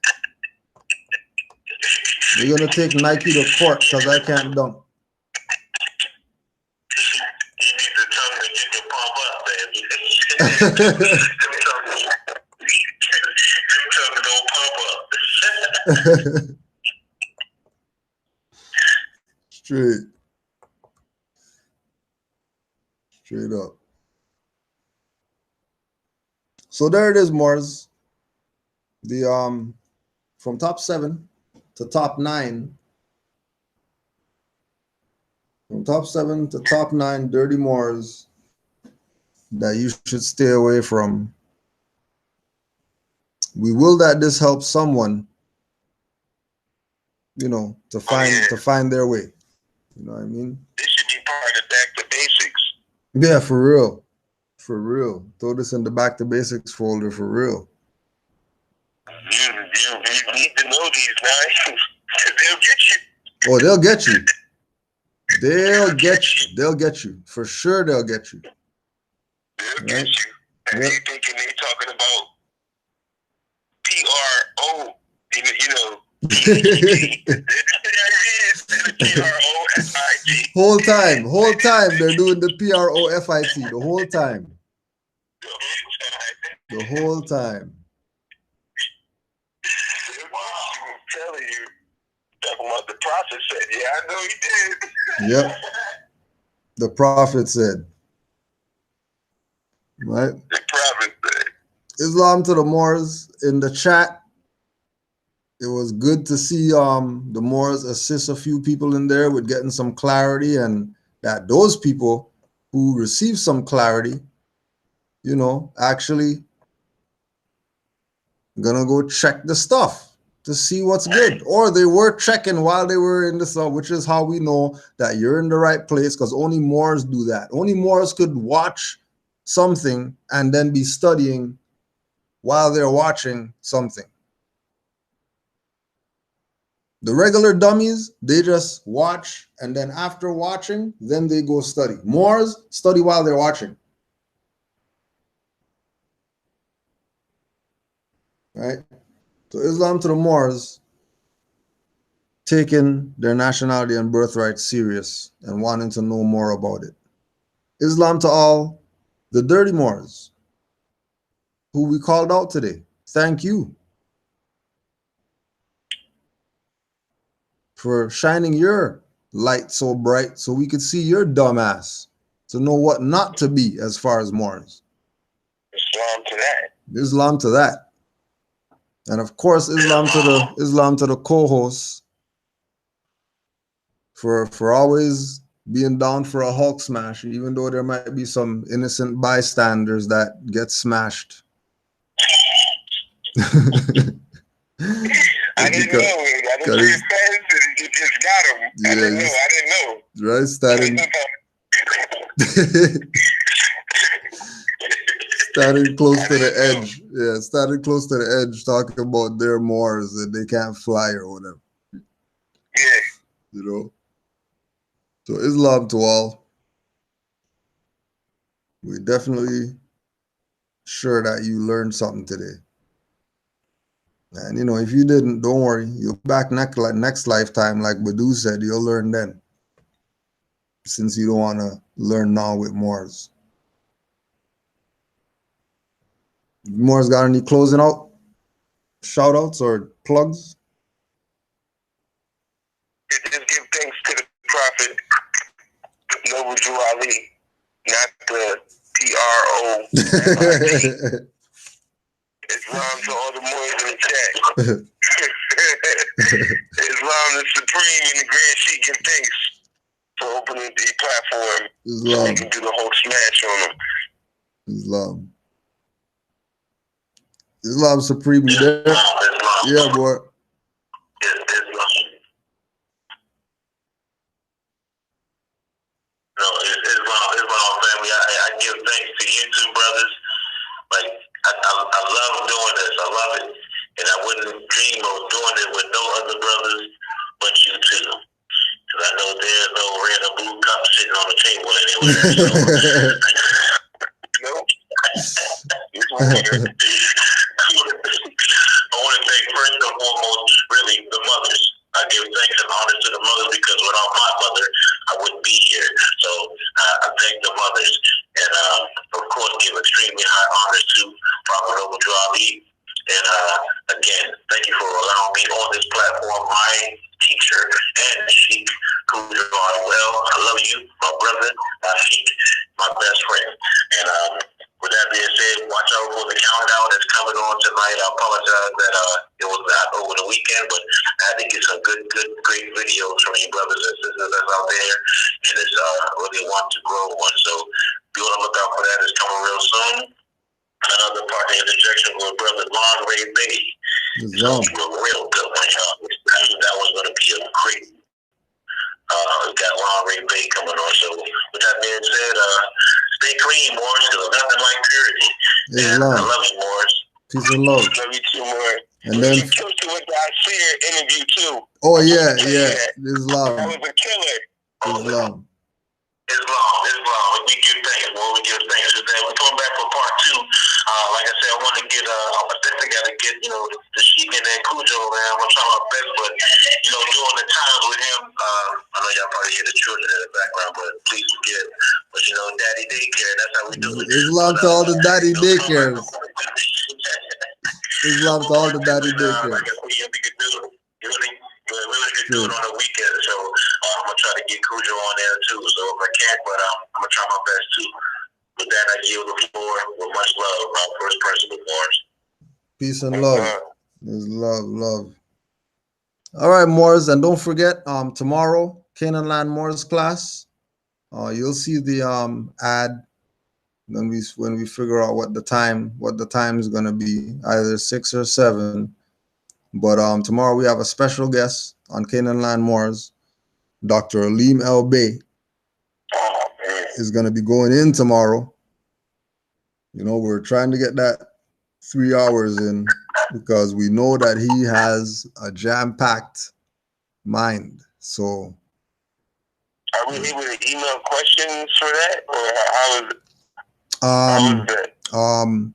You're gonna take Nike to court because I can't dunk. You need to tell me that you can pump up, baby. Tell me don't pump up. Straight up. So there it is, Moors. The from top 7 to top 9. From top 7 to top 9 dirty Moors that you should stay away from. We will that this helps someone, you know, to find their way. You know what I mean? This should be part of back to basics. Yeah, for real. For real. Throw this in the back to basics folder for real. You need to know these guys. They'll get you. Oh, they'll get you. They'll get you. For sure they'll get you. They'll get you. And they thinking they talking about PRO, you know. PROFIT. Whole time they're doing the PROFIT the whole time. The whole time. I'm telling you, talking about the prophet said, yeah, I know he did. Yep. The prophet said. Right? The prophet said. Islam to the Moors in the chat. It was good to see the Moors assist a few people in there with getting some clarity, and that those people who received some clarity, you know, actually gonna go check the stuff to see what's good. Or they were checking while they were in the stuff, which is how we know that you're in the right place, because only Moors do that. Only Moors could watch something and then be studying while they're watching something. The regular dummies, they just watch, and then after watching, then they go study. Moors study while they're watching. Right? So Islam to the Moors, taking their nationality and birthright serious and wanting to know more about it. Islam to all the dirty Moors who we called out today. Thank you for shining your light so bright so we could see your dumb ass to know what not to be as far as Moors. Islam to that. Islam to that. And of course, Islam to the co-hosts for always being down for a Hulk smash, even though there might be some innocent bystanders that get smashed. I didn't know. I didn't see fans. You just got him. Yeah, I didn't know. Right, starting starting close to the edge. Yeah, starting close to the edge, talking about their Moors that they can't fly or whatever. Yeah. You know. So Islam to all. We definitely sure that you learned something today. And you know, if you didn't, don't worry. You'll be back next lifetime, like Badu said, you'll learn then. Since you don't want to learn now with Moors. Moors got any closing out shout outs or plugs? Just give thanks to the Prophet Noble Drew Ali, not the PRO. Islam to all the Moors in the chat. Islam is supreme and the Grand Sheikh give thanks for opening the platform Islam. so they can do the whole smash on them. Islam. Islam supreme there. Islam. Yeah, boy. Islam. No, it's Islam family. I give thanks to you two brothers. Like, I love doing this. I love it. And I wouldn't dream of doing it with no other brothers but you two. Because I know there's no red or blue cup sitting on the table anywhere. So, nope. It's weird. I want to thank first and foremost, really, the mothers. I give thanks and honor to the mothers because without my mother, I wouldn't be here. So I thank the mothers. And of course, give extremely high honors to Prophet Noble Drew Ali. And again, thank you for allowing me on this platform, my teacher and Sheikh, who you are well. I love you, my brother, my Sheikh, my best friend. And with that being said, watch out for the countdown that's coming on tonight. I apologize that it was not over the weekend, but I had to get some great videos from you brothers and sisters that's out there, and it's really want to grow one. So be on the lookout for that. It's coming real soon. Another part of the interjection with brother Lon Ray Bay. It's going to be a real good one, y'all. That was going to be a great. We got Lon Ray Bay coming on. So with that being said, stay clean, Morris, because there's nothing like purity. And I love you, Morris. Peace and love. Love you too, Morris. And then you killed you with the Seer interview too. Oh yeah. Islam. That was a killer. Islam. We give thanks, boy. We give thanks for that. We're coming back for part 2. Like I said, I want to get I definitely got to get, the Sheik and then Cujo, man. I'm trying my best, but during the times with him, I know y'all probably hear the children in the background, but please forgive. But daddy daycare, that's how we do it. Islam to all the daddy daycares. Islam to all the daddy daycares. We could do it on the weekend, so I'm gonna try to get Cujo on there too. So if I can't, but I'm gonna try my best too. With that, I yield the floor with much love. First person with Morris. Peace and love. There's love. All right, Moors, and don't forget, tomorrow, Canaanland Moors class. You'll see the ad when we figure out what the time is gonna be, either 6 or 7. But tomorrow we have a special guest on Canaanland Moors, Dr. Aleem El Bey is going to be going in tomorrow. We're trying to get that 3 hours in because we know that he has a jam-packed mind. So are we able to email questions for that, or how is that?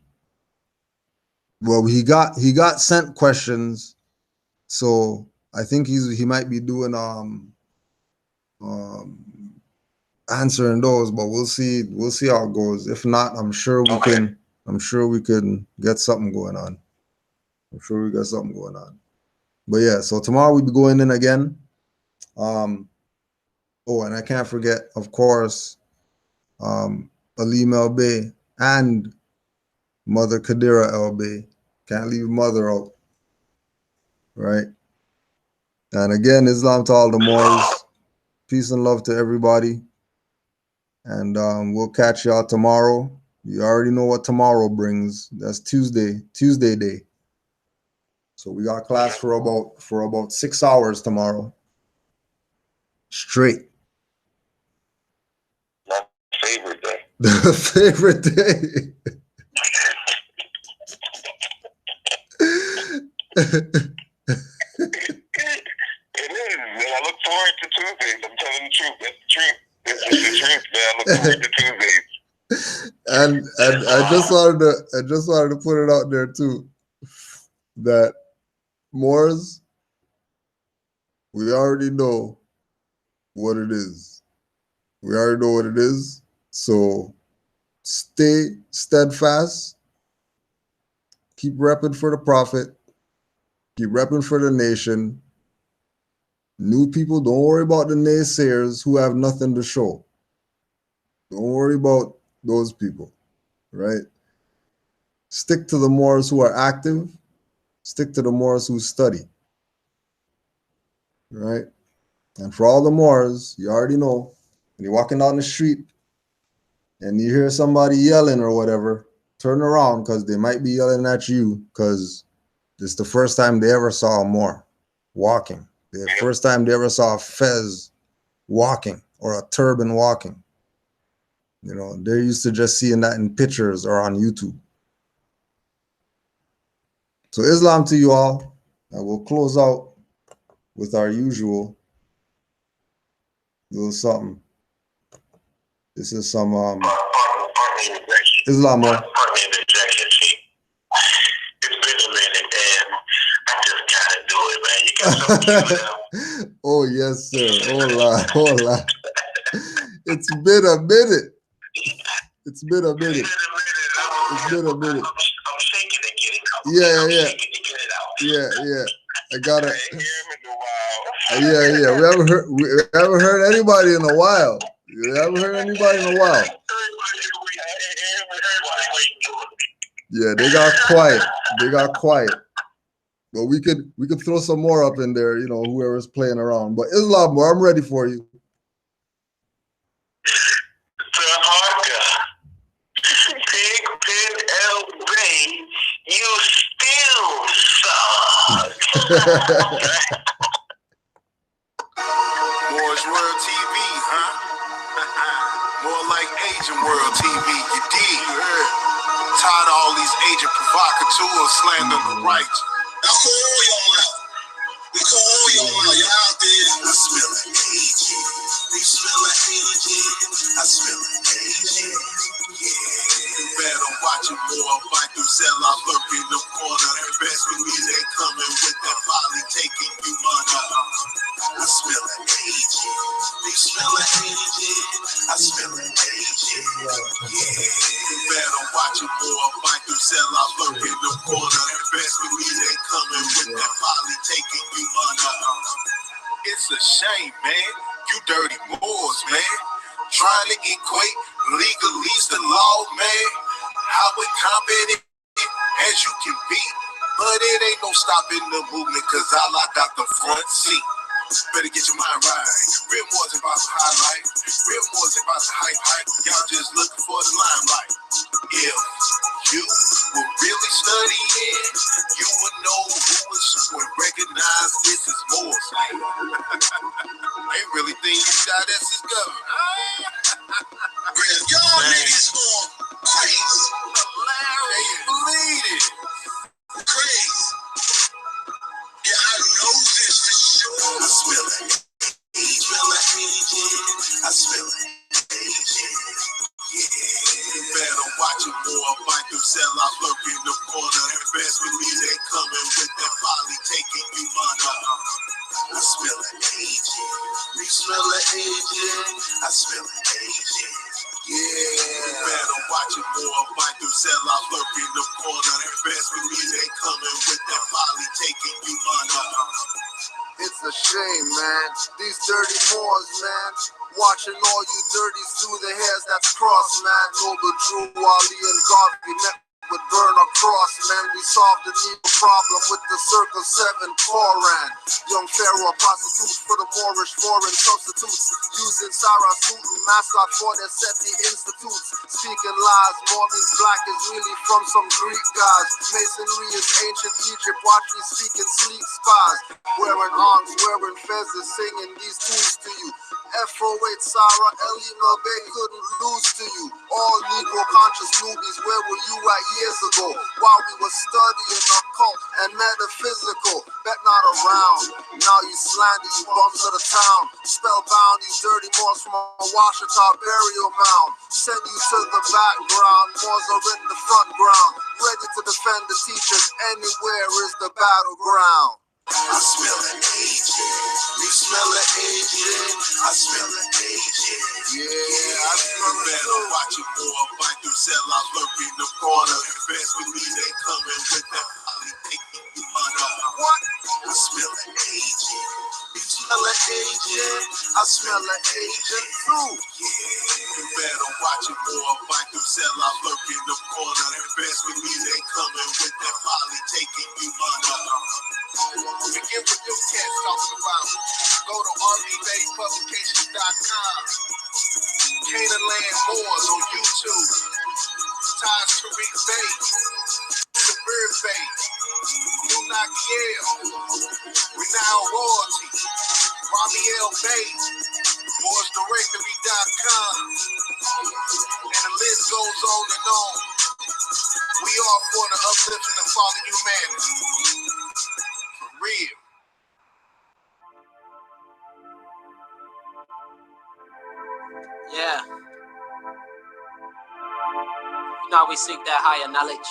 Well, he got sent questions, so I think he might be doing answering those, but we'll see how it goes. If not, I'm sure we can get something going on. But yeah, so tomorrow we'll be going in again. And I can't forget, of course, Aleem El Bey and Mother Kadira El Bey. Can't leave mother out. Right? And again, Islam to all the Moors. Peace and love to everybody. And we'll catch y'all tomorrow. You already know what tomorrow brings. That's Tuesday day. So we got class for about 6 hours tomorrow. straight. My favorite day. The favorite day. It is, man. I look forward to Tuesdays. I'm telling the truth. That's the truth. It's just the truth, man. I look forward to Tuesdays. And I just wanted to put it out there too, that Moors, we already know what it is. We already know what it is. So stay steadfast. Keep repping for the prophet. Keep repping for the nation. New people, don't worry about the naysayers who have nothing to show. Don't worry about those people, right? Stick to the Moors who are active. Stick to the Moors who study, right? And for all the Moors, you already know, when you're walking down the street and you hear somebody yelling or whatever, turn around because they might be yelling at you because it's the first time they ever saw a Moor walking. The first time they ever saw a fez walking or a turban walking. You know, they're used to just seeing that in pictures or on YouTube. So Islam to you all. I will close out with our usual little something. This is some Islam. Pardon me, interjection, Chief. It's been a minute, and I just gotta do it, man. You got something to do. Oh yes, sir. Hola. It's been a minute. It's been a minute. It's been a minute. I'm shaking to get it. Yeah. Shaking to get it out. Yeah. I gotta. I ain't hear him in a while. Yeah. We haven't heard anybody in a while. We haven't heard anybody in a while. Yeah, they got quiet. But we could throw some more up in there, you know, whoever's playing around. But Islam, I'm ready for you. Pigpen LB, you still suck. Moorish World TV, huh? More like Asian World TV, you dig? Tired of all these agent provocateurs slandering the rights. I call y'all out. We call y'all out. Y'all out there. I smell an agent. They smell an agent. I smell an agent. You better watch it more. Fight through sell out, lurk in the corner. Best with me, they coming with that folly, taking you under. I smell an agent. They smell an agent. I smell an agent. You better watch it more. Fight through sell out, lurk in the corner. Best with me, they coming with that folly, taking you under. It's a shame, man. You dirty Moors, man. Trying to equate legalese the law, man. How incompetent as you can be. But it ain't no stopping the movement, cause I got the front seat. Better get your mind right. Real Moors about to highlight. Real Moors about to hype. Y'all just looking for the limelight. If you were really studying, you would know who is who and recognize this is Moors. They really think you got this is government. Y'all niggas on crazy. Hilarious. Believe it. Crazy. Yeah, I know this for sure. I smell it. I smell it. You better watch it more. Fight through sell out, lurk in the corner. Best with me, they coming with that folly, taking you under. I smell an agent. We smell an agent. I smell an agent. Yeah. You better watch it more. Fight through sell out, lurk in the corner. Best with me, they coming with that folly, taking you under. It's a shame, man. These dirty Moors, man. Watching all you dirties through the hairs that's crossed, man. Noble Drew, Ali, and Garvey met would burn across, man. We solved the Negro problem with the Circle 7 Koran. Young Pharaoh prostitutes for the Moorish foreign substitutes, using Sarah suit and mascot for their SETI institutes. Speaking lies, more means black is really from some Greek guys. Masonry is ancient Egypt, watch me speaking sleep spies. Wearing arms, wearing feathers, singing these tunes to you. F08 Sarah, Elima Bay couldn't lose to you. All Negro conscious newbies, where were you at years ago? While we were studying occult and metaphysical. Bet not around, now you slander, you bums of the town. Spellbound, you dirty Moors from a Washita burial mound. Send you to the background, Moors are in the front ground. Ready to defend the teachers, anywhere is the battleground. I smell an agent. You smell an agent. I smell an agent. Yeah, I smell it Better too. watch it more. Fight them sellouts lurking in the corner. Best with me, they coming with that poly taking you under. What? I smell an agent. You smell an agent. I smell an agent too. You better watch it more. Fight them sellouts lurking in the corner. Best with me, they coming with that poly taking you under. Forget what them cats talking about. Go to RVBasePublications.com. Canaanland Moors on YouTube. Taj Tariq Bay. Sabir Bay. New Nakiel. Renowned Royalty. Ramiel Bay. MoorsDirectory.com. And the list goes on and on. We are for the uplifting and fallen humanity. Real. Yeah. You know, we seek that higher knowledge.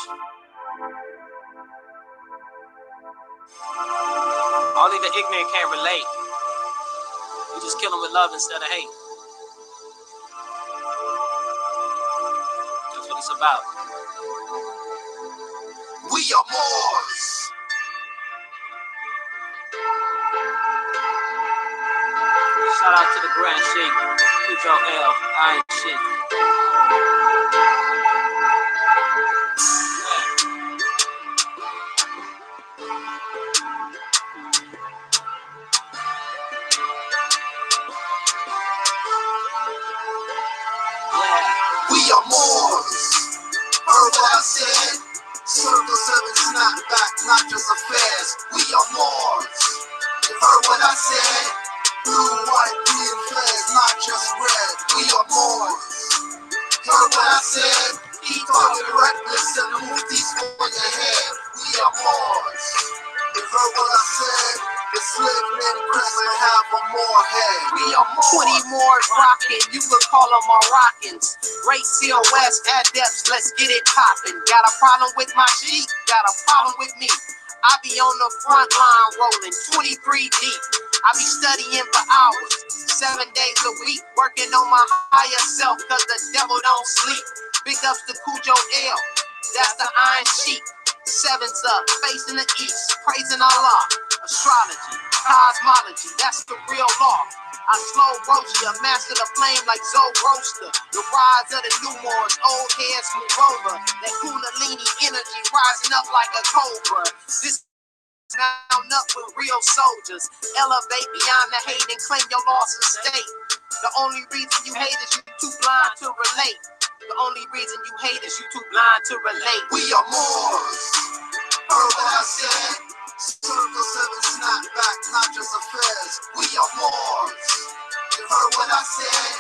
Only the ignorant can't relate. We just kill them with love instead of hate. That's what it's about. We are Moors. Shout out to the Grand Sheik, Cujo L, Iron Sheik. We are Moors. Heard what I said? Circle 7 snapback, not just affairs. We are Moors. You heard what I said? Blue, white, green flags, not just red. We are Moors. Heard what I said? Keep talking reckless and move these for your head. We are Moors. You heard what I said? The slave named Chris may have a more head. We are Moors. 20 Moors rockin', you could call them Moroccans. Great COS adepts, let's get it poppin'. Got a problem with my sheep, got a problem with me. I be on the front line rolling 23 deep. I be studying for hours, 7 days a week, working on my higher self, cause the devil don't sleep. Big ups to Cujo L, that's the Iron Sheik. Sevens up, facing the east, praising Allah. Astrology, cosmology, that's the real law. I slow roast ya, master the flame like Zoe Roaster. The rise of the new Moors, old heads move over. That Kundalini energy rising up like a cobra. This bound up with real soldiers. Elevate beyond the hate and claim your loss of state. The only reason you hate is you too blind to relate. The only reason you hate is you too blind to relate. We are Moors. Heard what I said? Circle 7 snapback, not just affairs. We are Moors. You heard what I said?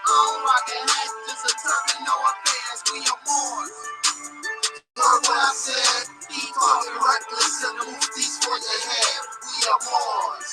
I don't rock a hat, just a turban, no affairs. We are Moors. Heard what I said? Keep talking reckless and move these for your head. We are Moors.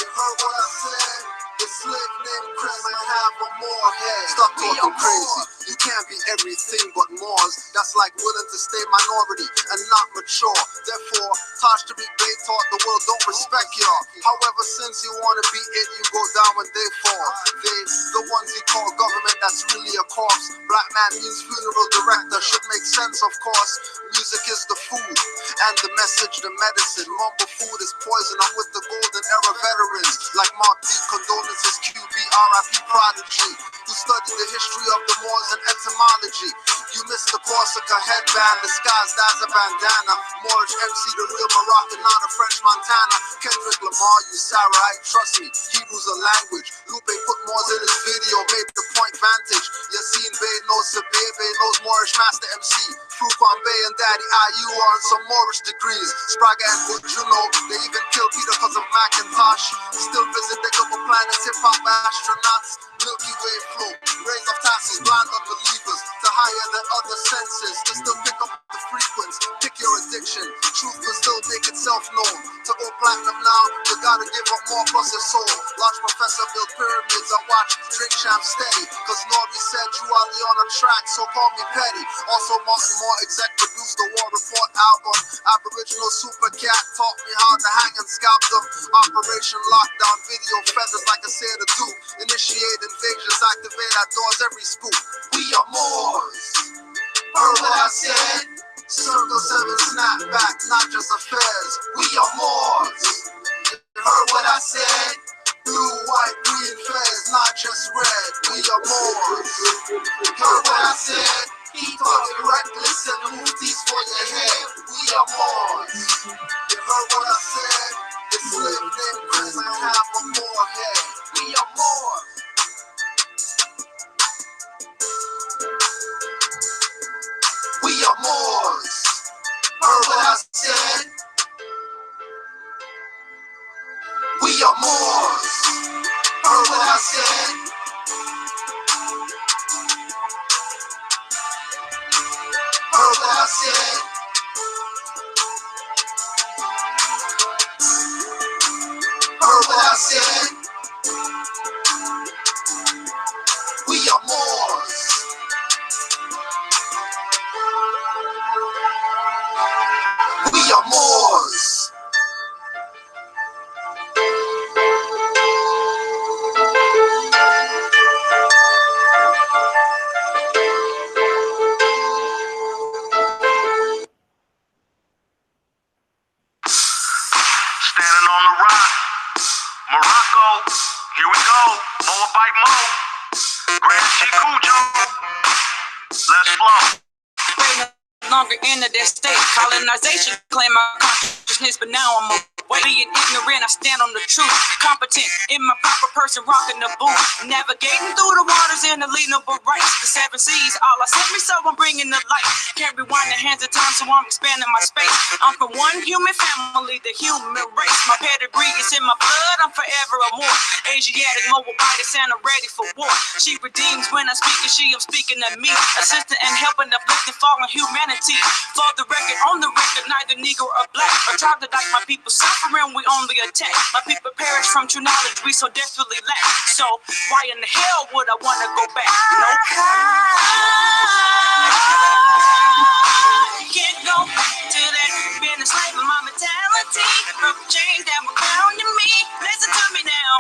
You heard what I said? The slave named Chris may have a more head. Stop talking crazy. You can't be everything but Moors. That's like willing to stay minority and not mature. Therefore, Taj Tariq Bey taught the world don't respect y'all. However, since you want to be it, you go down when they fall. They, the ones you call government, that's really a corpse. Black man means funeral director, should make sense, of course. Music is the food, and the message, the medicine. Mumble food is poison. I'm with the golden era veterans, like Mark D. Condolences, QB, RIP Prodigy, who studied the history of the Moors and etymology. You missed the Corsica headband, disguised as a bandana. Moorish MC, the real Moroccan, not a French Montana. Kendrick Lamar, you Sarahite, trust me, Hebrew's a language. Lupe put Moors in his video, made the point vantage. Yassine Bey knows Sabir, Bey knows Moorish Master MC. Fruquan Bey and Daddy IU are on some Moorish degrees. Spraga and Wood, you know, they even killed Peter because of Macintosh. Still visit the couple planets, hip-hop astronauts. Milky Way flow, rays of tassels, blind unbelievers to higher than other senses. To still pick up the frequency, pick your addiction. Truth will still make itself known. To go platinum now, you gotta give up more plus your soul. Large professor built pyramids, I watch Drink Champ steady. Cause Nori said you are on a track, so call me petty. Also Martin Moore exec produced the War Report album. Aboriginal Super Cat taught me how to hang and scalp them. Operation Lockdown, video feathers like I said to do. Initiate invasions, activate outdoors every spook. We are Moors. Heard what I said? Circle 7 snapback, not just affairs. We are Moors. Heard what I said? Blue, white, green flags, not just red. We are Moors. Heard what I said? He talking reckless and movies for your head. We are Moors. You heard what I said? The slave named Chris and half a more head. We are Moors. We are Moors. Heard what I said? We are Moors. Heard what I said? Heard what I said? Heard what I said? We are Moors. We are Moors. Standing on the rock, Morocco, here we go, Moabite Mo, Grand G Cujo, let's flow. No longer in that state. Colonization claim my consciousness, but now I'm away. Being ignorant, I stand on the truth. Competent in my proper person, rocking the boot. Navigating through the waters in the leadable rights. The 7 seas, all I sent me, so I'm bringing the light. Can't rewind the hands of time, so I'm expanding my space. I'm from one human family, the human race. My pedigree is in my blood, I'm forever a Moor. Asiatic, Moabite, and I'm ready for war. She redeems when I speak, and I'm speaking to me. Assisting and helping uplifting fallen humanity. For the record, on the record, neither Negro or black or tribe to like my people suffering, we only attack. My people perish from true knowledge, we so desperately lack. So why in the hell would I want to go back? Nope. Can't go back to that. Being a slave of my mentality. Broke the chains that were bound to me. Listen to me now.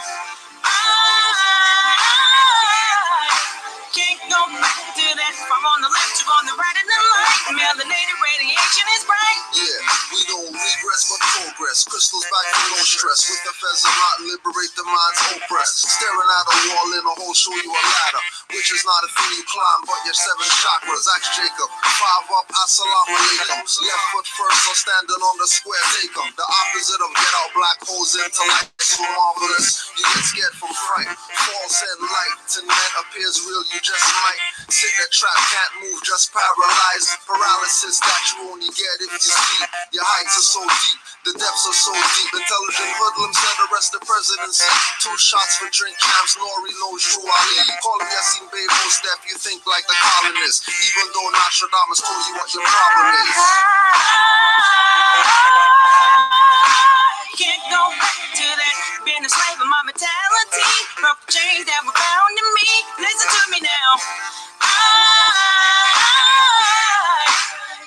Can't go back to that. From on the left to on the right in the light. Melanated radiation is bright. Yeah, we don't regress but progress. Crystals back for no stress. With the fez and not liberate the mind's oppressed. Staring at a wall in a hole, show you a ladder. Which is not a thing you climb, but your 7 chakras. Ask Jacob. 5 up, assalamu alaikum. Left foot first, so standing on the square, take 'em. The opposite of get out black holes, intellect so marvelous. You get scared from fright. False and light. To net appears real, you just might. Sit in a trap, can't move, just paralyzed. Paralysis that you only get if you sleep. Your heights are so deep, the depths are so deep. Intelligent hoodlums that arrest the presidency. 2 shots for drink champs, Nori knows Drew Ali. Call him Yassine Bey, most deaf, you think like the colonists. Even though Nostradamus told you what your problem is. Can't go back to that. Being a slave of my mentality. Broke the chains that were bound to me. Listen to me now.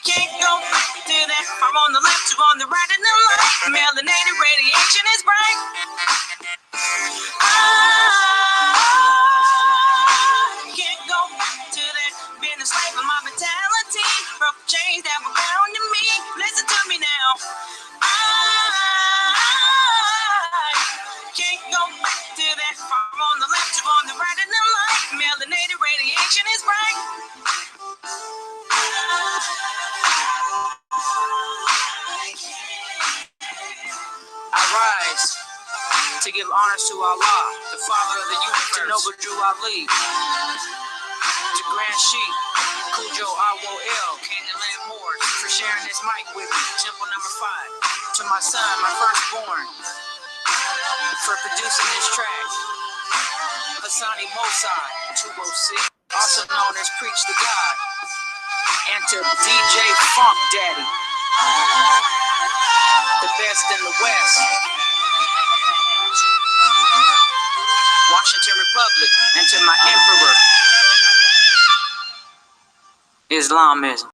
Can't go back to that. I'm on the left, you on the right in the light. Melanated radiation is bright. Can't go back to that. Being a slave of my mentality. Broke the chains that were bound to me. Listen to me now. to give honors to Allah, the Father of the universe, to Noble Drew Ali, to Grand Sheik, Cujo Awo-El, Canaanland Moors, for sharing this mic with me, Temple number 5, to my son, my firstborn, for producing this track, Hassani Mosai, 206, also known as Preach to God, and to DJ Funk Daddy, the best in the West, Washington Republic, and to my emperor, Islamism.